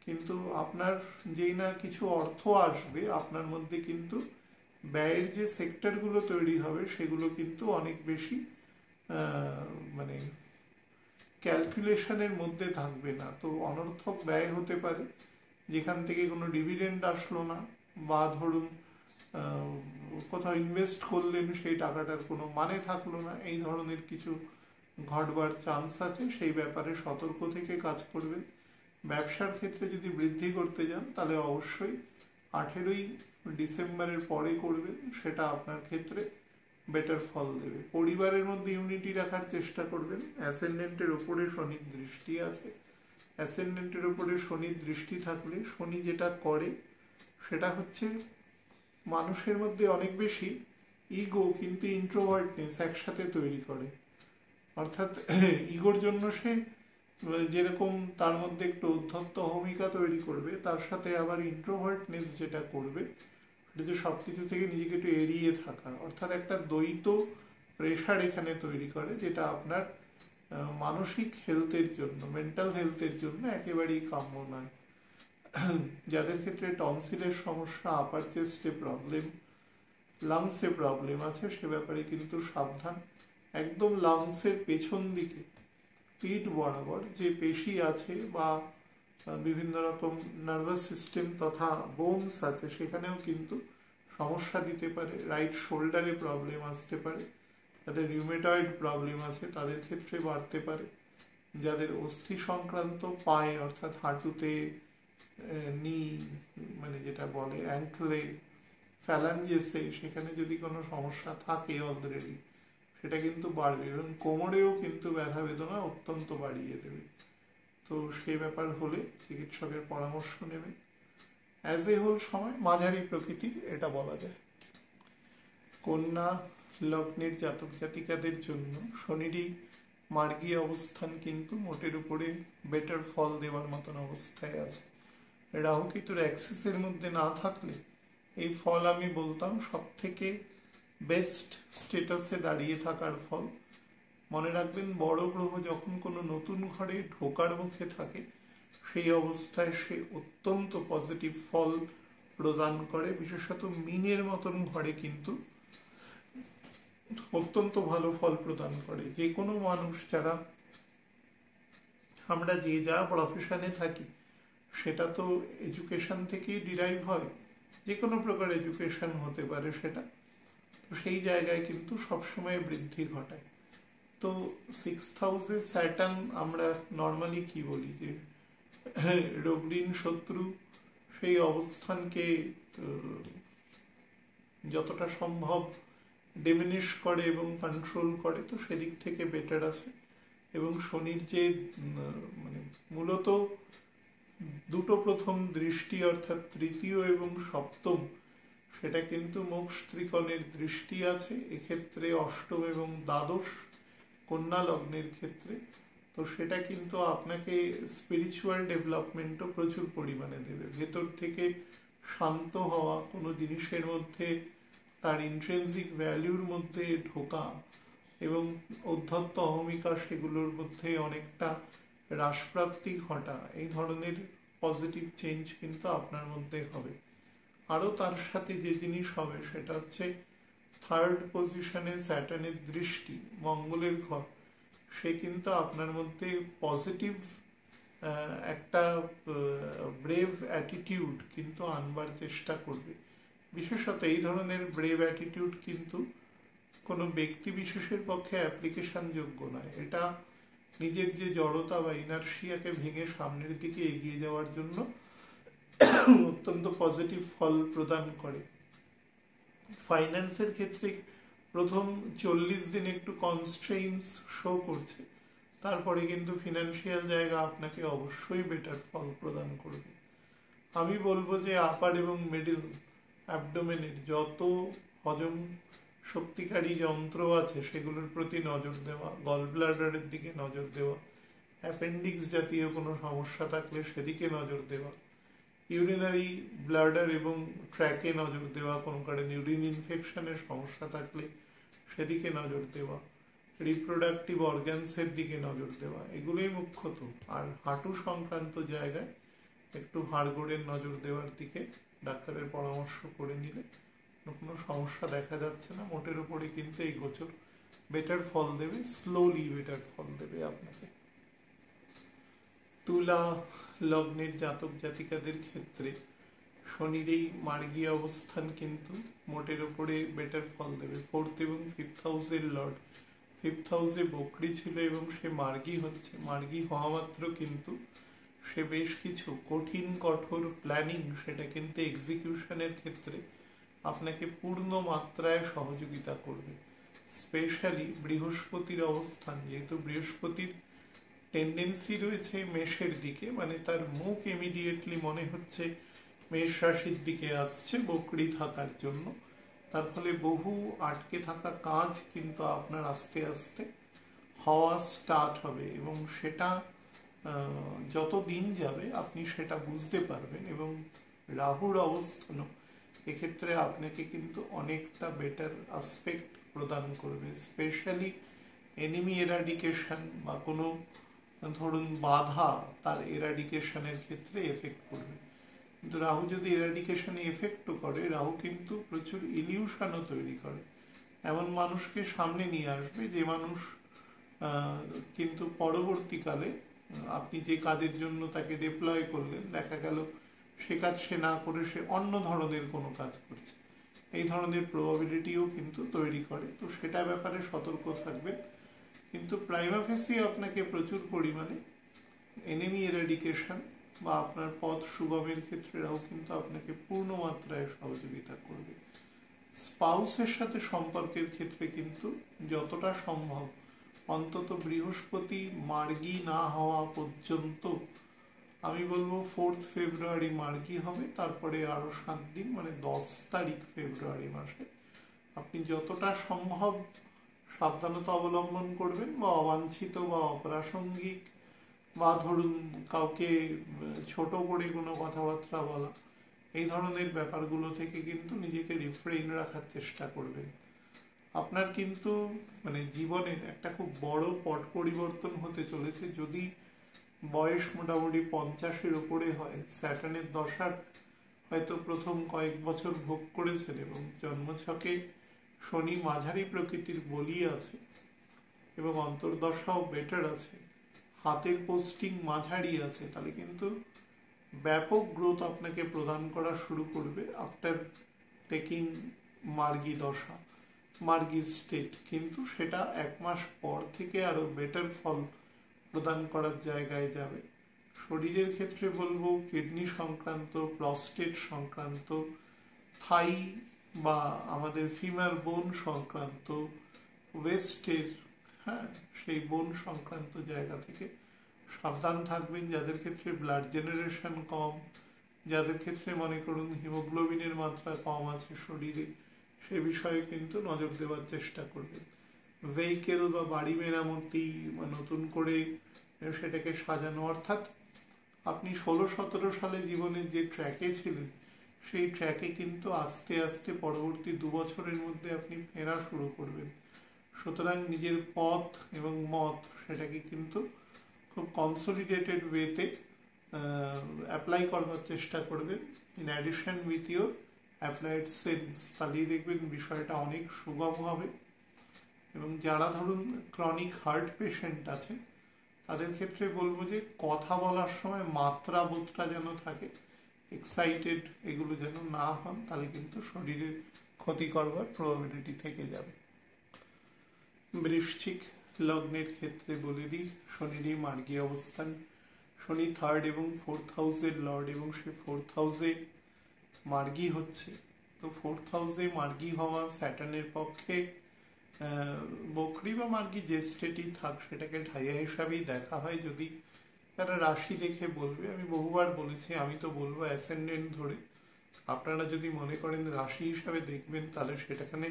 কিন্তু আপনার যেই না কিছু অর্থ আসবে, আপনার মধ্যে কিন্তু ব্যয়ের যে সেক্টরগুলো তৈরি হবে সেগুলো কিন্তু অনেক বেশি মানে ক্যালকুলেশনের মধ্যে থাকবে না। তো অনর্থক ব্যয় হতে পারে, যেখান থেকে কোনো ডিভিডেন্ড আসলো না, বা ধরুন কোথাও ইনভেস্ট করলেন সেই টাকাটার কোনো মানে থাকলো না, এই ধরনের কিছু ঘটবার চান্স আছে। সেই ব্যাপারে সতর্ক থেকে কাজ করবেন। ব্যবসার ক্ষেত্রে যদি বৃদ্ধি করতে যান তাহলে অবশ্যই 18ই ডিসেম্বরের পরে করবেন, সেটা আপনার ক্ষেত্রে বেটার ফল দেবে। পরিবারের মধ্যে ইউনিটি রাখার চেষ্টা করবেন। অ্যাসেন্ডেন্টের ওপরে শনির দৃষ্টি আছে। অ্যাসেন্ডেন্টের ওপরে শনির দৃষ্টি থাকলে শনি যেটা করে সেটা হচ্ছে মানুষের মধ্যে অনেক বেশি ইগো কিন্তু ইন্ট্রোভার্টনেস একসাথে তৈরি করে। অর্থাৎ ইগোর জন্য সে যেরকম তার মধ্যে একটু উদ্ধত্ত ভূমিকা তৈরি করবে, তার সাথে আবার ইন্ট্রোভার্টনেস যেটা করবে সেটা যে সব কিছু থেকে নিজেকে একটু এড়িয়ে থাকা, অর্থাৎ একটা দ্বৈত প্রেশার এখানে তৈরি করে, যেটা আপনার মানসিক হেলথের জন্য, মেন্টাল হেলথের জন্য একেবারেই কাম্য নয়। যাদের ক্ষেত্রে টনসিলের সমস্যা, আপার চেস্টে প্রবলেম, লাংসে প্রবলেম আছে, সে ব্যাপারে কিন্তু সাবধান। একদম লাংসের পেছন দিকে পিঠ বরাবর যে পেশি আছে বা বিভিন্ন রকম নার্ভাস সিস্টেম তথা বোনস আছে, সেখানেও কিন্তু সমস্যা দিতে পারে। রাইট শোল্ডারে প্রবলেম আসতে পারে, যাদের রিউমেটয়েড প্রবলেম আছে তাদের ক্ষেত্রে বাড়তে পারে, যাদের অস্থি সংক্রান্ত পায়ে অর্থাৎ হাঁটুতে, নি মানে যেটা বলে অ্যাঙ্কলে, ফ্যালাঞ্জেসে, সেখানে যদি কোনো সমস্যা থাকে অলরেডি সেটা কিন্তু বাড়বে, এবং কোমরেও কিন্তু ব্যথা বেদনা অত্যন্ত বাড়িয়ে দেবে। তো সেই ব্যাপার হলে চিকিৎসকের পরামর্শ নেবেন। অ্যাজ এ হোল সময় মাঝারি প্রকৃতির এটা বলা যায়। কন্যা লগ্নের জাতক জাতিকাদের জন্য শনিরই মার্গী অবস্থান কিন্তু মোটের উপরে বেটার ফল দেওয়ার মতন অবস্থায় আছে। রাহু কেতুর অ্যাক্সিসের মধ্যে না থাকলে এই ফল আমি বলতাম সব থেকে বেস্ট স্টেটাসে দাঁড়িয়ে থাকার ফল। মনে রাখবেন, বড় গ্রহ যখন কোনো নতুন ঘরে ঢোকার মুখে থাকে সেই অবস্থায় সে অত্যন্ত পজিটিভ ফল প্রদান করে। বিশেষত মিনের মতন ঘরে কিন্তু অত্যন্ত ভালো ফল প্রদান করে। যে কোনো মানুষ, যারা আমরা যে যা প্রফেশনে থাকি সেটা তো এডুকেশন থেকেই ডিরাইভ হয়, যে কোনো প্রকার এডুকেশন হতে পারে সেটা, তো সেই জায়গায় কিন্তু সবসময় বৃদ্ধি ঘটায়। তো 6th হাউসে স্যাটার্ন আমরা নর্মালি কি বলি যে রোগঋণ শত্রু, সেই অবস্থানকে যতটা সম্ভব ডিমিনিশ করে এবং কন্ট্রোল করে, তো সেদিক থেকে বেটার আছে। এবং শনির যে মানে মূলত দুটো প্রথম দৃষ্টি অর্থাৎ তৃতীয় এবং সপ্তম, সেটা কিন্তু মোক্ষ ত্রিকোণের দৃষ্টি আছে এক্ষেত্রে অষ্টম এবং দ্বাদশ কন্যা লগ্নের ক্ষেত্রে। তো সেটা কিন্তু আপনাকে স্পিরিচুয়াল ডেভেলপমেন্টও প্রচুর পরিমাণে দেবে। ভেতর থেকে শান্ত হওয়া, কোনো জিনিসের মধ্যে তার ইন্ট্রিনসিক ভ্যালুর মধ্যে ঢোকা এবং অধ্যত্ত অহমিকা সেগুলোর মধ্যে অনেকটা হ্রাসপ্রাপ্তি ঘটা, এই ধরনের পজিটিভ চেঞ্জ কিন্তু আপনার মধ্যে হবে। আরও তার সাথে যে জিনিস হবে সেটা হচ্ছে থার্ড পজিশনে স্যাটার্নের দৃষ্টি, মঙ্গলের ঘর, সে কিন্তু আপনার মধ্যে পজিটিভ একটা ব্রেভ অ্যাটিটিউড কিন্তু আনবার চেষ্টা করবে। বিশেষত এই ধরনের ব্রেভ অ্যাটিটিউড কিন্তু কোনো ব্যক্তি বিশেষের পক্ষে অ্যাপ্লিকেশন যোগ্য নয়। এটা নিজের যে জড়তা বা ইনার্শিয়াকে ভেঙে সামনের দিকে এগিয়ে যাওয়ার জন্য অত্যন্ত পজিটিভ ফল প্রদান করে। ফাইন্যান্সের ক্ষেত্রে প্রথম 40 দিন একটু কনস্ট্রেইনস শো করছে, তারপরে কিন্তু ফিনান্সিয়াল জায়গা আপনাকে অবশ্যই বেটার ফল প্রদান করবে। আমি বলবো যে আপার এবং মিডল অ্যাবডোমেনের যত হজম শক্তিকারী যন্ত্র আছে সেগুলোর প্রতি নজর দেওয়া, গল ব্লাডারের দিকে নজর দেওয়া, অ্যাপেন্ডিক্স জাতীয় কোনো সমস্যা থাকলে সেদিকে নজর দেওয়া, ইউরিনারি ব্লাডার এবং ট্র্যাকে নজর দেওয়া, কোনো কারণে ইউরিন ইনফেকশনের সমস্যা থাকলে সেদিকে নজর দেওয়া, রিপ্রোডাক্টিভ অর্গানসের দিকে নজর দেওয়া, এগুলোই মুখ্যত। আর হাঁটু সংক্রান্ত জায়গায় একটু হাড়গোড়ের নজর দেওয়ার দিকে ডাক্তারের পরামর্শ করে নিলে কোনো সমস্যা দেখা যাচ্ছে না। মোটের উপরে কিন্তু এই গোচর বেটার ফল দেবে, স্লোলি বেটার ফল দেবে আপনাকে। তুলা লগ্নের জাতক জাতিকাদের ক্ষেত্রে শনির এই মার্গী অবস্থান কিন্তু মোটের উপরে বেটার ফল দেবে। 4th এবং 5th হাউসের লর্ড 5th হাউসে বকরি ছিল এবং সে মার্গী হচ্ছে। মার্গী হওয়া মাত্র কিন্তু সে বেশ কিছু কঠিন কঠোর প্ল্যানিং সেটা কিন্তু এক্সিকিউশনের ক্ষেত্রে আপনাকে পূর্ণ মাত্রায় সহযোগিতা করবে। স্পেশালি বৃহস্পতির অবস্থান, যেহেতু বৃহস্পতির টেন্ডেন্সি রয়েছে মেষের দিকে, মানে তার মুখ ইমিডিয়েটলি মনে হচ্ছে মেষ রাশির দিকে আসছে বকরি থাকার জন্য, তার ফলে বহু আটকে থাকা কাজ কিন্তু আপনার আস্তে আস্তে হওয়া স্টার্ট হবে এবং সেটা যত দিন যাবে আপনি সেটা বুঝতে পারবেন। এবং রাহুর অবস্থানও এক্ষেত্রে আপনাকে কিন্তু অনেকটা বেটার আসপেক্ট প্রদান করবে। স্পেশালি এনিমি এরাডিকেশন বা কোনো ধরুন বাধা, তার এরাডিকেশনের ক্ষেত্রে এফেক্ট করবে। কিন্তু রাহু যদি এরাডিকেশনে এফেক্টও করে, রাহু কিন্তু প্রচুর ইলিউশনও তৈরি করে। এমন মানুষকে সামনে নিয়ে আসবে যে মানুষ কিন্তু পরবর্তীকালে আপনি যে কাজের জন্য তাকে ডিপ্লয় করলেন, দেখা গেল সে কাজ সে না করে সে অন্য ধরনের কোনো কাজ করছে। এই ধরনের প্রবাবিলিটিও কিন্তু তৈরি করে। তো সেটা ব্যাপারে সতর্ক থাকবেন। কিন্তু প্রাইমা ফেসি আপনাকে প্রচুর পরিমাণে এনিমি এরাডিকেশন বা আপনার পথ সুগমের ক্ষেত্রেও কিন্তু আপনাকে পূর্ণ মাত্রায় সহযোগিতা করবে। স্পাউসের সাথে সম্পর্কের ক্ষেত্রে কিন্তু যতটা সম্ভব অন্তত বৃহস্পতি মার্গী না হওয়া পর্যন্ত, আমি বলবো 4 ফেব্রুয়ারি মার্গী হবে, তারপরে আরো 7 দিন মানে 10 তারিখ ফেব্রুয়ারি মাসে আপনি যতটা সম্ভব সাবধানতা অবলম্বন করবেন, বা অবাঞ্ছিত বা অপ্রাসঙ্গিক বা ধরুন কাউকে ছোট করে কোনো কথাবার্তা বলা, এই ধরনের ব্যাপারগুলো থেকে কিন্তু নিজেকে রিফ্রেইন রাখার চেষ্টা করবেন। আপনার কিন্তু মানে জীবনের একটা খুব বড় পট পরিবর্তন হতে চলেছে। যদি বয়স মোটামুটি 50-এর উপরে হয়, স্যাটার্নের দশার হয়তো প্রথম কয়েক বছর ভোগ করেছেন এবং জন্মছকে শনি মাঝারি প্রকৃতির বলি আছে এবং অন্তর্দশাও বেটার আছে, হাতের পোস্টিং মাঝারি আছে, তাহলে কিন্তু ব্যাপক গ্রোথ আপনাকে প্রদান করা শুরু করবে আফটার টেকিং মার্গী দশা, মার্গী স্টেট। কিন্তু সেটা 1 মাস পর থেকে আরো বেটার ফল প্রদান করার জায়গায় যাবে। শরীরের ক্ষেত্রে বলবো কিডনি সংক্রান্ত, প্রস্টেট সংক্রান্ত, থাই বা আমাদের ফিমার বোন সংক্রান্ত, ওয়েস্টের সেই বোন সংক্রান্ত জায়গা থেকে সাবধান থাকবেন। যাদের ক্ষেত্রে ব্লাড জেনারেশন কম, যাদের ক্ষেত্রে মনে করুন হিমোগ্লোবিনের মাত্রা কম আছে শরীরে, সে বিষয়ে কিন্তু নজর দেওয়ার চেষ্টা করবেন। ভেহিকেল বা বাড়ি মেরামতি বা নতুন করে সেটাকে সাজানো, অর্থাৎ আপনি 16-17 সালে জীবনের যে ট্র্যাকে ছিলেন সেই ট্র্যাকে কিন্তু আস্তে আস্তে পরবর্তী 2 বছরের মধ্যে আপনি ফেরা শুরু করবেন। সুতরাং নিজের পথ এবং মত সেটাকে কিন্তু খুব কনসলিডেটেড ওয়েতে অ্যাপ্লাই করবার চেষ্টা করবেন, in addition with your applied sense. তাহলেই দেখবেন বিষয়টা অনেক সুগম হবে। এবং যারা ধরুন ক্রনিক হার্ট পেশেন্ট আছে তাদের ক্ষেত্রে বলবো যে কথা বলার সময় মাত্রা বোধটা যেন থাকে, এক্সাইটেড এগুলো যেন না হন, তাহলে কিন্তু শরীরের ক্ষতি করবার প্রবাবিলিটি থেকে যাবে। বৃশ্চিক লগ্নের ক্ষেত্রে বলে দিই, শনিরই মার্গী অবস্থান, শনি 3rd এবং 4th হাউসের লর্ড এবং সে 4th হাউসে মার্গী হচ্ছে। তো 4th হাউসে মার্গী হওয়া স্যাটার্নের পক্ষে বকরি বা মার্গী যে স্টেটই থাক সেটাকে ঢাইয়া হিসাবেই দেখা হয়। যদি তারা রাশি দেখে বলবে, আমি বহুবার বলেছি, আমি তো বলবো অ্যাসেন্ডেন্ট ধরে। আপনারা যদি মনে করেন রাশি হিসাবে দেখবেন তাহলে সেটাখানে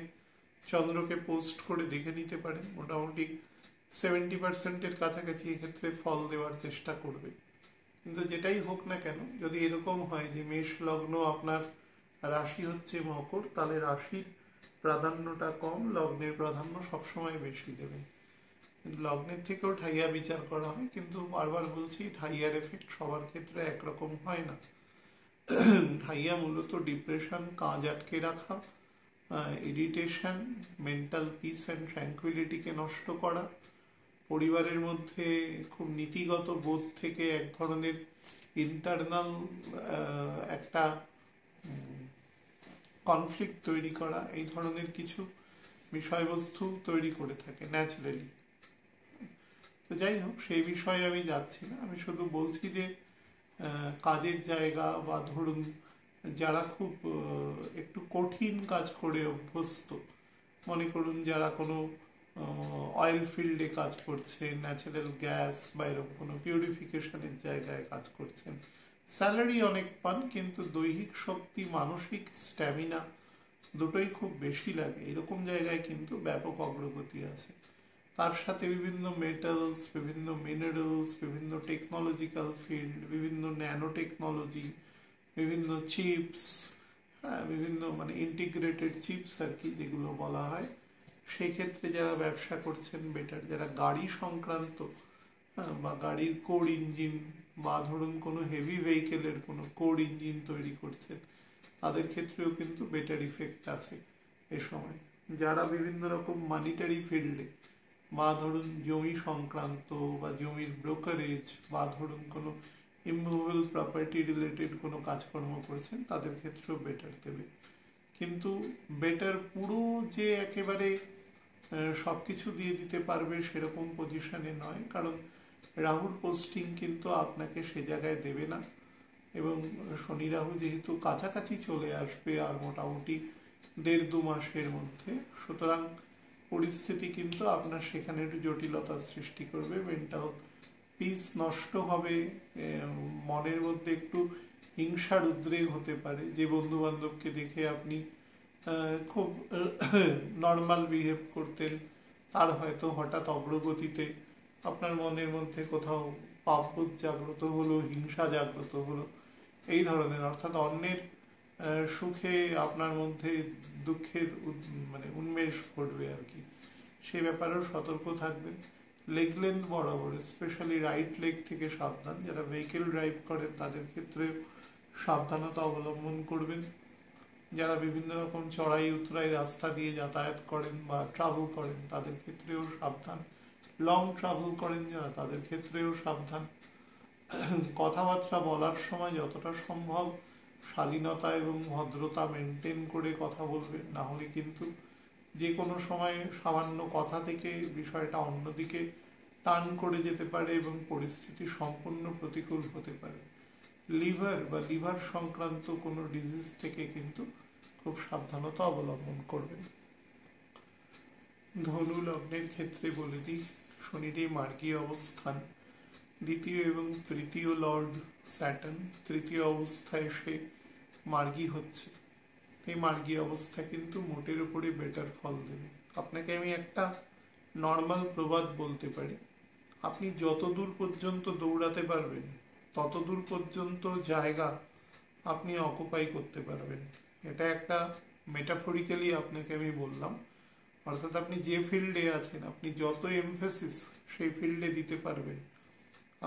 চন্দ্রকে পোস্ট করে দেখে নিতে পারেন। মোটামুটি 70%-এর কাছাকাছি এক্ষেত্রে ফল দেওয়ার চেষ্টা করবে। কিন্তু যেটাই হোক না কেন, যদি এরকম হয় যে মেষ লগ্ন আপনার রাশি হচ্ছে মকর, তাহলে রাশির প্রাধান্যটা কম, লগ্নের প্রাধান্য সবসময় বেশি দেবে। লগ্নের থেকেও ঠাইয়া বিচার করা হয়, কিন্তু বারবার বলছি ঠাইয়ার এফেক্ট সবার ক্ষেত্রে একরকম হয় না। ঠাইয়া মূলত ডিপ্রেশন, কাজ আটকে রাখা, ইরিটেশন, মেন্টাল পিস অ্যান্ড ট্র্যাঙ্কুইলিটিকে নষ্ট করা, পরিবারের মধ্যে খুব নীতিগত বোধ থেকে এক ধরনের ইন্টারনাল একটা কনফ্লিক্ট তৈরি করা, এই ধরনের কিছু বিষয়বস্তু তৈরি করে থাকে ন্যাচারালি। তো যাই হোক, সেই বিষয়ে আমি যাচ্ছি না, আমি শুধু বলছি যে কাজের জায়গা বা ধরুন যারা খুব একটু কঠিন কাজ করে অভ্যস্ত, মনে করুন যারা কোনো অয়েল ফিল্ডে কাজ করছেন, ন্যাচারাল গ্যাস বা এরকম কোনো পিউরিফিকেশনের জায়গায় কাজ করছেন, স্যালারি অনেক পান কিন্তু দৈহিক শক্তি, মানসিক স্ট্যামিনা দুটোই খুব বেশি লাগে, এরকম জায়গায় কিন্তু ব্যাপক অগ্রগতি আছে। তার সাথে বিভিন্ন মেটালস, বিভিন্ন মিনারেলস, বিভিন্ন টেকনোলজিক্যাল ফিল্ড, বিভিন্ন ন্যানো টেকনোলজি, বিভিন্ন চিপস, বিভিন্ন মানে ইন্টিগ্রেটেড চিপস আর কি যেগুলো বলা হয়, সেই ক্ষেত্রে যারা ব্যবসা করছেন বেটার। যারা গাড়ি সংক্রান্ত বা গাড়ির কোর ইঞ্জিন বা ধরুন কোনো হেভি ভেহিকেলের কোনো কোর ইঞ্জিন তৈরি করছেন, তাদের ক্ষেত্রেও কিন্তু বেটার ইফেক্ট আছে এ সময়। যারা বিভিন্ন রকম মানিটারি ফিল্ডে বা ধরুন জমি সংক্রান্ত বা জমির ব্রোকারেজ বা ধরুন কোনো ইমুভেবল প্রপার্টি রিলেটেড কোনো কাজকর্ম করছেন, তাদের ক্ষেত্রেও বেটার দেবে। কিন্তু বেটার পুরো যে একেবারে সব কিছু দিয়ে দিতে পারবে সেরকম পজিশনে নয়, কারণ রাহুর পোস্টিং কিন্তু আপনাকে সে জায়গায় দেবে না। এবং শনি রাহু যেহেতু কাছাকাছি চলে আসবে আর মোটামুটি 1.5-2 মাসের মধ্যে, সুতরাং পরিস্থিতি কিন্তু আপনার সেখানে একটু জটিলতার সৃষ্টি করবে, মেন্টাল পিস নষ্ট হবে, মনের মধ্যে একটু হিংসার উদ্রেক হতে পারে। যে বন্ধু বান্ধবকে দেখে আপনি খুব নর্মাল বিহেভ করতেন, তার হয়তো হঠাৎ অগ্রগতিতে আপনার মনের মধ্যে কোথাও পাপবোধ জাগ্রত হলো, হিংসা জাগ্রত হলো, এই ধরনের, অর্থাৎ অন্যের সুখে আপনার মধ্যে দুঃখের মানে উন্মেষ ঘটবে আর কি। সে ব্যাপারেও সতর্ক থাকবেন। লেগ লেন্থ বরাবর, স্পেশালি রাইট লেগ থেকে সাবধান। যারা ভেহিকেল ড্রাইভ করেন তাদের ক্ষেত্রে সাবধানতা অবলম্বন করবেন। যারা বিভিন্ন রকম চড়াই উতরাই রাস্তা দিয়ে যাতায়াত করেন বা ট্রাভেল করেন তাদের ক্ষেত্রেও সাবধান। লং ট্রাভেল করেন যারা, তাদের ক্ষেত্রেও সাবধান। কথাবার্তা বলার সময় যতটা সম্ভব শালীনতা এবং ভদ্রতা মেনটেন করে কথা বলবেন, না হলে কিন্তু যে কোনো সময় সামান্য কথা থেকে বিষয়টা অন্যদিকে টার্ন করে যেতে পারে এবং পরিস্থিতি সম্পূর্ণ প্রতিকূল হতে পারে। লিভার বা লিভার সংক্রান্ত কোনো ডিজিজ থেকে কিন্তু খুব সাবধানতা অবলম্বন করবেন। ধনু লগ্নের ক্ষেত্রে বলে দিই, শনির এই মার্গী অবস্থান, দ্বিতীয় এবং তৃতীয় লর্ড স্যাটার্ন তৃতীয় অবস্থায় সে মার্গী হচ্ছে। এই মার্গী অবস্থা কিন্তু মোটের উপরে বেটার ফল দেবে। আপনাকে আমি একটা নর্মাল প্রবাদ বলতে পারি, আপনি যত দূর পর্যন্ত দৌড়াতে পারবেন তত দূর পর্যন্ত জায়গা আপনি অকুপাই করতে পারবেন। এটা একটা মেটাফরিক্যালি আপনাকে আমি বললাম, অর্থাৎ আপনি যে ফিল্ডে আছেন আপনি যত এমফেসিস সেই ফিল্ডে দিতে পারবেন,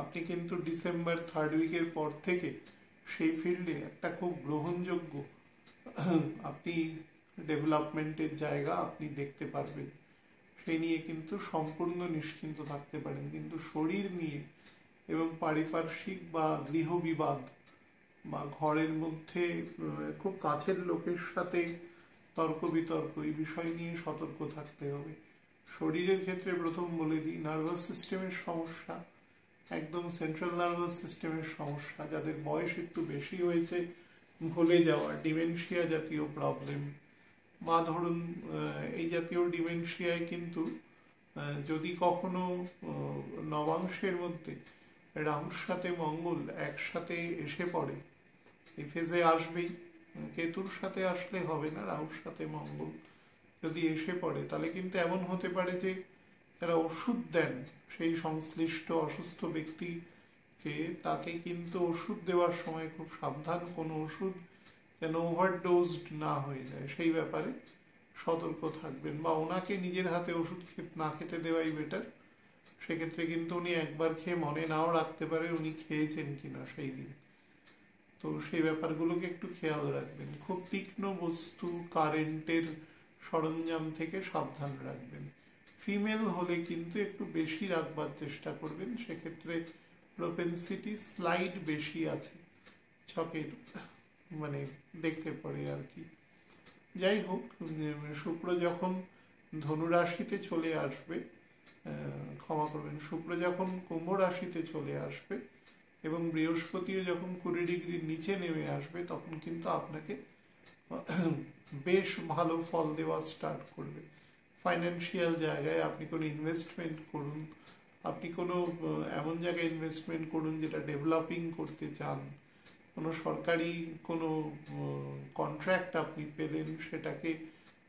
আপনি কিন্তু ডিসেম্বর 3rd উইকের পর থেকে সেই ফিল্ডে একটা খুব গ্রহণযোগ্য আপনি ডেভেলপমেন্টের জায়গা আপনি দেখতে পারবেন। সেই নিয়ে কিন্তু সম্পূর্ণ নিশ্চিন্ত থাকতে পারেন। কিন্তু শরীর নিয়ে এবং পারিপার্শ্বিক বা গৃহ বিবাদ বা ঘরের মধ্যে খুব কাছের লোকের সাথে তর্ক বিতর্ক, এই বিষয় নিয়ে সতর্ক থাকতে হবে। শরীরের ক্ষেত্রে প্রথম বলে দিই, নার্ভাস সিস্টেমের সমস্যা, একদম সেন্ট্রাল নার্ভাস সিস্টেমের সমস্যা, যাদের বয়স একটু বেশি হয়েছে, ভুলে যাওয়া, ডিমেনশিয়া জাতীয় প্রবলেম, বা ধরুন এই জাতীয় ডিমেনশিয়ায় কিন্তু যদি কখনো নবাংশের মধ্যে রাহুর সাথে মঙ্গল একসাথে এসে পড়ে, এই ফেজে আসবেই, কেতুর সাথে আসলে হবে না, রাহুর সাথে মঙ্গল যদি এসে পড়ে তাহলে কিন্তু এমন হতে পারে যে যারা ওষুধ দেন সেই সংশ্লিষ্ট অসুস্থ ব্যক্তিকে, তাকে কিন্তু ওষুধ দেওয়ার সময় খুব সাবধান, কোনো ওষুধ যেন ওভারডোজড না হয়ে যায় সেই ব্যাপারে সতর্ক থাকবেন। বা ওনাকে নিজের হাতে ওষুধ না খেতে দেওয়াই বেটার। সেক্ষেত্রে কিন্তু উনি একবার খেয়ে মনে নাও রাখতে পারে উনি খেয়েছেন কিনা সেই দিন। তো সেই ব্যাপারগুলোকে একটু খেয়াল রাখবেন। খুব তীক্ষ্ণ বস্তু, কারেন্টের সরঞ্জাম থেকে সাবধান রাখবেন। ফিমেল হলে কিন্তু একটু বেশি রাখবার চেষ্টা করবেন, সেক্ষেত্রে প্রোপেন্সিটি স্লাইড বেশি আছে ছকের, মানে দেখলে পরে আর কি। যাই হোক, শুক্র যখন ধনু রাশিতে চলে আসবে, ক্ষমা করবেন, শুক্র যখন কুম্ভ রাশিতে চলে আসবে এবং বৃহস্পতিও যখন 20 ডিগ্রির নিচে নেমে আসবে, তখন কিন্তু আপনাকে বেশ ভালো ফল দেওয়া স্টার্ট করবে। ফাইন্যান্সিয়াল জায়গায় আপনি কোনো ইনভেস্টমেন্ট করুন, আপনি কোনো এমন জায়গায় ইনভেস্টমেন্ট করুন যেটা ডেভেলপিং করতে চান, কোনো সরকারি কোনো কন্ট্রাক্ট আপনি পেলেন সেটাকে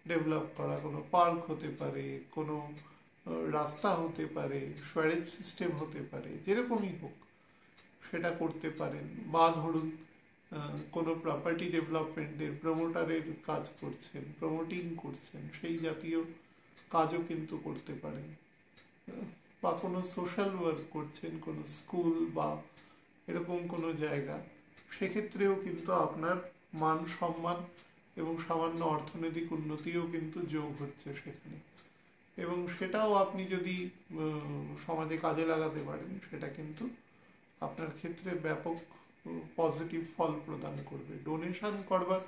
ডেভেলপ করা, কোনো পার্ক হতে পারে, কোনো রাস্তা হতে পারে, সোয়ারেজ সিস্টেম হতে পারে, যেরকমই হোক সেটা করতে পারেন। বা ধরুন কোনো প্রপার্টি ডেভেলপমেন্টের প্রমোটারের কাজ করছেন, প্রমোটিং করছেন, সেই জাতীয় কাজও কিন্তু করতে পারেন। বা কোনো সোশ্যাল ওয়ার্ক করছেন, কোনো স্কুল বা এরকম কোনো জায়গা, সেক্ষেত্রেও কিন্তু আপনার মান সম্মান এবং সামান্য অর্থনৈতিক উন্নতিও কিন্তু যোগ হচ্ছে সেখানে। এবং সেটাও আপনি যদি সমাজে কাজে লাগাতে পারেন, সেটা কিন্তু আপনার ক্ষেত্রে ব্যাপক পজিটিভ ফল প্রদান করবে। ডোনেশন করবার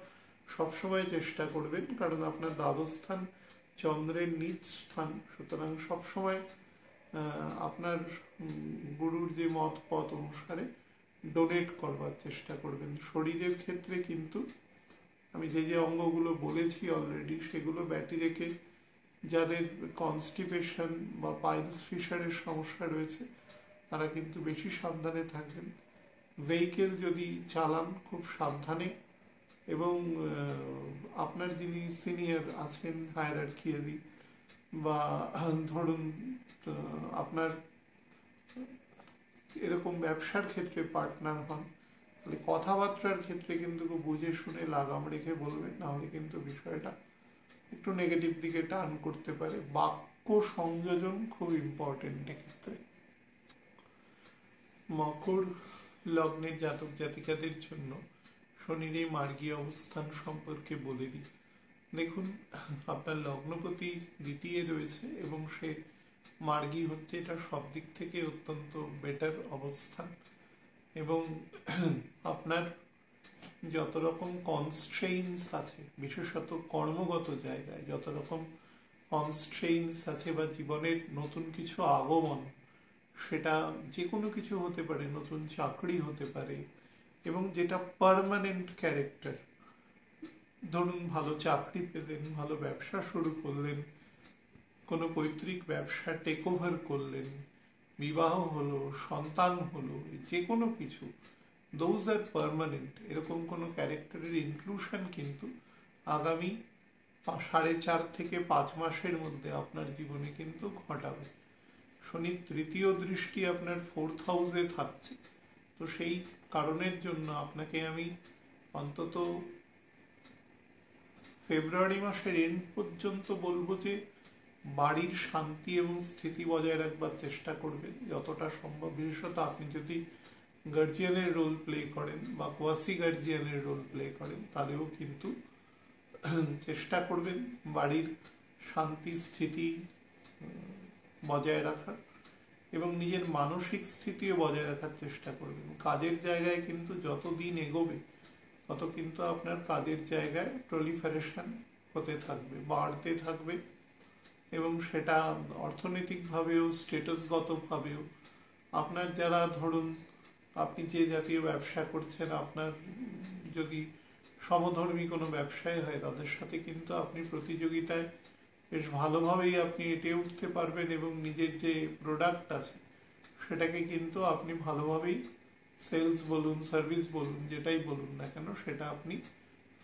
সবসময় চেষ্টা করবেন, কারণ আপনার দ্বাদশ স্থান চন্দ্রের নিজ স্থান, সুতরাং সবসময় আপনার গুরুর যে মত পথ অনুসারে ডোনেট করবার চেষ্টা করবেন। শরীরের ক্ষেত্রে কিন্তু আমি যে যে অঙ্গগুলো বলেছি অলরেডি সেগুলো ব্যতি রেখে যাদের কনস্টিপেশন বা পাইলস ফিশারের সমস্যা রয়েছে তারা কিন্তু বেশি সাবধানে থাকবেন। ভেহিকেল যদি চালান খুব সাবধানে, এবং আপনার যিনি সিনিয়র আছেন হায়ারার্কিয়ালি বা ধরুন আপনার এরকম ব্যবসার ক্ষেত্রে পার্টনার হন, তাহলে কথাবার্তার ক্ষেত্রে কিন্তু খুব বুঝে শুনে লাগাম রেখে বলবেন, নাহলে কিন্তু বিষয়টা একটু নেগেটিভ দিকে টার্ন করতে পারে। বাক্য সংযোজন খুব ইম্পর্টেন্ট এক্ষেত্রে। মকর লগ্নের জাতক জাতিকাদের জন্য শনির এই মার্গী অবস্থান সম্পর্কে বলে দিই। দেখুন, আপনার লগ্নপতি দ্বিতীয় রয়েছে এবং সে মার্গী হচ্ছে, এটা সব দিক থেকে অত্যন্ত বেটার অবস্থান। এবং আপনার যত রকম কনস্ট্রেইনস আছে, বিশেষত কর্মগত জায়গায় যত রকম কনস্ট্রেইনস আছে বা জীবনের নতুন কিছু আগমন, সেটা যে কোনো কিছু হতে পারে, নতুন চাকরি হতে পারে, এবং যেটা পার্মানেন্ট ক্যারেক্টার, ধরুন ভালো চাকরি পেলেন, ভালো ব্যবসা শুরু করলেন, কোনো পৈতৃক ব্যবসা টেক ওভার করলেন, বিবাহ হলো, সন্তান হলো, যে কোনো কিছু, দোজ আর পার্মানেন্ট, এরকম কোনো ক্যারেক্টারের ইনক্লুশন কিন্তু আগামী 4.5 থেকে 5 মাসের মধ্যে আপনার জীবনে কিন্তু ঘটাবে। শনির তৃতীয় দৃষ্টি আপনার 4th হাউসে থাকছে, তো সেই কারণের জন্য আপনাকে আমি অন্তত ফেব্রুয়ারি মাসের এন্ড পর্যন্ত বলবো যে বাড়ির শান্তি এবং স্থিতি বজায় রাখবার চেষ্টা করবেন যতটা সম্ভব। বিশেষত আপনি যদি গার্জিয়ানের রোল প্লে করেন বা কোয়াসি গার্জিয়ানের রোল প্লে করেন, তাহলেও কিন্তু চেষ্টা করবেন বাড়ির শান্তি স্থিতি বজায় রাখার, এবং নিজের মানসিক স্থিতিও বজায় রাখার চেষ্টা করবেন। কাজের জায়গায় কিন্তু যত দিন এগোবে তত কিন্তু আপনার কাজের জায়গায় প্রলিফারেশন হতে থাকবে, বাড়তে থাকবে, এবং সেটা অর্থনৈতিকভাবেও স্ট্যাটাসগতভাবেও আপনার যারা ধরুন আপনি যে জাতীয় ব্যবসা করছেন, আপনার যদি সমধর্মী কোনো ব্যবসায় হয় তাদের সাথে কিন্তু আপনি প্রতিযোগিতায় বেশ ভালোভাবেই আপনি এঁটে উঠতে পারবেন, এবং নিজের যে প্রোডাক্ট আছে সেটাকে কিন্তু আপনি ভালোভাবেই সেলস বলুন, সার্ভিস বলুন, যেটাই বলুন না কেন, সেটা আপনি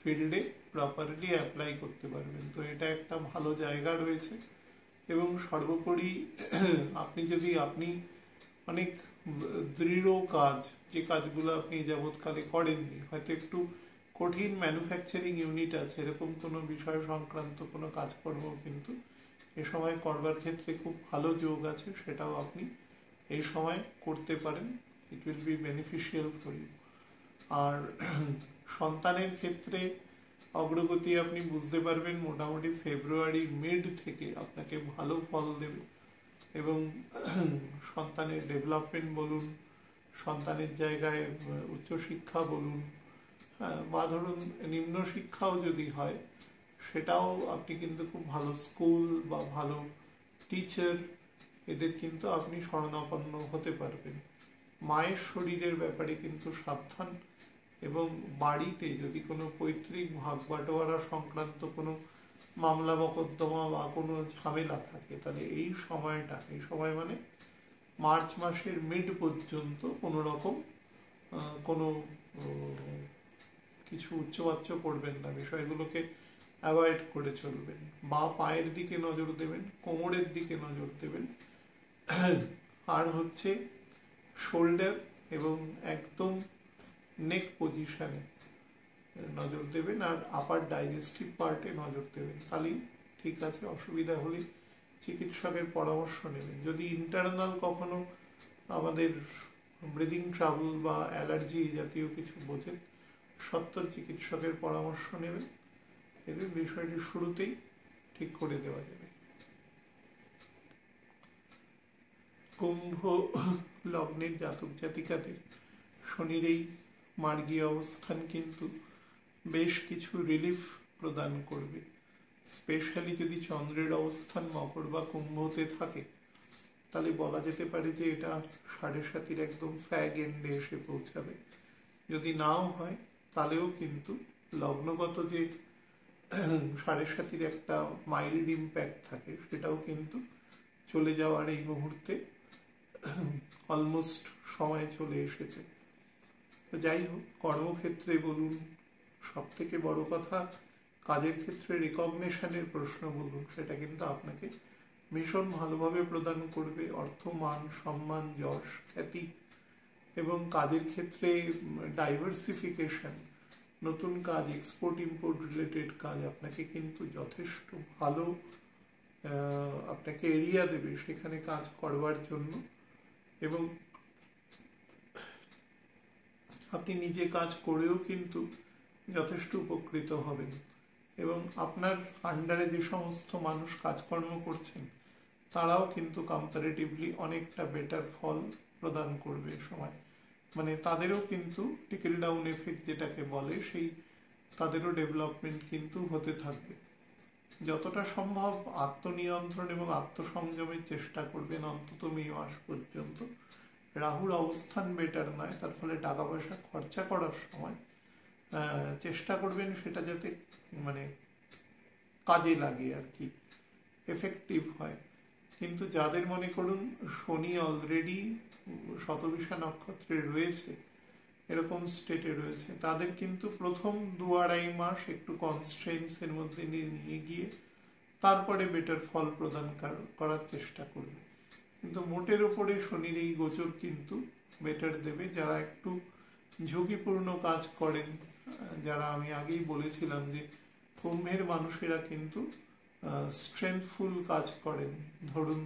ফিল্ডে প্রপারলি অ্যাপ্লাই করতে পারবেন। তো এটা একটা ভালো জায়গা রয়েছে। এবং সর্বোপরি আপনি যদি অনেক দৃঢ় কাজ, যে কাজগুলো আপনি যাবৎকালে করেননি, হয়তো একটু কঠিন ম্যানুফ্যাকচারিং ইউনিট আছে, এরকম কোনো বিষয় সংক্রান্ত কোনো কাজকর্ম কিন্তু এ সময় করবার ক্ষেত্রে খুব ভালো যোগ আছে, সেটাও আপনি এই সময় করতে পারেন। It will be beneficial for you. আর সন্তানের ক্ষেত্রে অগ্রগতি আপনি বুঝতে পারবেন মোটামুটি ফেব্রুয়ারি মিড থেকে আপনাকে ভালো ফল দেবে, এবং সন্তানের ডেভেলপমেন্ট বলুন, সন্তানের জায়গায় উচ্চশিক্ষা বলুন, বা ধরুন নিম্ন শিক্ষাও যদি হয় সেটাও আপনি কিন্তু খুব ভালো স্কুল বা ভালো টিচার, এদের কিন্তু আপনি শরণাপন্ন হতে পারবেন। মায়ের শরীরের ব্যাপারে কিন্তু সাবধান, এবং বাড়িতে যদি কোনো পৈতৃক ভাগ বাটোয়ারা সংক্রান্ত কোনো মামলা মকদ্দমা বা কোনো ঝামেলা থাকে, তাহলে এই সময় মানে মার্চ মাসের মিড পর্যন্ত কোনো রকম কোনো কিছু উচ্চবাচ্য করবেন না, বিষয়গুলোকে অ্যাভয়েড করে চলবেন। বা পায়ের দিকে নজর দেবেন, কোমরের দিকে নজর দেবেন, আর হচ্ছে শোল্ডার এবং একদম নেক পজিশনে নজর দেবেন, আর আপার ডাইজেস্টিভ পার্টে নজর দেবেন, তাহলেই ঠিক আছে। অসুবিধা হলে চিকিৎসকের পরামর্শ নেবেন। যদি ইন্টারনাল কখনো আমাদের ব্রিদিং ট্রাবল বা অ্যালার্জি জাতীয় কিছু বোঝেন, সত্তর চিকিৎসকের পরামর্শ নেবেন, এদের বিষয়টি শুরুতেই ঠিক করে দেওয়া যাবে। কুম্ভ লগ্নের জাতক জাতিকাদের শনির এই মার্গী অবস্থান কিন্তু বেশ কিছু রিলিফ প্রদান করবে। স্পেশালি যদি চন্দ্রের অবস্থান মকর বা কুম্ভতে থাকে, তাহলে বলা যেতে পারে যে এটা 7.5 একদম ফ্যাগ এন্ডে এসে পৌঁছাবে। যদি নাও হয় তাহলেও কিন্তু লগ্নগত যে 7.5 একটা মাইল্ড ইম্প্যাক্ট থাকে, সেটাও কিন্তু চলে যাওয়ার এই মুহূর্তে অলমোস্ট সময় চলে এসেছে। তো যাই হোক, কর্মক্ষেত্রে বলুন, সব থেকে বড় কথা কাজের ক্ষেত্রে রেকগনিশনের প্রশ্ন বলুন, সেটা কিন্তু আপনাকে ভীষণ ভালোভাবে প্রদান করবে। অর্থ, মান, সম্মান, যশ, খ্যাতি এবং কাজের ক্ষেত্রে ডাইভার্সিফিকেশন, নতুন কাজ, এক্সপোর্ট ইম্পোর্ট রিলেটেড কাজ আপনাকে কিন্তু যথেষ্ট ভালো আপনাকে এরিয়া দেবে সেখানে কাজ করবার জন্য, এবং আপনি নিজে কাজ করেও কিন্তু যথেষ্ট উপকৃত হবেন। এবং আপনার আন্ডারে যে সমস্ত মানুষ কাজকর্ম করছেন তারাও কিন্তু কম্পারেটিভলি অনেকটা বেটার ফল প্রদান করবে সময়। মানে তাদেরও কিন্তু টিকেল ডাউন এফেক্ট যেটাকে বলে, সেই তাদেরও ডেভেলপমেন্ট কিন্তু হতে থাকবে। যতটা সম্ভব আত্মনিয়ন্ত্রণ এবং আত্মসংযমের চেষ্টা করবেন অন্তত মে মাস পর্যন্ত। রাহুর অবস্থান বেটার নয়, তার ফলে টাকা পয়সা খরচা করার সময় চেষ্টা করবেন সেটা যাতে মানে কাজে লাগে আর কি, এফেক্টিভ হয়। কিন্তু যাদের মনে করুন শনি অলরেডি শতবিশা নক্ষত্রে রয়েছে, এরকম স্টেটে রয়েছে, তাদের কিন্তু প্রথম 2-2.5 মাস একটু কনস্ট্রেন্টসের মধ্যে নিয়ে গিয়ে তারপরে বেটার ফল প্রদান করার চেষ্টা করবে। কিন্তু মোটের ওপরে শনির এই গোচর কিন্তু বেটার দেবে। যারা একটু ঝুঁকিপূর্ণ কাজ করেন, যারা আমি আগেই বলেছিলাম যে কুম্ভের মানুষেরা কিন্তু স্ট্রেংথফুল কাজ করেন, ধরুন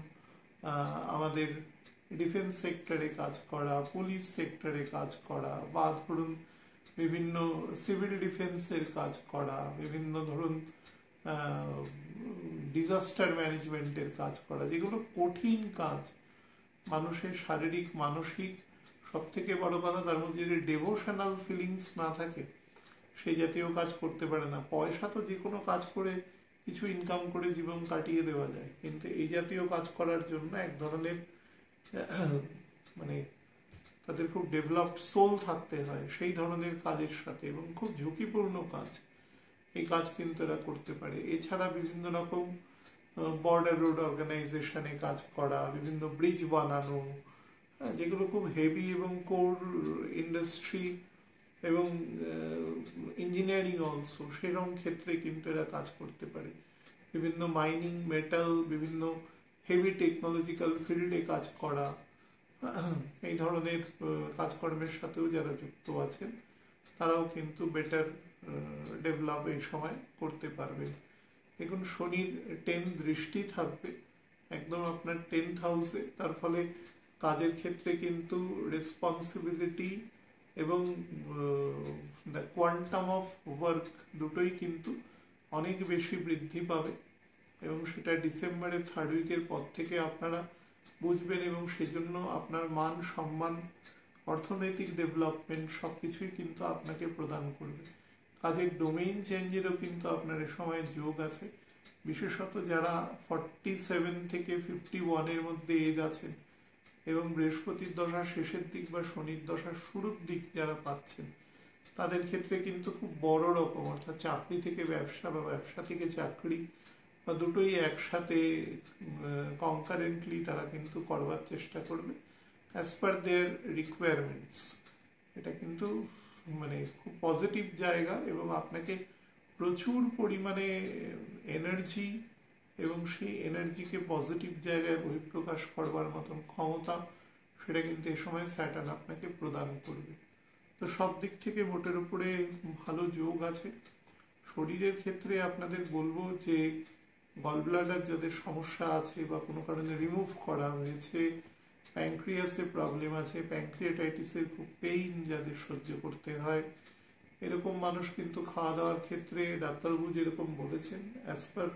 আমাদের ডিফেন্স সেক্টরে কাজ করা, পুলিশ সেক্টরে কাজ করা, বা ধরুন বিভিন্ন সিভিল ডিফেন্সের কাজ করা, বিভিন্ন ধরুন ডিজাস্টার ম্যানেজমেন্টের কাজ করা, যেগুলো কঠিন কাজ, মানুষের শারীরিক মানসিক, সব থেকে বড় কথা তার মধ্যে যদি ডেভোশনাল ফিলিংস না থাকে, সেই জাতীয় কাজ করতে পারে না। পয়সা তো যে কোনো কাজ করে কিছু ইনকাম করে জীবন কাটিয়ে দেওয়া যায়, কিন্তু এই জাতীয় কাজ করার জন্য এক ধরনের মানে তাদের খুব ডেভেলপড সোল থাকতে হয় সেই ধরনের কাজের সাথে, এবং খুব ঝুঁকিপূর্ণ কাজ, এই কাজ কিন্তু এরা করতে পারে। এছাড়া বিভিন্ন রকম বর্ডার রোড অর্গানাইজেশনে কাজ করা, বিভিন্ন ব্রিজ বানানো, যেগুলো খুব হেভি এবং কোর ইন্ডাস্ট্রি এবং ইঞ্জিনিয়ারিং অলসো, সেরকম ক্ষেত্রে কিন্তু এরা কাজ করতে পারে। বিভিন্ন মাইনিং, মেটাল, বিভিন্ন হেভি টেকনোলজিক্যাল ফিল্ডে কাজ করা, এই ধরনের কাজকর্মের সাথেও যারা যুক্ত আছেন তারাও কিন্তু বেটার ডেভেলপ এই সময় করতে পারবেন। দেখুন, শনির 10 দৃষ্টি থাকবে একদম আপনার 10th হাউসে, তার ফলে কাজের ক্ষেত্রে কিন্তু রেসপন্সিবিলিটি এবং দ্য কোয়ান্টাম অফ ওয়ার্ক দুটোই কিন্তু অনেক বেশি বৃদ্ধি পাবে, এবং সেটা ডিসেম্বরের 3rd উইকের পর থেকে আপনারা বুঝবেন, এবং সেজন্য আপনার মান সম্মান, অর্থনৈতিক ডেভেলপমেন্ট সব কিছুই কিন্তু আপনাকে প্রদান করবে। কাজের ডোমেইন চেঞ্জেরও কিন্তু আপনার এ সময় যোগ আছে, বিশেষত যারা 47 থেকে 51-এর মধ্যে এজ আছেন এবং বৃহস্পতির দশা শেষের দিক বা শনির দশা শুরুর দিক যারা পাচ্ছেন, তাদের ক্ষেত্রে কিন্তু খুব বড় রকম, অর্থাৎ চাকরি থেকে ব্যবসা বা ব্যবসা থেকে চাকরি বা দুটোই একসাথে কনকারেন্টলি তারা কিন্তু করবার চেষ্টা করবে অ্যাজ পার দেয়ার রিকোয়ারমেন্টস। এটা কিন্তু মানে খুব পজিটিভ জায়গা, এবং আপনাকে প্রচুর পরিমাণে এনার্জি এবং সেই এনার্জিকে পজিটিভ জায়গায় বহিঃপ্রকাশ করবার মতন ক্ষমতা, সেটা কিন্তু এ সময় স্যাটার্ন আপনাকে প্রদান করবে। তো সব দিক থেকে মোটের উপরে ভালো যোগ আছে। শরীরের ক্ষেত্রে আপনাদের বলবো যে গল ব্লাডার যাদের সমস্যা আছে বা কোনো কারণে রিমুভ করা হয়েছে, প্যানক্রিয়াসে প্রবলেম আছে, প্যানক্রিয়াটাইটিসের খুব পেইন যাদের সহ্য করতে হয়, এরকম মানুষ কিন্তু খাওয়া দাওয়ার ক্ষেত্রে ডাক্তারবাবু যেরকম বলেছেন অ্যাজ পার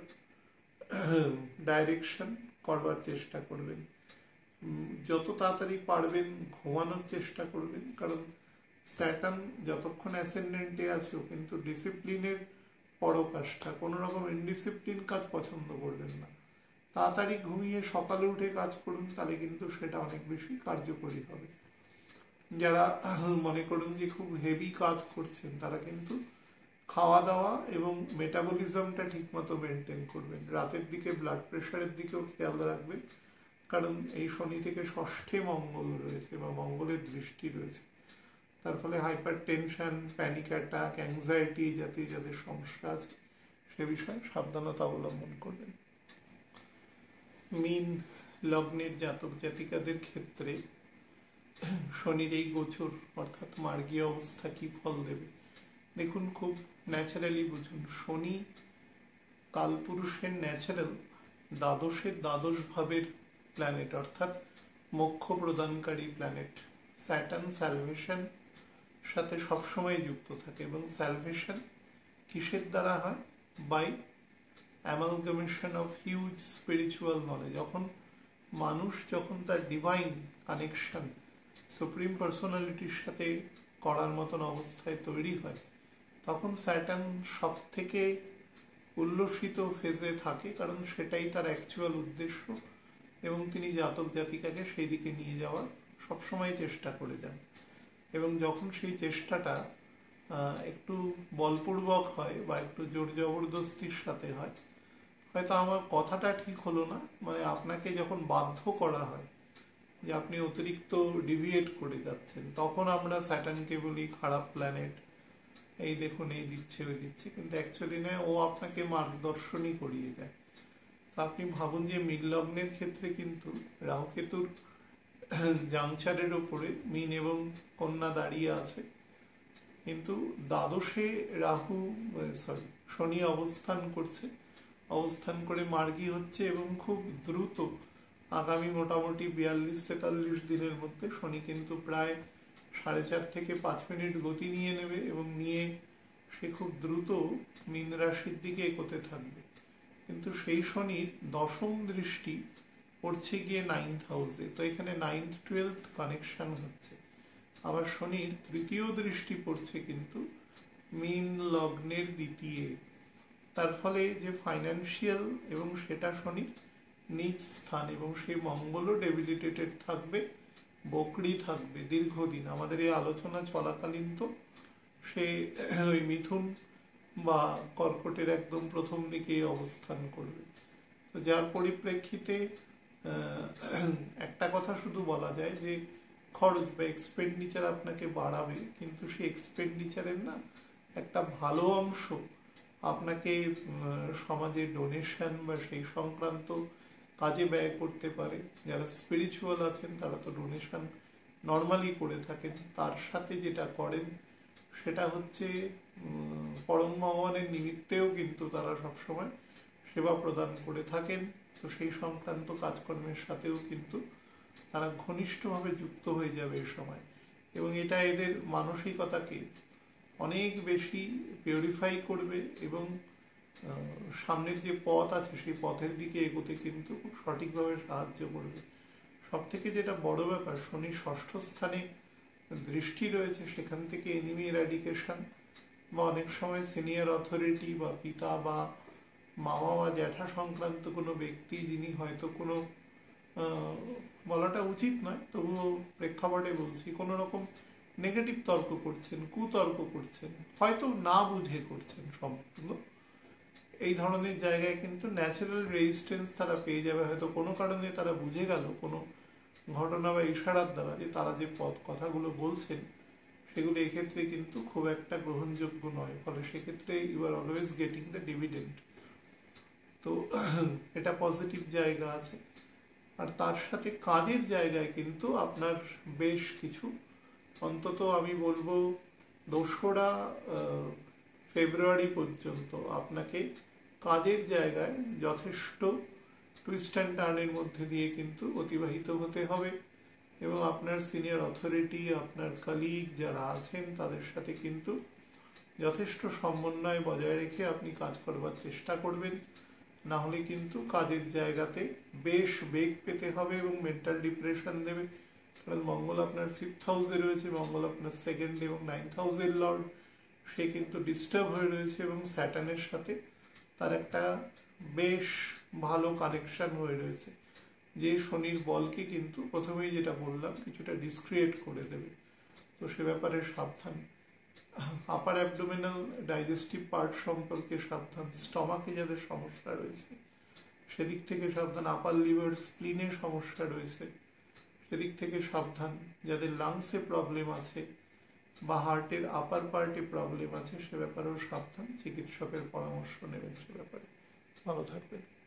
ডাইরেকশন করবার চেষ্টা করবেন। যত তাড়াতাড়ি পারবেন ঘুমানোর চেষ্টা করবেন, কারণ স্যাটার্ন যতক্ষণ অ্যাসেন্ডেন্টে আছে ও কিন্তু ডিসিপ্লিনের পরকাষ্ঠা, কোনো রকম ইনডিসিপ্লিন কাজ পছন্দ করবেন না। তাড়াতাড়ি ঘুমিয়ে সকালে উঠে কাজ করুন, তাহলে কিন্তু সেটা অনেক বেশি কার্যকরী হবে। যারা মনে করুন যে খুব হেভি কাজ করছেন, তারা কিন্তু খাওয়া দাওয়া এবং মেটাবলিজমটা ঠিকমতো মেনটেন করবেন। রাতের দিকে ব্লাড প্রেশারের দিকেও খেয়াল রাখবেন, কারণ এই শনি থেকে ষষ্ঠে মঙ্গল রয়েছে বা মঙ্গলের দৃষ্টি রয়েছে। তার ফলে hyper tension, panic attack, anxiety জাতীয় যাদের সমস্যা আছে সে বিষয়ে সাবধানতা অবলম্বন করবেন। মীন লগ্নের জাতক জাতিকাদের ক্ষেত্রে শনির এই গোচর অর্থাৎ মার্গীয় অবস্থা কি ফল দেবে দেখুন, খুব ন্যাচারালি বুঝুন। শনি কালপুরুষের ন্যাচারাল দ্বাদশের দ্বাদশ ভাবের প্ল্যানেট, অর্থাৎ মোক্ষ প্রদানকারী প্ল্যানেট। স্যাটার্ন স্যালভেশন সাথে সবসময় যুক্ত থাকে, এবং স্যালভেশন কিসের দ্বারা হয়? By amalgamation of huge spiritual knowledge. যখন তার ডিভাইন কানেকশন সুপ্রিম পার্সোনালিটির সাথে করার মতন অবস্থায় তৈরি হয়, তখন স্যাটার্ন সব থেকে উল্লসিত ফেজে থাকে, কারণ সেটাই তার অ্যাকচুয়াল উদ্দেশ্য, এবং তিনি জাতক জাতিকাকে সেই দিকে নিয়ে যাওয়ার সবসময় চেষ্টা করে যান। এবং যখন সেই চেষ্টাটা একটু বলপূর্বক হয় বা একটু জোর জবরদস্তির সাথে হয়, হয়তো আমার কথাটা ঠিক হলো না, মানে আপনাকে যখন বাধ্য করা হয় যে আপনি অতিরিক্ত ডিভিয়েট করে যাচ্ছেন, তখন আমরা স্যাটার্নকে বলি খারাপ প্ল্যানেট, এই দেখুন এই দিচ্ছে ওই দিচ্ছে, কিন্তু অ্যাকচুয়ালি নয়, ও আপনাকে মার্গদর্শনই করিয়ে যায়। আপনি ভাবুন যে মীন লগ্নের ক্ষেত্রে কিন্তু রাহুকেতুর জাংচারের ওপরে মীন এবং কন্যা দাঁড়িয়ে আছে, কিন্তু দ্বাদশে শনি অবস্থান করে মার্গী হচ্ছে, এবং খুব দ্রুত আগামী মোটামুটি 42-43 দিনের মধ্যে শনি কিন্তু প্রায় 4.5 থেকে 5 মিনিট গতি নিয়ে নেবে, এবং নিয়ে সে খুব দ্রুত মীন রাশির দিকে এগোতে থাকবে। কিন্তু সেই শনির দশম দৃষ্টি পড়ছে গিয়ে 9th হাউসে, তো এখানে 9th-12th কানেকশন হচ্ছে। আবার শনির তৃতীয় দৃষ্টি পড়ছে কিন্তু মীন লগ্নের দ্বিতীয়, তার ফলে যে ফাইন্যান্সিয়াল, এবং সেটা শনির নিজ স্থান, এবং সেই মঙ্গলও ডেবিলিটেটেড থাকবে, বকরি থাকবে দীর্ঘদিন। আমাদের এই আলোচনা চলাকালীন তো সে ওই মিথুন বা কর্কটের একদম প্রথম দিকে অবস্থান করবে। তো যার পরিপ্রেক্ষিতে একটা কথা শুধু বলা যায় যে খরচ বা এক্সপেন্ডিচার আপনাকে বাড়াবে, কিন্তু সেই এক্সপেন্ডিচারের না একটা ভালো অংশ আপনাকে সমাজে ডোনেশন বা সেই সংক্রান্ত কাজে ব্যয় করতে পারে। যারা স্পিরিচুয়াল আছেন তারা তো ডোনেশন নর্মালি করে থাকেন, তার সাথে যেটা করেন সেটা হচ্ছে পরম ভগবানের নিমিত্তেও কিন্তু তারা সবসময় সেবা প্রদান করে থাকেন। তো সেই সংক্রান্ত কাজকর্মের সাথেও কিন্তু তারা ঘনিষ্ঠভাবে যুক্ত হয়ে যাবে এ সময়, এবং এটা এদের মানসিকতাকে অনেক বেশি পিউরিফাই করবে, এবং সামনের যে পথ আছে সেই পথের দিকে এগোতে কিন্তু খুব সঠিকভাবে সাহায্য করবে। সব থেকে যেটা বড় ব্যাপার, শনির ষষ্ঠ স্থানে দৃষ্টি রয়েছে, সেখান থেকে এনিমি এরাডিকেশন বা অনেক সময় সিনিয়র অথরিটি বা পিতা বা মামা বা জ্যাঠা সংক্রান্ত কোনো ব্যক্তি, যিনি হয়তো কোনো বলাটা উচিত নয়, তবুও প্রেক্ষাপটে বলছি, কোনো রকম নেগেটিভ তর্ক করছেন, কুতর্ক করছেন, হয়তো না বুঝে করছেন সম্পূর্ণ, এই ধরনের জায়গায় কিন্তু ন্যাচারাল রেজিস্ট্যান্স তারা পেয়ে যাবে। হয়তো কোনো কারণে তারা বুঝে গেল কোনো ঘটনা বা ইশারার দ্বারা যে তারা যে কথাগুলো বলছেন সেগুলো এক্ষেত্রে কিন্তু খুব একটা গ্রহণযোগ্য নয়, ফলে সেক্ষেত্রে you are always getting the dividend. তো এটা পজিটিভ জায়গা আছে। আর তার সাথে কাজের জায়গায় কিন্তু আপনার বেশ কিছু, অন্তত আমি বলবো 2রা ফেব্রুয়ারি পর্যন্ত আপনাকে কাজের জায়গায় যথেষ্ট টুইস্ট অ্যান্ড টার্নের মধ্যে দিয়ে কিন্তু অতিবাহিত হতে হবে, এবং আপনার সিনিয়র অথরিটি, আপনার কলিগ যারা আছেন তাদের সাথে কিন্তু যথেষ্ট সমন্বয় বজায় রেখে আপনি কাজ করবার চেষ্টা করবেন। না হলে কিন্তু কাজের জায়গাতে বেশ বেগ পেতে হবে এবং মেন্টাল ডিপ্রেশন দেবে, কারণ মঙ্গল আপনার 5th হাউসে রয়েছে, মঙ্গল আপনার সেকেন্ড এবং 9th হাউসের লর্ড, সে কিন্তু ডিস্টার্ব হয়ে রয়েছে এবং স্যাটার্নের সাথে তার একটা বেশ ভালো কানেকশন হয়ে রয়েছে, যে শনির বলকে কিন্তু প্রথমেই যেটা বললাম কিছুটা ডিসক্রিয়েট করে দেবে। তো সে ব্যাপারে সাবধান। আপার অ্যাবডোমিনাল ডাইজেস্টিভ পার্ট সম্পর্কে সাবধান। স্টমাকে যাদের সমস্যা রয়েছে সেদিক থেকে সাবধান। আপার লিভার স্প্লিনে সমস্যা রয়েছে সেদিক থেকে সাবধান। যাদের লাংসে প্রবলেম আছে বা হার্টের আপার পার্টে প্রবলেম আছে সে ব্যাপারেও সাবধান। চিকিৎসকের পরামর্শ নেবেন সে ব্যাপারে। ভালো থাকবেন।